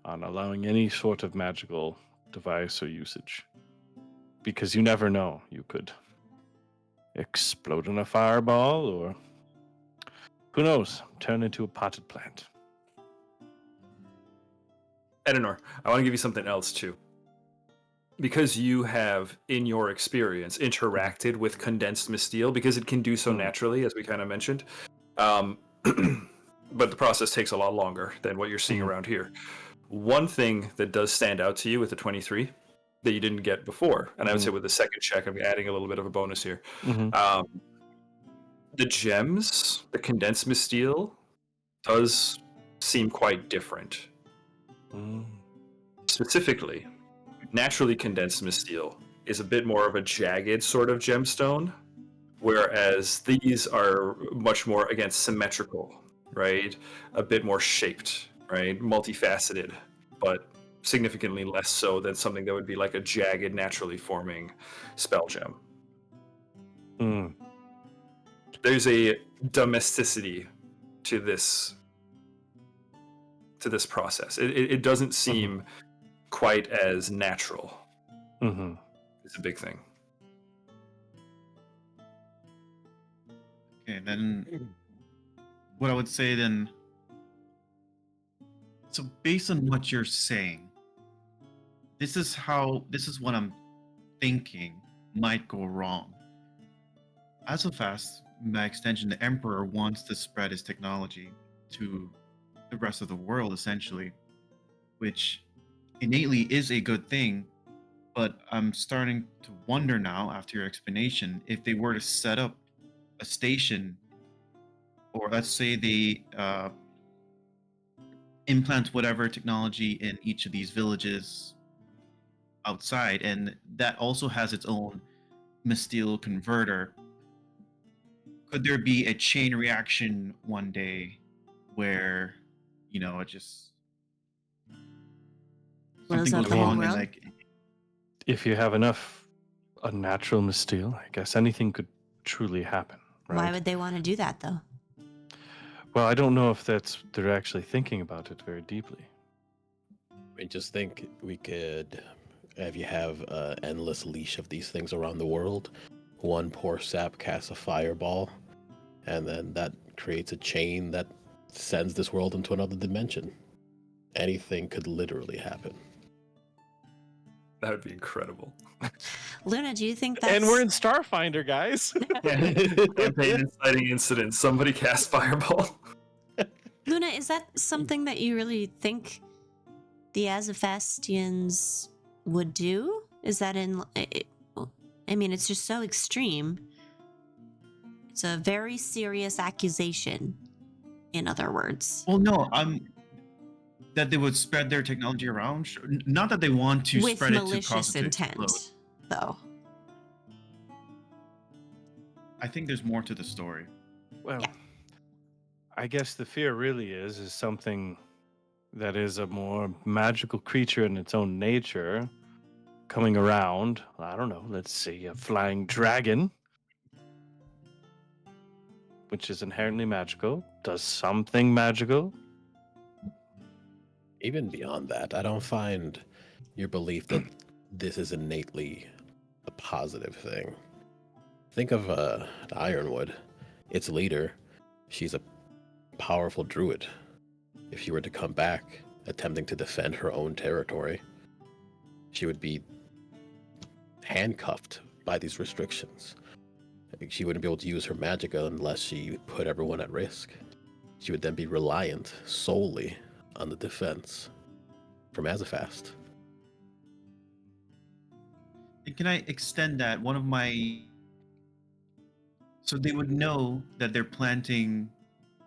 on allowing any sort of magical device or usage. Because you never know, you could explode in a fireball, or who knows, turn into a potted plant. Edenor, I want to give you something else too. Because you have, in your experience, interacted with condensed Mysteel, because it can do so naturally, as we kind of mentioned, but the process takes a lot longer than what you're seeing around here. One thing that does stand out to you with the 23 that you didn't get before, and I would say with the second check, I'm adding a little bit of a bonus here. The gems, the condensed Mysteel, does seem quite different. Specifically, naturally condensed Mysteel is a bit more of a jagged sort of gemstone, whereas these are much more, again, symmetrical, right? A bit more shaped, right? Multifaceted, but significantly less so than something that would be like a jagged, naturally forming spell gem. There's a domesticity to this process. It doesn't seem quite as natural. It's a big thing. Okay, then what I would say then, so based on what you're saying, this is what I'm thinking might go wrong. Azofast, by extension, the Emperor wants to spread his technology to the rest of the world, essentially, which innately is a good thing. But I'm starting to wonder now, after your explanation, if they were to set up a station, or let's say they implant whatever technology in each of these villages outside, and that also has its own Misteel converter. Could there be a chain reaction one day where, it just Blows something up goes the whole wrong and world? If you have enough unnatural Misteel, I guess anything could truly happen, right? Why would they want to do that, though? Well, I don't know if they're actually thinking about it very deeply. I mean, just think we could have you have an endless leash of these things around the world. One poor sap casts a fireball, and then that creates a chain that sends this world into another dimension. Anything could literally happen. That would be incredible. Luna, do you think that's... And we're in Starfinder, guys. Campaign inciting incident. Somebody cast fireball. Luna, is that something that you really think the Azofastians would do? Is that in... I mean, it's just so extreme. It's a very serious accusation, in other words. Well, no, that they would spread their technology around. Not that they want to With spread it to malicious cause it to intent, explode. though. I think there's more to the story. Well, Yeah. I guess the fear really is something that is a more magical creature in its own nature coming around. I don't know, let's see, a flying dragon, which is inherently magical, does something magical. Even beyond that, I don't find your belief that this is innately a positive thing. Think of Ironwood, its leader. She's a powerful druid. If she were to come back attempting to defend her own territory, she would be handcuffed by these restrictions. She wouldn't be able to use her magicka unless she put everyone at risk. She would then be reliant solely on the defense from Azofast. And can I extend that? So they would know that they're planting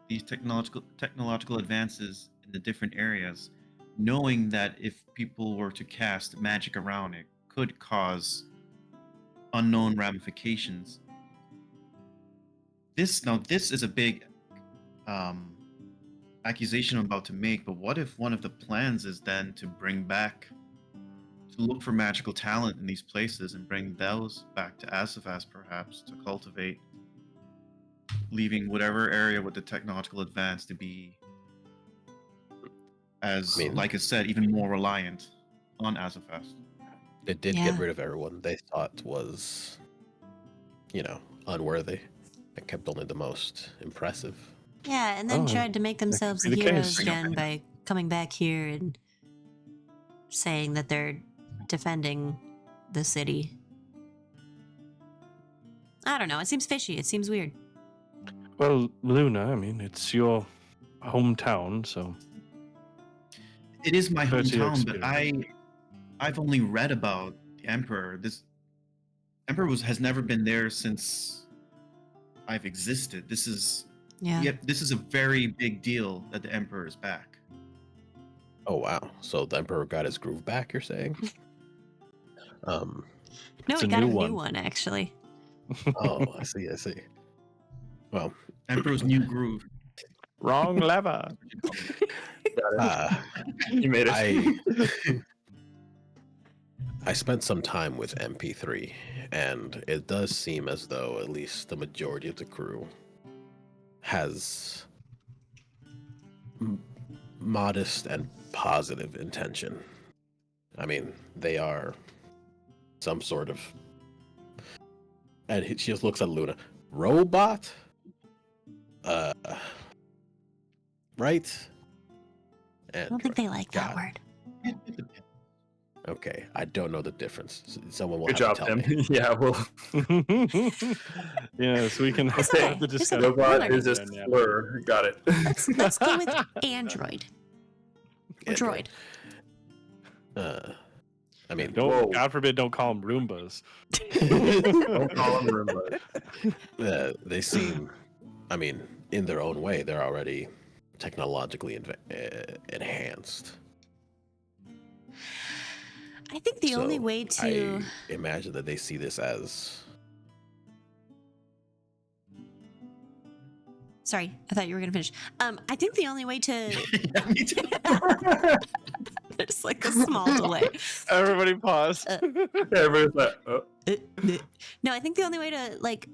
these technological advances in the different areas, knowing that if people were to cast magic around it, could cause unknown ramifications. This is a big accusation I'm about to make, but what if one of the plans is then to look for magical talent in these places and bring those back to Azofast, perhaps, to cultivate, leaving whatever area with the technological advance to be, like I said, even more reliant on Azofast. It did Yeah. get rid of everyone they thought was, unworthy, and kept only the most impressive. Yeah, and then Oh, tried to make themselves be the heroes case. again by coming back here and saying that they're defending the city. I don't know. It seems fishy. It seems weird. Well, Luna, I mean, it's your hometown, so It is my That's your hometown, but experience. I've only read about the Emperor. This Emperor has never been there since I've existed. This is this is a very big deal that the Emperor is back. Oh wow! So the Emperor got his groove back. You're saying? No, It's we a got new a one. new one, actually. Oh, I see. Well, Emperor's new groove. Wrong lever. You made it. I spent some time with MP3, and it does seem as though at least the majority of the crew has modest and positive intention. I mean, they are some sort of... And she just looks at Luna. Robot? Right? And I don't think they like that God. word. Okay, I don't know the difference. Someone will Good have job, to tell me. Tim. Yeah, well, Yeah, so we can It's okay. have the It's discussion. okay. We're robot learning. is a slur. Got it. Let's go with android or droid. I mean, Don't, Whoa. God forbid, don't call them Roombas. Don't call him Roomba. they seem, I mean, in their own way, they're already technologically enhanced. I think the only So way to I imagine that they see this as. Sorry, I thought you were gonna finish. I think the only way to Yeah, me too. there's like a small delay. Everybody pause. Everybody's like, oh. No, I think the only way to like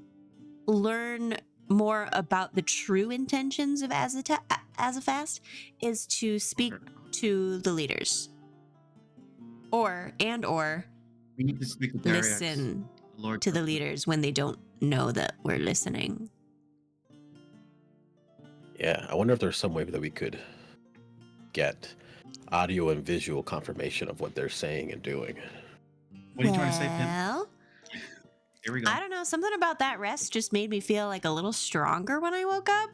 learn more about the true intentions of Azofast is to speak to the leaders, or We need to speak with Darius, listen Lord to the leaders when they don't know that we're listening. Yeah, I wonder if there's some way that we could get audio and visual confirmation of what they're saying and doing. What are you trying to say, Pim? Well, Here we go. I don't know. Something about that rest just made me feel like a little stronger when I woke up.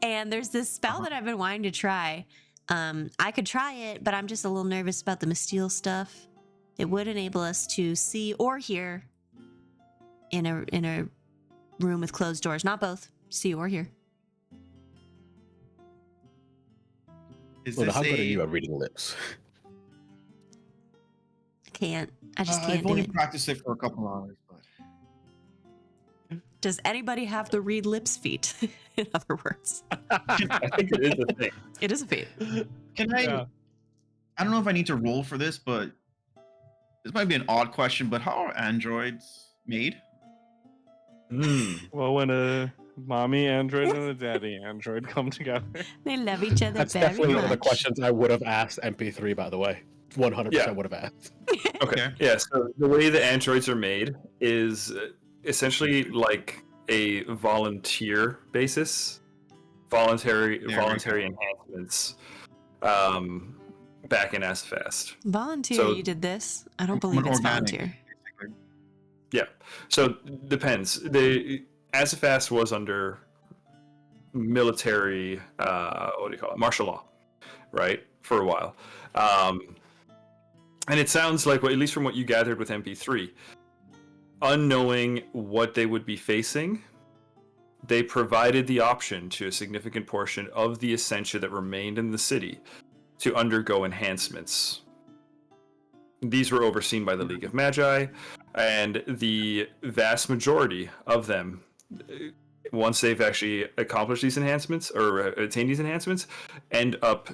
And there's this spell that I've been wanting to try. I could try it, but I'm just a little nervous about the Misteel stuff. It would enable us to see or hear in a room with closed doors. Not both. See or hear. Is Well, this how good are a- you at reading lips? I can't. I just can't I've do only it. practiced it for a couple hours, but Does anybody have the read lips feat? In other words, I think it is a thing. it is a feat. can I? Yeah. I don't know if I need to roll for this, but this might be an odd question. But how are androids made? Well, when a mommy android and a daddy android come together. They love each other That's very definitely one of the much. questions I would have asked MP3, by the way. 100% Yeah. would have asked. Okay. Okay. Yeah. So the way the androids are made is essentially like a volunteer basis, voluntary There we voluntary enhancements. Back in Azofast. Volunteer, So- you did this. I don't I'm believe an it's organic, volunteer. basically. Yeah. So depends. The Azofast was under military, what do you call it, martial law, right, for a while. And it sounds like, well, at least from what you gathered with MP3, unknowing what they would be facing, they provided the option to a significant portion of the Essentia that remained in the city to undergo enhancements. These were overseen by the League of Magi, and the vast majority of them, once they've actually accomplished these enhancements or attained these enhancements, end up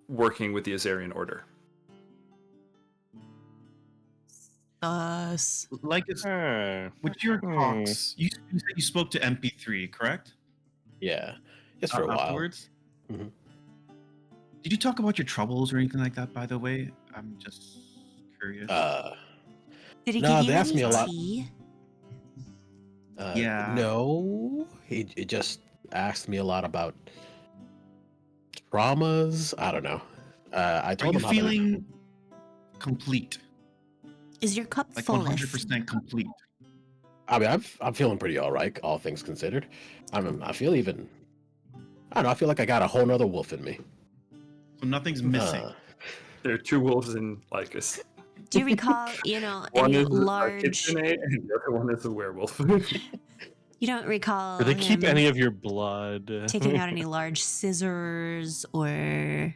working with the Azarian Order. Like it's, Eh, with your talks, you said you spoke to MP3, correct? Yeah, just for a while. Afterwards. Mhm. Did you talk about your troubles or anything like that? By the way, I'm just curious. Did he No, give you they asked any me a lot. tea? Yeah. No, he just asked me a lot about traumas. I don't know. I Are told you him how to- feeling complete? Is your cup Like full? 100% complete? I mean, I'm feeling pretty all right, all things considered. I feel even. I don't know. I feel like I got a whole nother wolf in me. So nothing's missing. There are two wolves in Lycus. Do you recall, One any is a large? kitchenade, and the other one is a werewolf. You don't recall do they keep him any of your blood? taking out any large scissors or?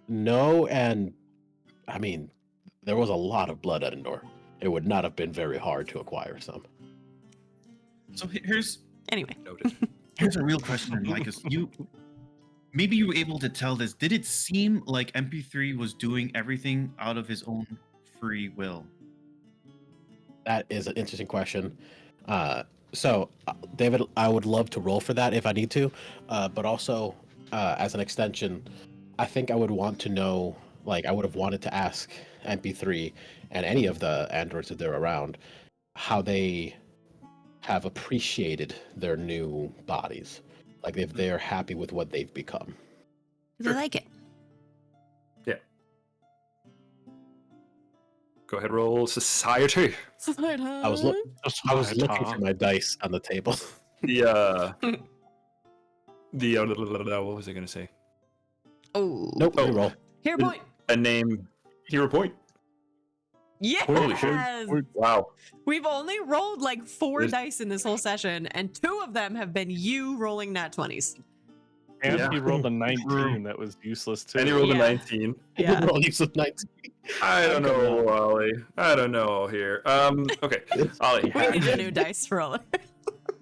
No, and I mean, there was a lot of blood at Endor. It would not have been very hard to acquire some. So here's Anyway, Noted. a real question, like, maybe you were able to tell this. Did it seem like MP3 was doing everything out of his own free will? That is an interesting question. So, David, I would love to roll for that if I need to, but also as an extension, I think I would want to know, like, I would have wanted to ask MP3 and any of the androids that they're around how they have appreciated their new bodies, like if they're happy with what they've become. do they like it? Go ahead, roll society. I was looking for my dice on the table. The what was I gonna say? Oh. Nope. Oh. Reroll. Hero point. A name. Hero point. Yes. Wow. We've only rolled like 4 There's- dice in this whole session, and 2 of them have been you rolling nat 20s. And Yeah. he rolled a 19 that was useless too. And he rolled a Yeah. 19. Yeah. Roll use of 19. I don't Come know, on. Ollie. I don't know here. Okay, Ollie. We need a new dice roller.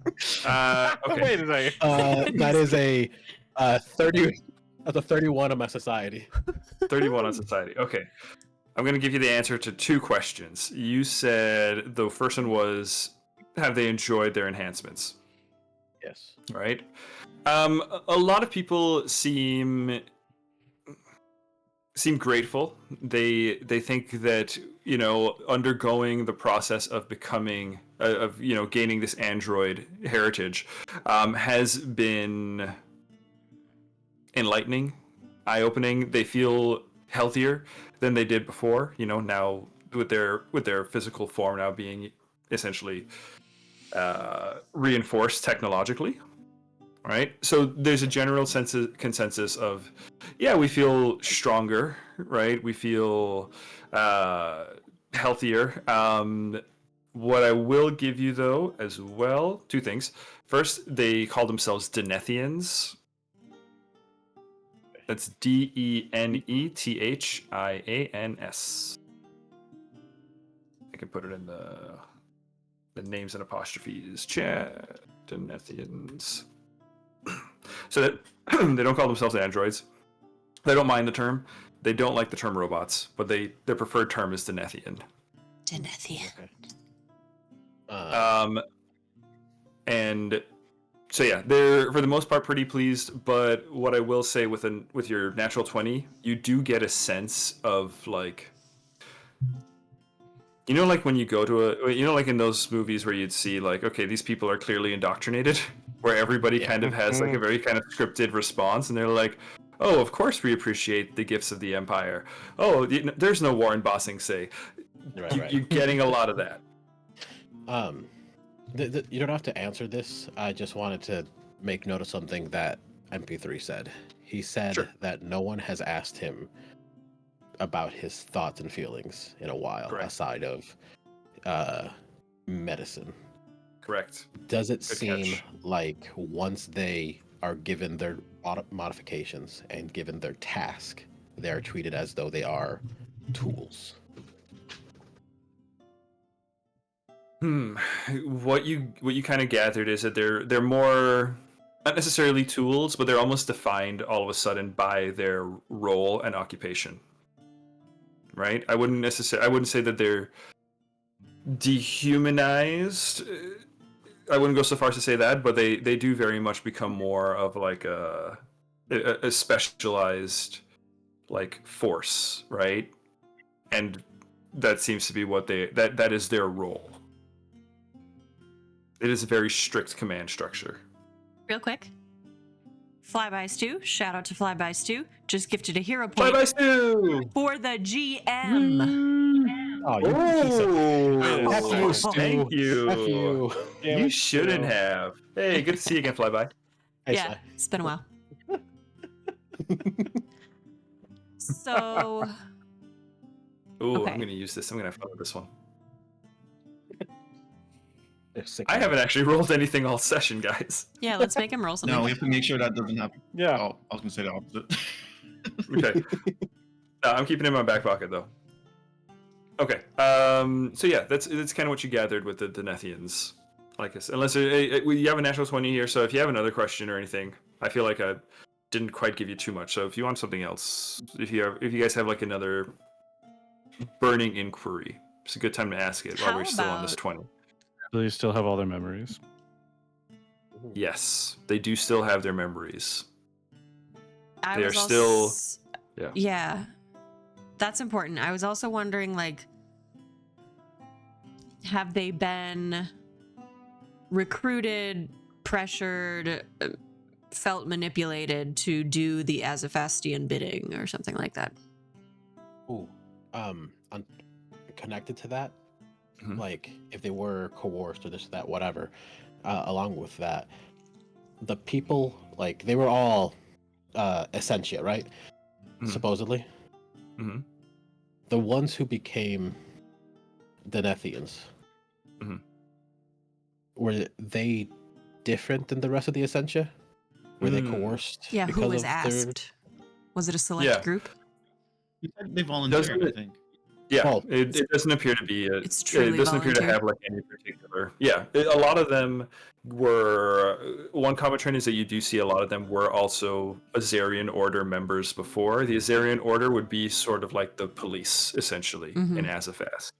Okay. Wait a second. That is a 30. That's a 31 on my society. 31 on society. Okay. I'm going to give you the answer to 2 questions. You said the first one was, have they enjoyed their enhancements? Yes. Right? A lot of people seem grateful. They think that, you know, undergoing the process of becoming gaining this android heritage has been enlightening, eye-opening. They feel healthier than they did before, you know, now with their physical form now being essentially reinforced technologically. Right, so there's a general consensus of, yeah, we feel stronger, right? We feel healthier. What I will give you though, as well, 2 things. First, they call themselves Denethians. That's DENETHIANS. I can put it in the names and apostrophes chat. Denethians. So that they don't call themselves androids. They don't mind the term. They don't like the term robots, but their preferred term is Denethian. Denethian. And so yeah, they're for the most part pretty pleased. But what I will say with your natural 20, you do get a sense of like, you know, like when you go to like in those movies where you'd see like, okay, these people are clearly indoctrinated, where everybody kind of has like a very kind of scripted response, and they're like, oh, of course we appreciate the gifts of the Empire. Oh, there's no war in Bossing Say. Right. You're getting a lot of that. You don't have to answer this. I just wanted to make note of something that MP3 said. He said that no one has asked him about his thoughts and feelings in a while, aside of medicine. Correct. Does it Good seem catch. like once they are given their modifications and given their task, they are treated as though they are tools? What you kind of gathered is that they're more not necessarily tools, but they're almost defined all of a sudden by their role and occupation. Right? I wouldn't say that they're dehumanized. I wouldn't go so far as to say that, but they do very much become more of like a specialized like force, right? And that seems to be what that is their role. It is a very strict command structure. Real quick. Flyby Stew, shout out to Flyby Stew, just gifted a hero point Flyby Stew! for the GM. Oh, F you, Stu. Thank you. F you. You shouldn't have. Hey, good to see you again, Flyby. Hey, Yeah, it's been a while. So, Ooh, Okay. I'm gonna use this. I'm gonna have fun with this one. They're sick I of haven't it. actually rolled anything all session, guys. yeah, let's make him roll something. No, we have to make sure that doesn't happen. Yeah. Oh, I was gonna say the opposite. Okay. I'm keeping it in my back pocket though. Okay. So yeah, that's kind of what you gathered with the Denethians. Like I said, unless you have a natural 20 here, so if you have another question or anything, I feel like I didn't quite give you too much. So if you want something else, if you guys have like another burning inquiry, it's a good time to ask it while How we're still on this about- 20. Do they still have all their memories? Yes, they do still have their memories. I They're was still- als- yeah. Yeah. That's important. I was also wondering, like, have they been recruited, pressured, felt manipulated to do the Azofastian bidding or something like that? Ooh, connected to that, Mhm. like if they were coerced or this, that, whatever, along with that, the people, like they were all Essentia, right? Mhm. Supposedly. Mhm. The ones who became Denethians, Mhm. were they different than the rest of the Essentia? Were they coerced? Yeah, who because was of their... asked? Was it a select Yeah. group? They volunteered, Doesn't I it- think. Yeah, Oh. it doesn't appear to be It's it truly doesn't appear to volunteer. have like any particular. Yeah, a lot of them were. One common trend is that you do see a lot of them were also Azarian Order members before. The Azarian Order would be sort of like the police, essentially, in Azofast,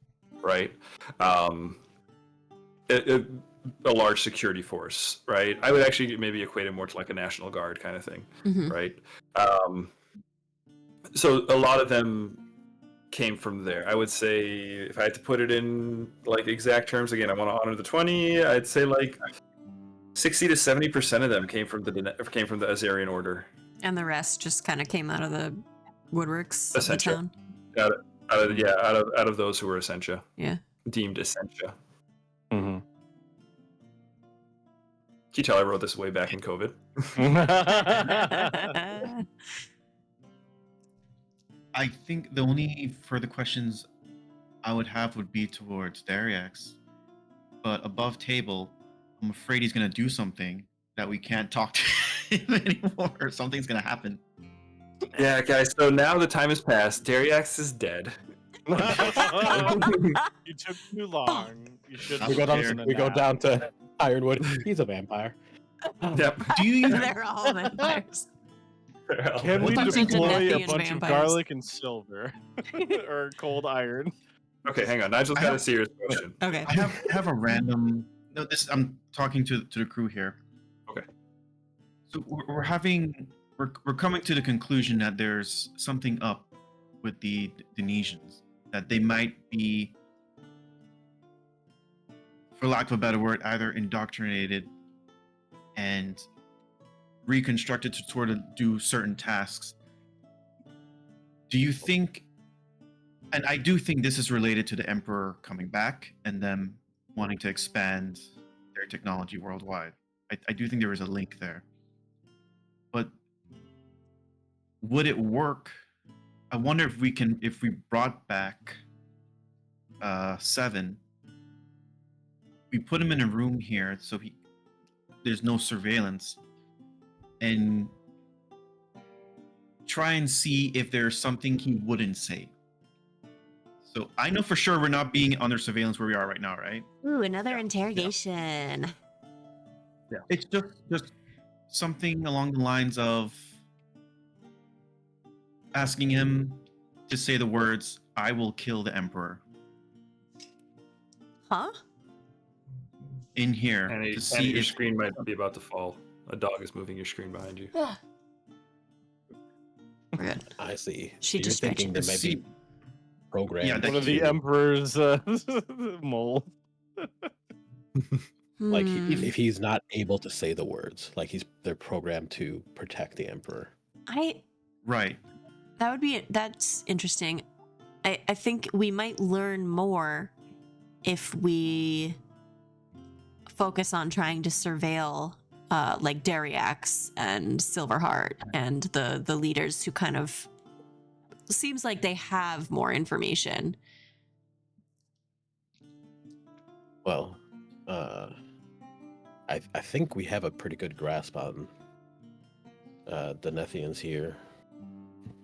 right? A large security force, right? I would actually maybe equate it more to like a National Guard kind of thing, right? So a lot of them came from there. I would say, if I had to put it in like exact terms, again, I want to honor the 20. I'd say like 60 to 70% of them came from the Azarian Order. And the rest just kind of came out of the woodworks of the Essentia. town. Out of those who were Essentia, Yeah. deemed Essentia. Mm-hmm. Can you tell I wrote this way back in COVID? I think the only further questions I would have would be towards Dariax. But above table, I'm afraid he's going to do something that we can't talk to him anymore. Or something's going to happen. Yeah, guys. So now the time has passed. Dariax is dead. You took too long. You should. We go down to Ironwood. He's a vampire. Yep. Do you even... They're all vampires. Can we What bunch of deploy a Denethian bunch vampires. of garlic and silver, or cold iron? Okay, hang on. Nigel's got a serious question. Okay. I have a random... No, I'm talking to the crew here. Okay. So we're coming to the conclusion that there's something up with the Denesians, that they might be, for lack of a better word, either indoctrinated and reconstructed to sort of do certain tasks. Do you think, and I do think this is related to the Emperor coming back and them wanting to expand their technology worldwide. I do think there is a link there. But would it work? I wonder if we brought back Seven, we put him in a room here so there's no surveillance, and try and see if there's something he wouldn't say. So I know for sure we're not being under surveillance where we are right now, right? Ooh, another interrogation. Yeah. It's just something along the lines of asking him to say the words, "I will kill the Emperor," Huh? in here And to your see if screen might be about to fall. A dog is moving your screen behind you. We're good. I see. She So just you're thinking there stretched. might be programmed. Yeah, One of the to- Emperor's mole. Like Hmm. if he's not able to say the words, like they're programmed to protect the Emperor. right. That's interesting. I think we might learn more if we focus on trying to surveil like Dariax and Silverheart and the leaders who kind of seems like they have more information. Well, I think we have a pretty good grasp on the Nethians here.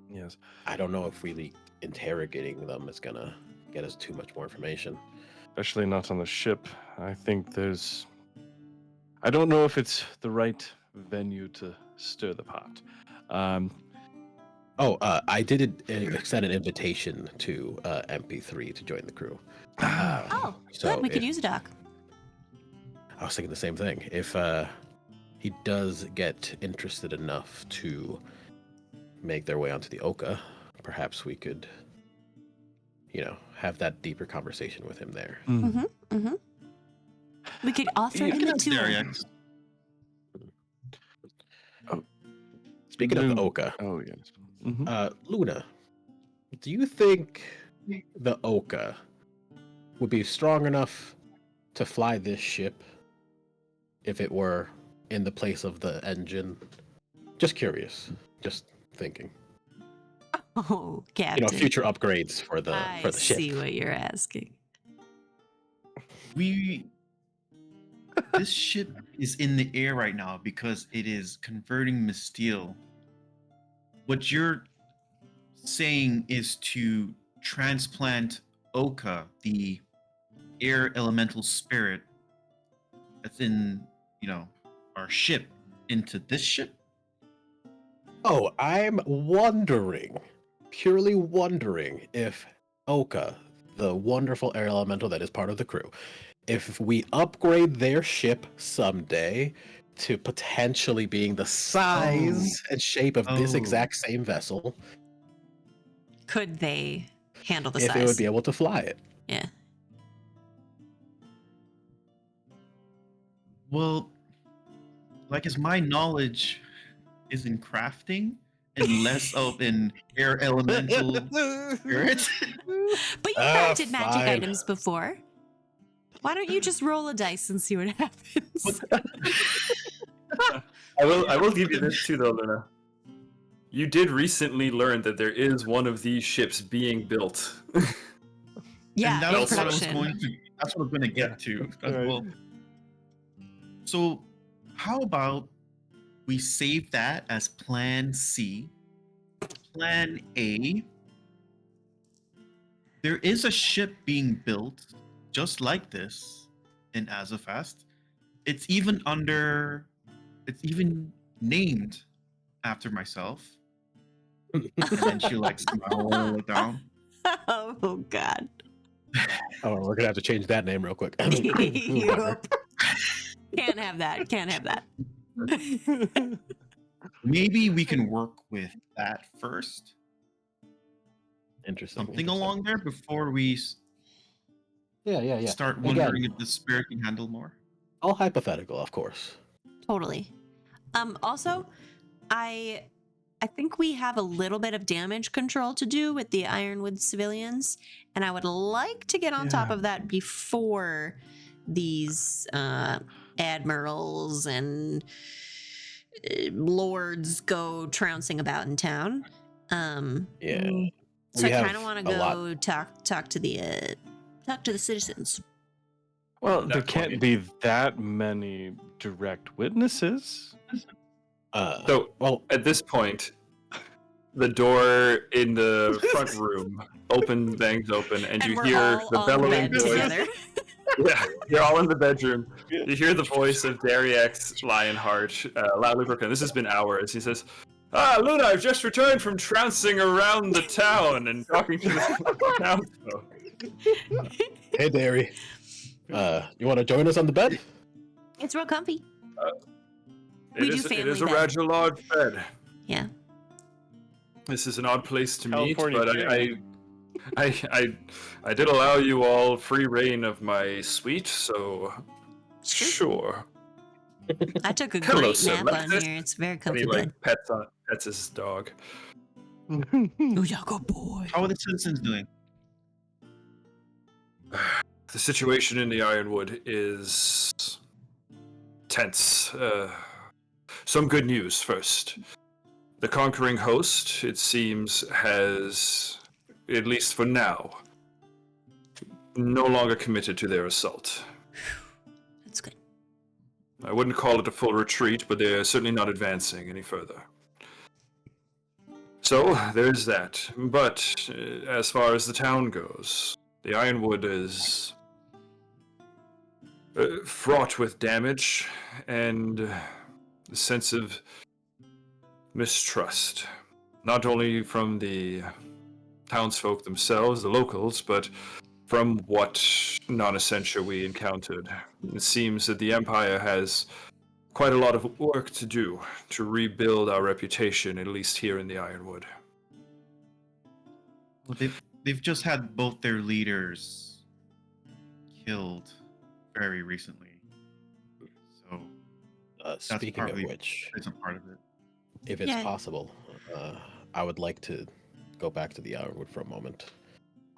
Yes. I don't know if really interrogating them is gonna get us too much more information. Especially not on the ship. I think I don't know if it's the right venue to stir the pot. I did extend an invitation to MP3 to join the crew. Oh, So good. We could if- use a doc. I was thinking the same thing. If he does get interested enough to make their way onto the Oka, perhaps we could, have that deeper conversation with him there. We could offer him the tool. Dariax. Speaking of the Oka, Oh, yes. Mhm. Luna, do you think the Oka would be strong enough to fly this ship if it were in the place of the engine? Just curious. Just thinking. Oh, Captain. Future upgrades for the I ship. see what you're asking. This ship is in the air right now because it is converting Misteel. What you're saying is to transplant Oka, the air elemental spirit that's in, our ship, into this ship? Oh, I'm purely wondering if Oka, the wonderful air elemental that is part of the crew, if we upgrade their ship someday to potentially being the size and shape of this exact same vessel, could they handle the if size? it would be able to fly it. Yeah. Well, as my knowledge is in crafting and less of an air elemental spirit. But you crafted magic items before. Why don't you just roll a dice and see what happens? I will give you this too, though, Luna. You did recently learn that there is one of these ships being built. Yeah, and that's in what I was production. going to. That's what I'm going to get to as well. So, how about we save that as Plan C? Plan A. There is a ship being built just like this in Azofast. It's even named after myself. And then she smile down. Oh God. Oh, we're gonna have to change that name real quick. Yep. Can't have that. Can't have that. Maybe we can work with that first. Interesting. Something along there before we Yeah. start wondering if the spirit can handle more. All hypothetical, of course. Totally. Also, I think we have a little bit of damage control to do with the Ironwood civilians, and I would like to get on top of that before these admirals and lords go trouncing about in town. So I kind of want to go talk to the citizens. Well, there can't be that many direct witnesses. At this point, the door in the front room bangs open, and you hear the bellowing voice. Yeah, you're all in the bedroom. You hear the voice of Dariax Lionheart loudly proclaim. This has been hours. He says, Luna, I've just returned from trouncing around the town and talking to the townsfolk. Hey, Dari. You want to join us on the bed? It's real comfy. It is a rather large bed. Yeah. This is an odd place to meet, California but I did allow you all free reign of my suite, so sure. I took a Hello, great sir. nap on here. It's very And comfy he bed. pets his dog. Oh, yeah, good boy. How are the citizens doing? The situation in the Ironwood is tense. Some good news first. The conquering host, it seems, has, at least for now, no longer committed to their assault. That's good. I wouldn't call it a full retreat, but they're certainly not advancing any further. So, there's that. But, as far as the town goes, the Ironwood is fraught with damage and a sense of mistrust. Not only from the townsfolk themselves, the locals, but from what non-essentia we encountered. It seems that the Empire has quite a lot of work to do to rebuild our reputation, at least here in the Ironwood. Well, they've just had both their leaders killed very recently. So Speaking of which, isn't part of it. if it's possible, I would like to go back to the Ironwood for a moment.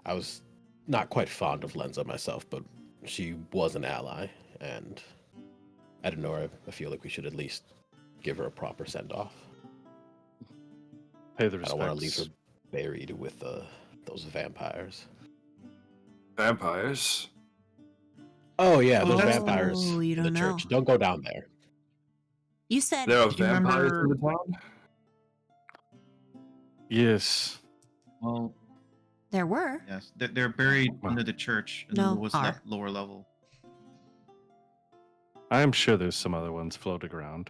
I was not quite fond of Lenza myself, but she was an ally, and I don't know. I feel like we should at least give her a proper send off. Pay the I respects. don't want to leave her buried with those vampires. Vampires? Oh yeah, those vampires Oh, you in the don't church. know. Don't go down there. You said There are Do you vampires remember- in the town? Yes. Well, there were. yes, they're buried Wow. under the church in No, the lowest are. lower level. I'm sure there's some other ones floating around.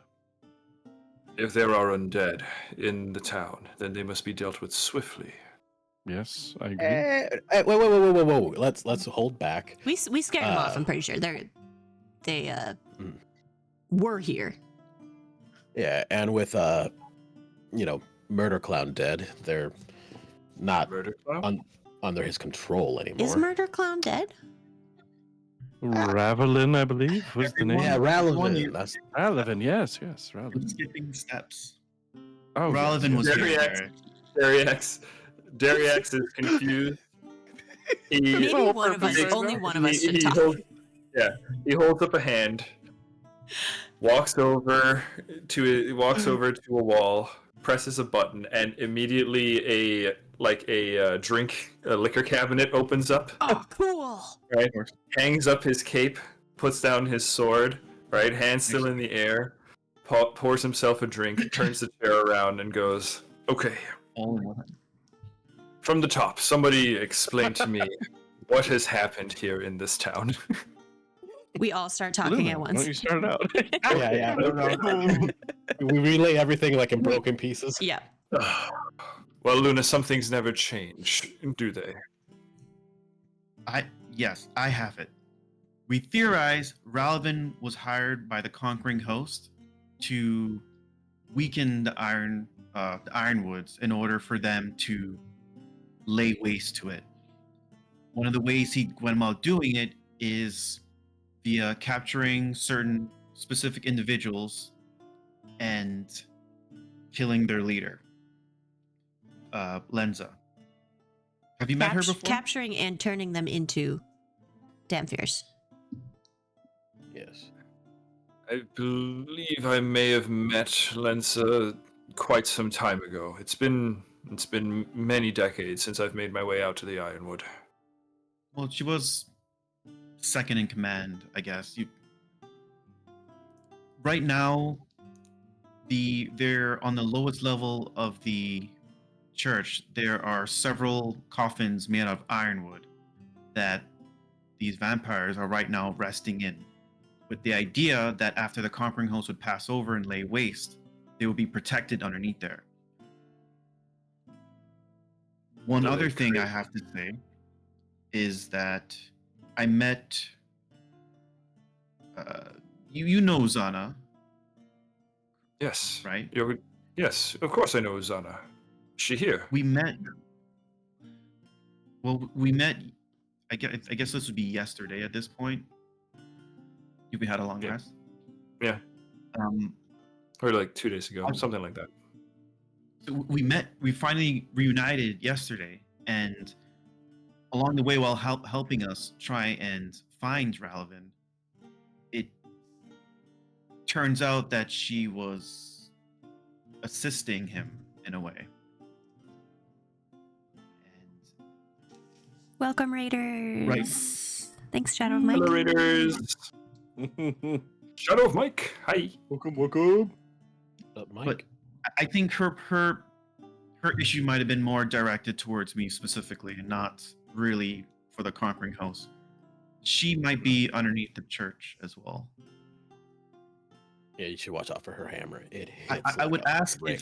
If there are undead in the town, then they must be dealt with swiftly. Yes, I agree. Whoa! Let's hold back. We scared them off. I'm pretty sure they were here. Yeah, and with Murder Clown dead, they're not Murder clown? under his control anymore. Is Murder Clown dead? Ravelin, I believe, was the name. Yeah, Everyone Ralvin. you- That's Ravelin, yes, I'm Ravelin. skipping steps. Oh, Ralvin was Jerry here. X. Dariax is confused. Maybe Oh, one of us, perfect. only one of us should he talk. he holds up a hand, walks over to a wall, presses a button, and immediately a liquor cabinet opens up. Oh, cool. Right, hangs up his cape, puts down his sword. Right, hand still in the air, pours himself a drink, turns the chair around, and goes, "Okay, All in one. from the top, somebody explain to me what has happened here in this town." We all start talking Luna, at why don't once. you start out? yeah. We relay everything like in broken pieces. Yeah. Well, Luna, some things never change, do they? Yes, I have it. We theorize Ralvin was hired by the conquering host to weaken the ironwoods in order for them to lay waste to it. One of the ways he went about doing it is via capturing certain specific individuals and killing their leader, Lenza. Have you met her before? Capturing and turning them into Dampiers. Yes. I believe I may have met Lensa quite some time ago. It's been many decades since I've made my way out to the Ironwood. Well, she was second in command, I guess. Right now, they're on the lowest level of the church. There are several coffins made of ironwood that these vampires are right now resting in, with the idea that after the conquering host would pass over and lay waste, they would be protected underneath there. One So other they thing I create- have to say is that I met you know Zana, Yes. right? Yes, of course I know Uzana. Is she here? We met. Well, we met. I guess this would be yesterday at this point. We had a long Yeah. rest. Yeah. Or like 2 days ago, something like that. So we met. We finally reunited yesterday, and along the way, while helping us try and find Ralvin, it turns out that she was assisting him in a way. And Welcome, Raiders. Right. Thanks, Shadow of Mike. Hello, Raiders. Shadow of Mike. Hi. Welcome. Mike. But I think her issue might have been more directed towards me specifically, and not really for the conquering host. She might be underneath the church as well. Yeah, you should watch out for her hammer. It hits. I like would a ask brick.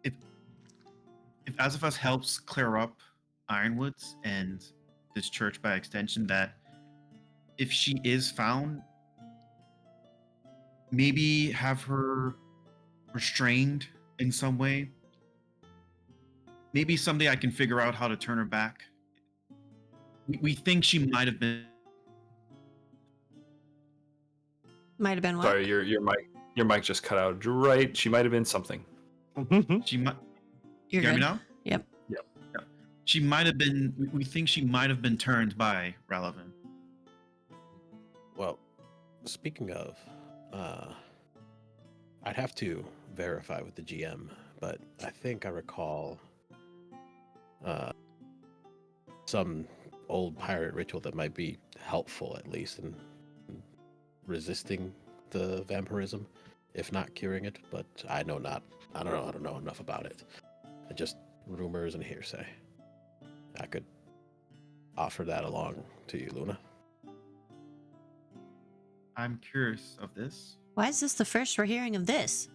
if Azofast helps clear up Ironwoods and this church by extension, that if she is found, maybe have her restrained in some way. Maybe someday I can figure out how to turn her back. We think she might have been. Might have been what? Sorry, your mic just cut out. You're right. She might have been something. She might. You're You hear me good. now? Yep. She might have been. We think she might have been turned by Relevant. Well, speaking of, I'd have to verify with the GM, but I think I recall some old pirate ritual that might be helpful, at least, in resisting the vampirism, if not curing it. But I don't know enough about it. Just rumors and hearsay. I could offer that along to you, Luna. I'm curious of this. Why is this the first we're hearing of this?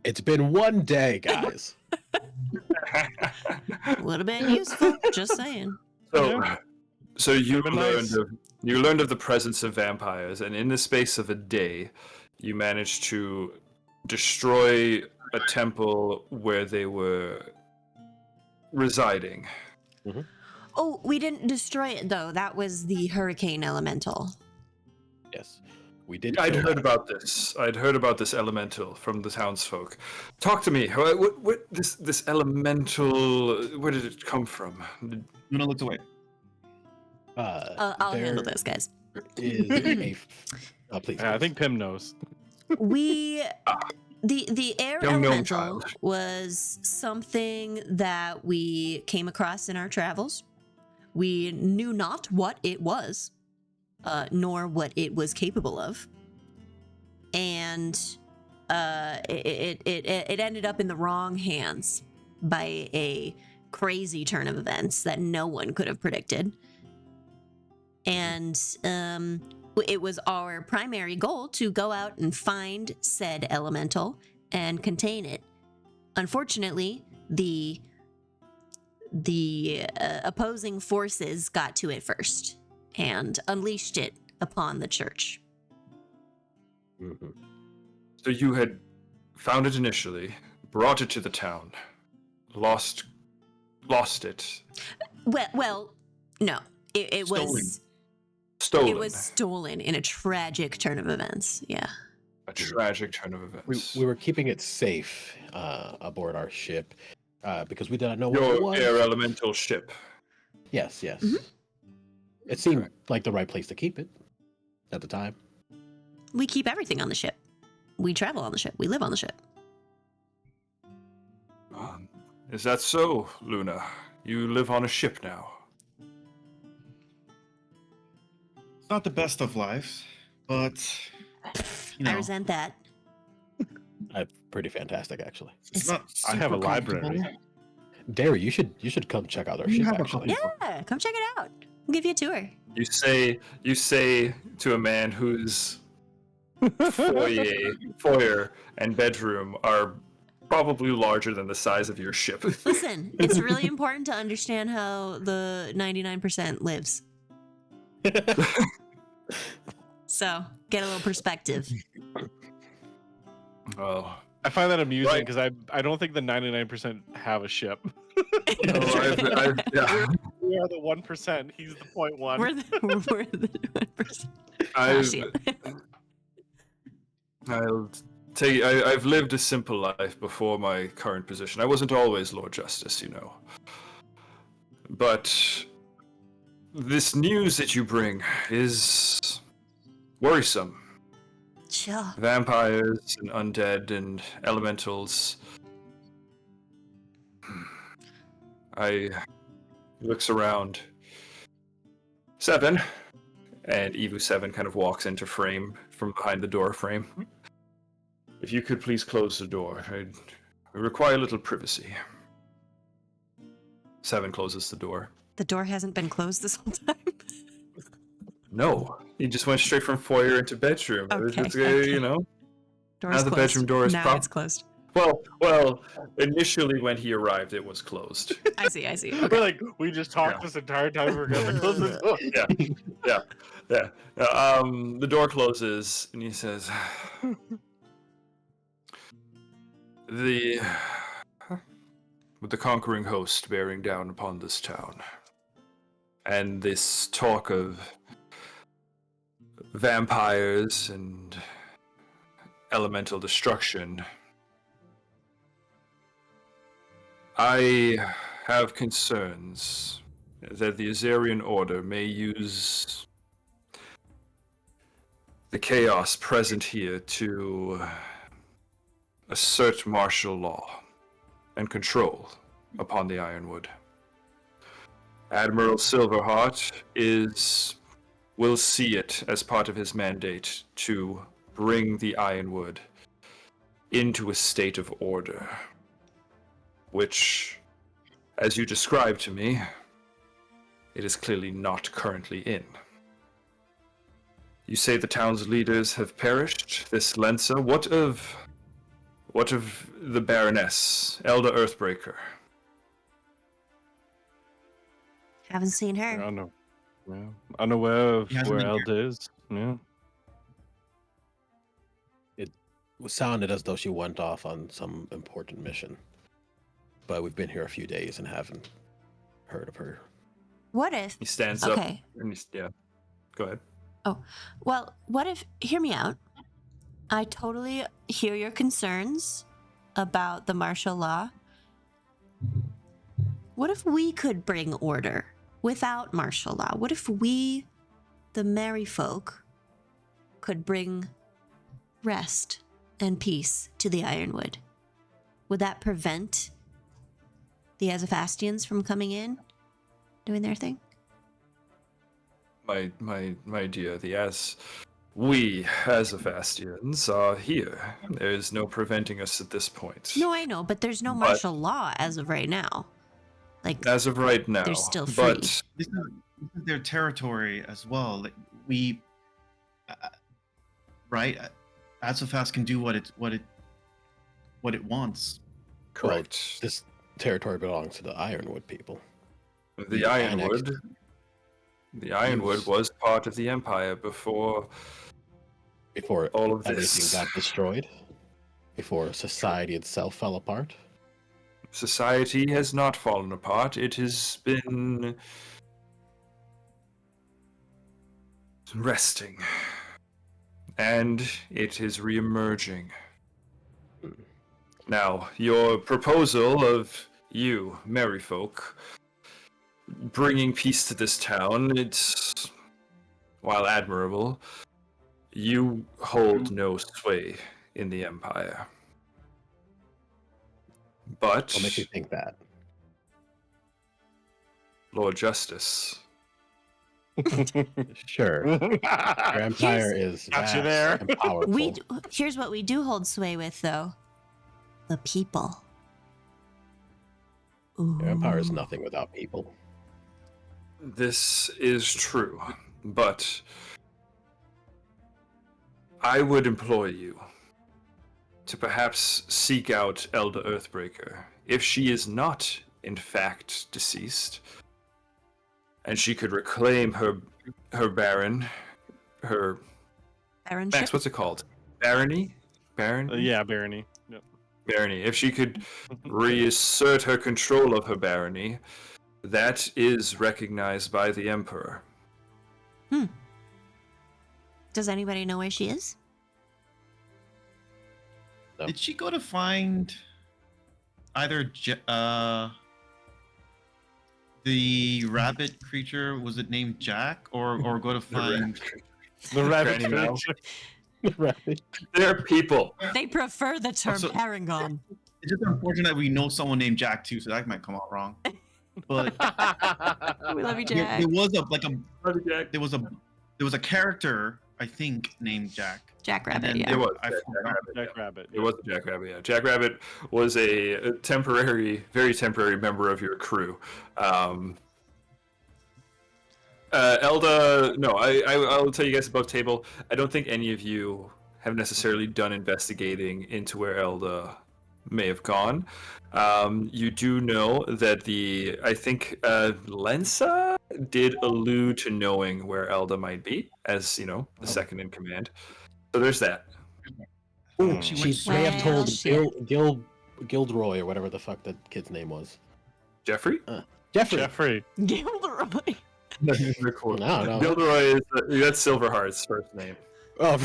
It's been one day, guys. Would have been useful. Just saying. So you Been learned nice. you learned of the presence of vampires, and in the space of a day, you managed to destroy a temple where they were residing. Oh, we didn't destroy it though. That was the hurricane elemental. Yes, we did. I'd kill heard that. about this. I'd heard about this elemental from the townsfolk. Talk to me. What this elemental? Where did it come from? Luna looks away. I'll handle there this, guys. is a. Please. Yeah, I think Pim knows. We the air Young gnome elemental child. was something that we came across in our travels. We knew not what it was, nor what it was capable of, and it ended up in the wrong hands by a crazy turn of events that no one could have predicted. And it was our primary goal to go out and find said elemental and contain it. Unfortunately, the opposing forces got to it first and unleashed it upon the church. Mhm. So you had found it initially, brought it to the town, lost it, Well, no, it was stolen. it was stolen in a tragic turn of events. Yeah. A tragic turn of events. We were keeping it safe aboard our ship because we did not know what it Your was. air elemental ship. Yes, yes. Mhm. It seemed like the right place to keep it at the time. We keep everything on the ship. We travel on the ship. We live on the ship. Is that so, Luna? You live on a ship now. It's not the best of lives, but you I know, resent that. Pretty fantastic, actually. it's not. I have a super library. comfortable. Derry, you should come check out our You ship. have a Actually, couple- Yeah, come check it out. I'll give you a tour. You say to a man whose foyer and bedroom are probably larger than the size of your ship. Listen, it's really important to understand how the 99% lives. So, get a little perspective. Well, I find that amusing Right. because I don't think the 99% have a ship. no, yeah, We are the 1%. He's the 0.1. We're the 1%. Oh, I've, shit. I'll tell you, I've lived a simple life before my current position. I wasn't always Lord Justice, you know. But this news that you bring is worrisome. Chill. Vampires and undead and elementals. He looks around. 7. And Evu 7 kind of walks into frame from behind the door frame. If you could please close the door. I require a little privacy. 7 closes the door. The door hasn't been closed this whole time. No, he just went straight from foyer into bedroom. Okay, It's, okay. You know. Door's Now the closed. bedroom door is now it's closed. Well, initially when he arrived, it was closed. I see. We're like, we just talked this entire time. We're going to close the door. Yeah. The door closes, and he says, With the conquering host bearing down upon this town, and this talk of vampires and elemental destruction, I have concerns that the Azarian Order may use the chaos present here to assert martial law and control upon the Ironwood. Admiral Silverheart will see it as part of his mandate to bring the Ironwood into a state of order, which, as you described to me, it is clearly not currently in. You say the town's leaders have perished, this Lensa. What of the Baroness, Elder Earthbreaker? Haven't seen I her. don't know. Yeah. Unaware of He hasn't where been Elda is. Yeah. It sounded as though she went off on some important mission. But we've been here a few days and haven't heard of her. What if? He stands up. Okay. And yeah. Go ahead. Well, what if? Hear me out. I totally hear your concerns about the martial law. What if we could bring order without martial law? What if we, the merry folk, could bring rest and peace to the Ironwood? Would that prevent the Azofastians from coming in, doing their thing? My dear, we as Azofastians are here. There is no preventing us at this point. No, I know, but there's no But- martial law as of right now. Like, As of right now, They're still but This is their territory as well. Like we, right? Azofast can do what it wants. correct. This territory belongs to the Ironwood people. The Ironwood. The Ironwood Yes. was part of the Empire before Before all of everything this. got destroyed. Before society itself fell apart. Society has not fallen apart. It has been resting. And it is reemerging. Now, your proposal of you, merry folk, bringing peace to this town, it's, while admirable, you hold no sway in the Empire. But, What makes you think that? Lord Justice, Sure. Your empire is Got you vast there. and powerful. here's what we do hold sway with, though: the people. Your empire is Ooh. nothing without people. this is true, but I would implore you to perhaps seek out Elder Earthbreaker. If she is not, in fact, deceased, and she could reclaim her baron, her Baronship? Max, what's it called? Barony? Baron? Yeah, Barony. Yep. Barony. If she could reassert her control of her barony, that is recognized by the Emperor. Does anybody know where she is? No. Did she go to find either the rabbit creature? Was it named Jack, or go to find? The rabbit Granny Mel. creature. Right. They're people. They prefer the term Also- Paragon. It's just unfortunate that we know someone named Jack too, so that might come out wrong. But We love you, there, Jack. there was a character I think named Jack. Jack And Rabbit, then yeah. It was I Jack forgot. Rabbit. Jack Rabbit. It was a Jackrabbit, yeah. Jackrabbit was a temporary, very temporary member of your crew. Elda, no, I'll tell you guys above table. I don't think any of you have necessarily done investigating into where Elda may have gone. You do know that I think Lensa did allude to knowing where Elda might be, as, you know, the second in command. So there's that. Ooh, She went may have Well, told shit. Gilderoy or whatever the fuck that kid's name was. Jeffrey? Jeffrey. Jeffrey. Gilderoy. They're cool. No. Gilderoy that's Silverheart's first name. Oh,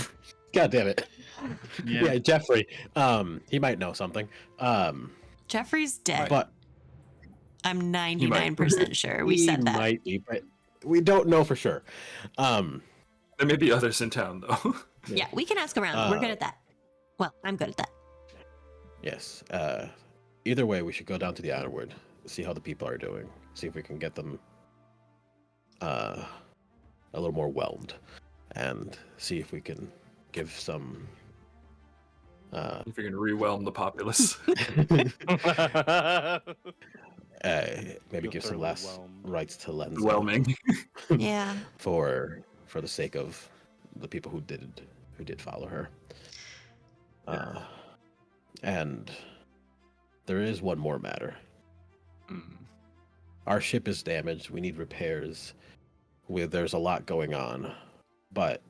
god damn it. Yeah. Yeah, Jeffrey. He might know something. Jeffrey's dead. But I'm 99% sure we said that. Might be, but we don't know for sure. There may be others in town, though. Yeah, we can ask around. We're good at that. Well, I'm good at that. Yes. Either way, we should go down to the Ironwood, see how the people are doing, see if we can get them a little more whelmed, and see if we can give some. If you're gonna re-whelm the populace. Maybe give some less rights to Lenza. Whelming. Yeah. For the sake of the people who did follow her. And there is one more matter. Our ship is damaged. We need repairs. There's a lot going on, but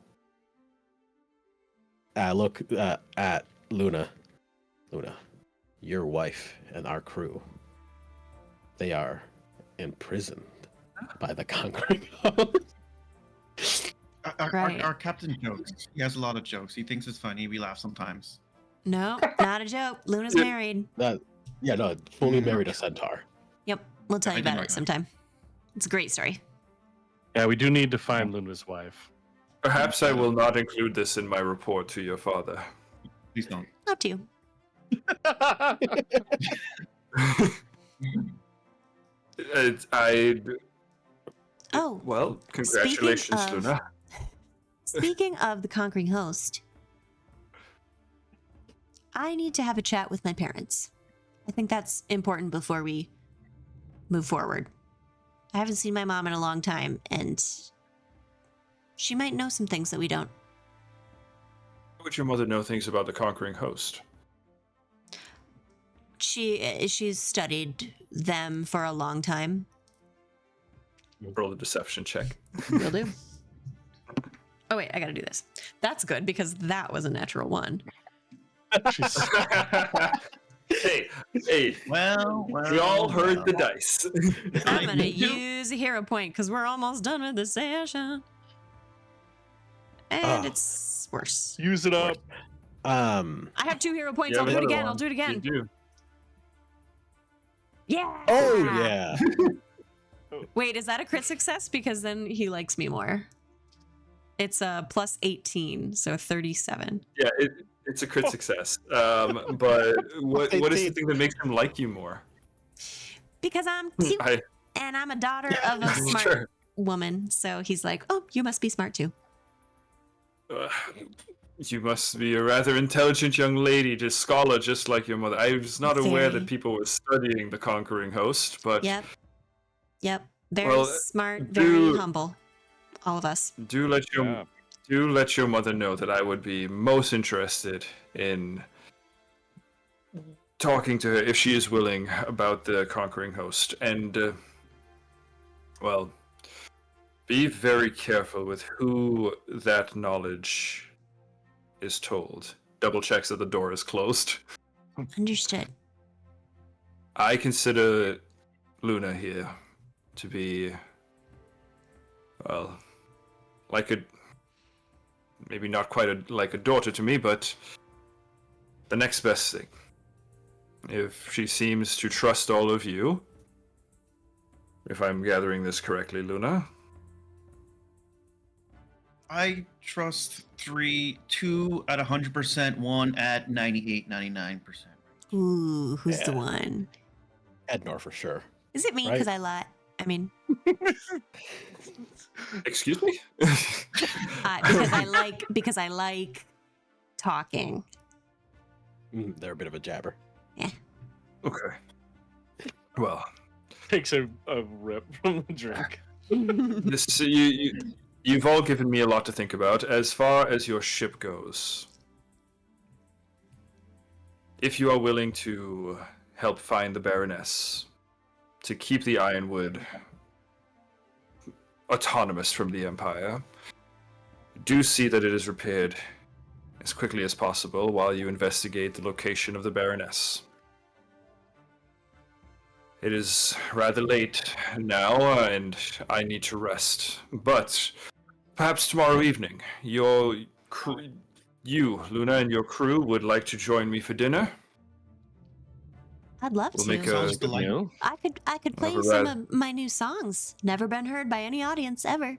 look at Luna. Luna, your wife and our crew. They are imprisoned by the Conquering Host. Our captain jokes. He has a lot of jokes. He thinks it's funny. We laugh sometimes. No, not a joke. Luna's married. Fully married a centaur. Yep, we'll tell I you didn't about know it that. sometime. It's a great story. Yeah, we do need to find Luna's wife. Perhaps I will not include this in my report to your father. Please don't. Up to you. Oh, Well, congratulations, Speaking of- Luna. speaking of the Conquering Host, I need to have a chat with my parents. I think that's important before we move forward. I haven't seen my mom in a long time, and she might know some things that we don't. How would your mother know things about the Conquering Host? She's studied them for a long time. Roll a deception check. Will do. Oh wait, I gotta do this. That's good because that was a natural one. hey, Well, we all heard the dice. I'm gonna use a hero point because we're almost done with the session. And it's worse. Use it up. I have 2 hero points. I'll do it again. I'll do it You again. do. Yeah. Oh yeah. Wait, is that a crit success? Because then he likes me more. It's a plus 18, so 37. Yeah, it's a crit success. But what is the thing that makes him like you more? Because I'm cute and I'm a daughter of a smart Sure. woman. So he's like, oh, you must be smart too. You must be a rather intelligent young lady, just scholar, just like your mother. I was not aware Very. that people were studying the Conquering Host, but Yep. Very Well, smart, do- very humble. All of us. do let your mother know that I would be most interested in talking to her if she is willing about the Conquering Host. And well, be very careful with who that knowledge is told. Double checks that the door is closed. Understood. I consider Luna here to be, well, like maybe not quite like a daughter to me, but the next best thing. If she seems to trust all of you, if I'm gathering this correctly, Luna. I trust 2 at 100%, 1 at 98, 99%. Ooh, who's the Yeah. one? Ednor for sure. Is it me? Right. Because I lie. I mean, Excuse me? because I like talking. They're a bit of a jabber. Okay. Well, Takes a rip from the drink. this you've all given me a lot to think about. As far as your ship goes, if you are willing to help find the Baroness, to keep the Ironwood autonomous from the Empire, do see that it is repaired as quickly as possible while you investigate the location of the Baroness. It is rather late now, and I need to rest. But perhaps tomorrow evening, you, Luna, and your crew would like to join me for dinner? I'd love We'll to. make a Sounds good delightful. meal. I could play you some of my new songs. Never been heard by any audience ever.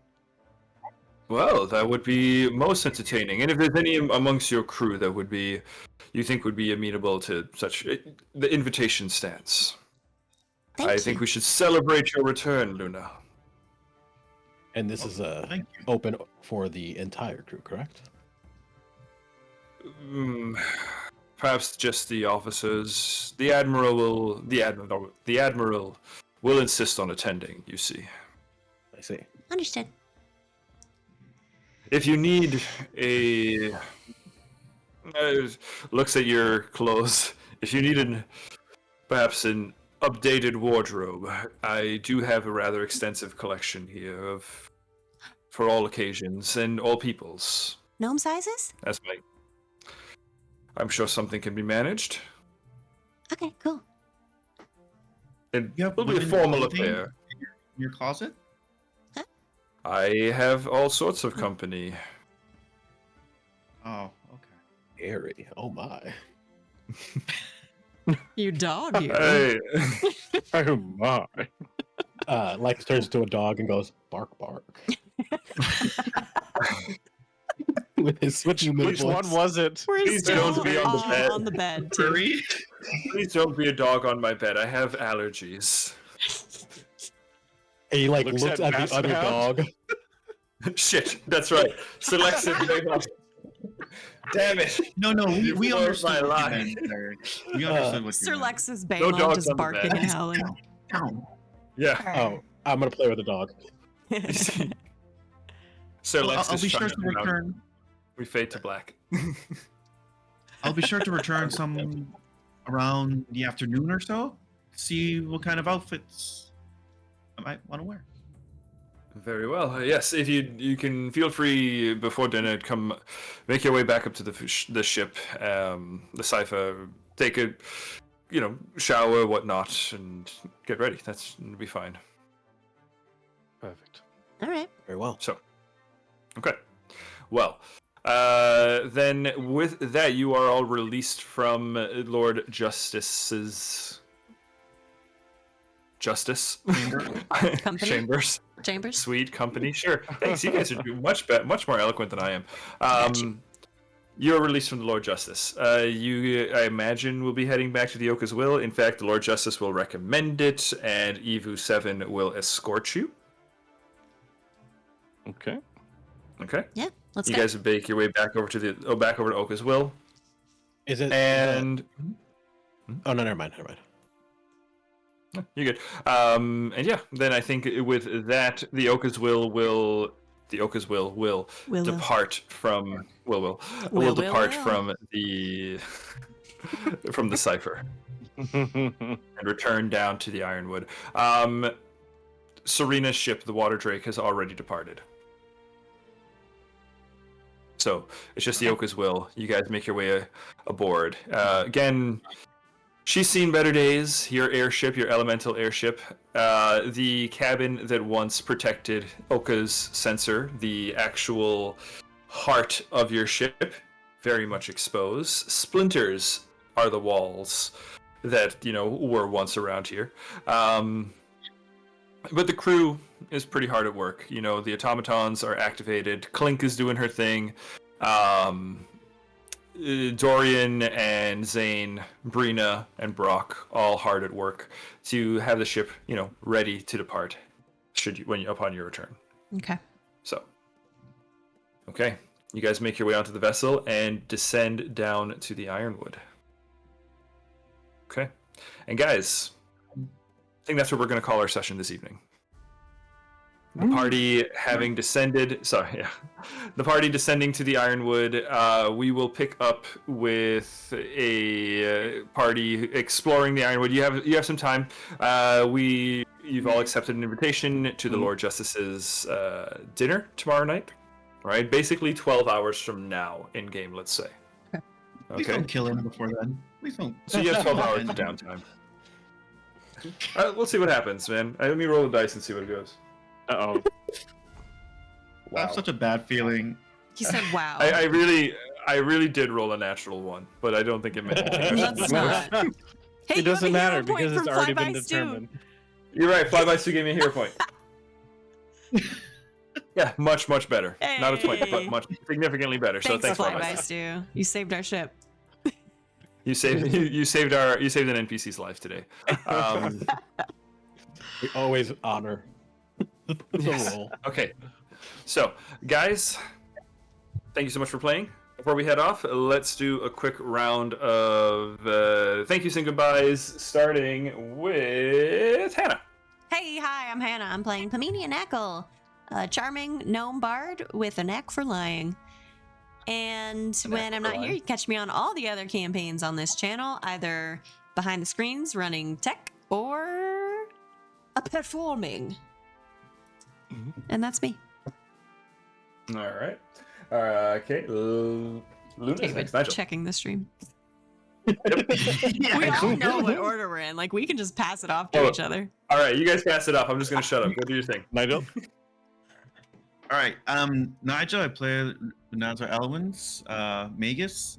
Well, that would be most entertaining. And if there's any amongst your crew that would be, you think would be amenable to such, the invitation stands. Thank I you. think we should celebrate your return, Luna. And this is Thank you. open for the entire crew, correct? Perhaps just the officers. The admiral will insist on attending. You see. I see. Understood. If you need a looks at your clothes. If you need perhaps an updated wardrobe, I do have a rather extensive collection here for all occasions and all peoples. Gnome sizes? I'm sure something can be managed. Okay, cool. It You have will be a women formal clothing affair. in your closet? I have all sorts of company. Oh, okay. Airy. Oh my. You dog here. Hey. Oh my. Like turns to a dog and goes, bark, bark. With his switching Which one was it? We're Please still don't be on the bed. on the bed too. Furry? Please don't be a dog on my bed. I have allergies. And he like Looks looks at at the other Basset dog. Shit, that's right. Selects it. Damn it. No, You we blurred understood my what lie. you meant there. We understood what Sir you meant. Lexus No Balon dogs just on the barking bed. and howling. Down. Yeah. Oh, I'm gonna play with the dog. So Well, Lex I'll is be sure trying to return. We fade to black. I'll be sure to return some around the afternoon or so. See what kind of outfits I might want to wear. Very well. Yes, if you can feel free before dinner, come make your way back up to the ship, the Sypher, take a shower, whatnot, and get ready. It'll be fine. Perfect. All right. Very well. So, okay. Well, then with that, you are all released from Lord Justice's Justice Company? Chambers. Chambers? Sweet company. Sure. Thanks. You guys are doing much more eloquent than I am. Gotcha. You're released from the Lord Justice. You, I imagine, will be heading back to the Oka's Will. In fact, the Lord Justice will recommend it, and Evu 7 will escort you. Okay. Okay. Yeah, let's You go. guys make your way back over to Oka's Will, Is it? and Oh no, never mind. you're good. And yeah, then I think with that, the Oka's Will will depart from will depart from the from the Sypher and return down to the Ironwood. Serena's ship, the Water Drake, has already departed. So it's just the Oka's Will. You guys make your way aboard. Again, she's seen better days. Your airship, your elemental airship, the cabin that once protected Oka's sensor, the actual heart of your ship, very much exposed. Splinters are the walls that were once around here. But the crew is pretty hard at work. The automatons are activated. Clink is doing her thing. Dorian and Zane, Brina and Brock, all hard at work to have the ship, ready to depart, upon your return. Okay. So, okay, you guys make your way onto the vessel and descend down to the Ironwood. Okay, and guys, I think that's what we're going to call our session this evening. The party having descended, the party descending to the Ironwood, we will pick up with a party exploring the Ironwood. You have some time. You've all accepted an invitation to the Lord Justice's dinner tomorrow night. Right, basically 12 hours from now in game, let's say. Please don't kill him before then. Please don't. So you have 12 hours of downtime. We'll see what happens, man. Let me roll the dice and see what it goes. Uh-oh. I have such a bad feeling. He said, wow. I really did roll a natural one, but I don't think it meant anything. Let's not. Hey, It you have a doesn't matter hero point because it's from already been Flyby Stu. determined. You're right. Flyby2 gave me a hero point. Yeah, much better. Not a 20, but Hey. much significantly better. Thanks, so thanks, Flyby Flyby2. Stu. You saved our ship. You saved an NPC's life today. We always honor the Yes. role. Okay, so guys, thank you so much for playing. Before we head off, let's do a quick round of thank yous and goodbyes, starting with Hannah. Hey, hi, I'm Hannah. I'm playing Paminian Eckle, a charming gnome bard with a knack for lying. And when I'm not here, you can catch me on all the other campaigns on this channel, either behind the screens running tech or performing. And that's me. All right. Okay. Luna's David, next. Nigel. checking the stream. Yeah, We all know what order we're in. Like, we can just pass it off to each other. All right, you guys pass it off. I'm just gonna shut up. Go do your thing. Nigel? All right. Nigel, I play Nazar Elwins, Magus.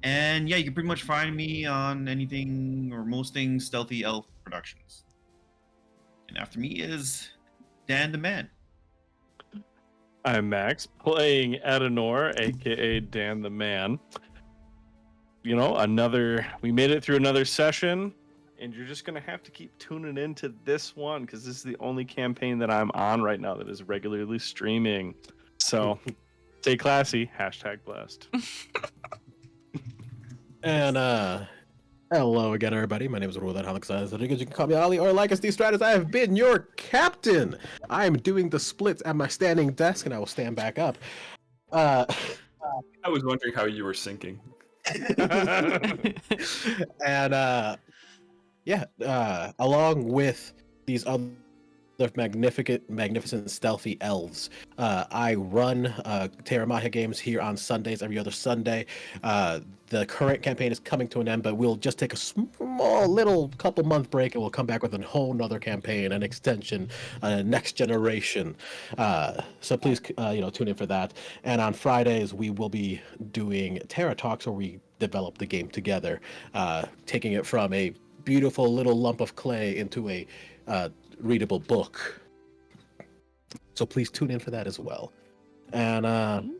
And yeah, you can pretty much find me on anything or most things Stealthy Elf Productions. And after me is Dan the Man. I'm Max, playing Adenor, aka Dan the Man. You know, we made it through another session, and you're just going to have to keep tuning into this one, because this is the only campaign that I'm on right now that is regularly streaming. So, stay classy, #blessed. And hello again, everybody. My name is Roland Alex. You can call me Ali or like us, Stratus. I have been your captain. I am doing the splits at my standing desk, and I will stand back up. I was wondering how you were sinking. And along with these other magnificent stealthy elves, I run Terramahia games here on Sundays, every other Sunday. The current campaign is coming to an end, but we'll just take a small little couple month break, and we'll come back with a whole nother campaign, an extension, next generation. So please tune in for that. And on Fridays we will be doing Terra Talks, where we develop the game together, taking it from a beautiful little lump of clay into a readable book. So please tune in for that as well. And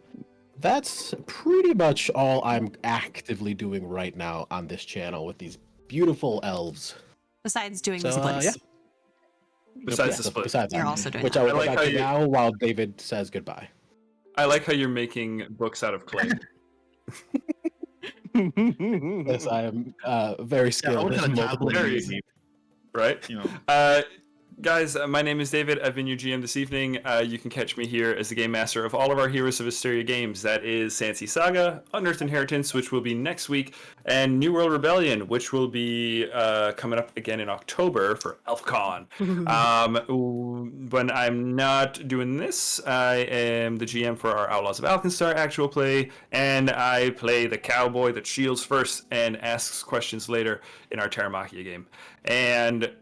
that's pretty much all I'm actively doing right now on this channel with these beautiful elves. Besides doing So, the splits. yeah. Besides the split. Besides You're that, also doing which that. I will I like go back how to you- now while David says goodbye. I like how you're making books out of clay. Yes, I am very skilled what in kind of multiple tablet Very mediums. easy. Right? You know. Guys, my name is David. I've been your GM this evening. You can catch me here as the game master of all of our Heroes of Hysteria games. That is Sandsea Saga, Unearthed Inheritance, which will be next week, and New World Rebellion, which will be coming up again in October for ElfCon. When I'm not doing this, I am the GM for our Outlaws of Alkenstar actual play, and I play the cowboy that shields first and asks questions later in our Terramahia game. And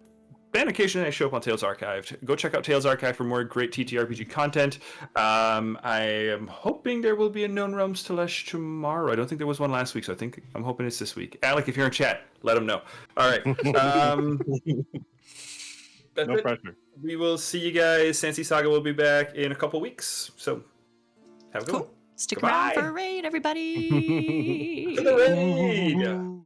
occasionally I show up on Tales Archived. Go check out Tales Archive for more great TTRPG content. I am hoping there will be a Known Realms Telesh tomorrow. I don't think there was one last week, so I'm hoping it's this week. Alec, if you're in chat, let them know. All right. That's No it. pressure. We will see you guys. Sandsea Saga will be back in a couple weeks. So have a good one. Cool. Stick Goodbye. around for a raid, everybody. To the raid!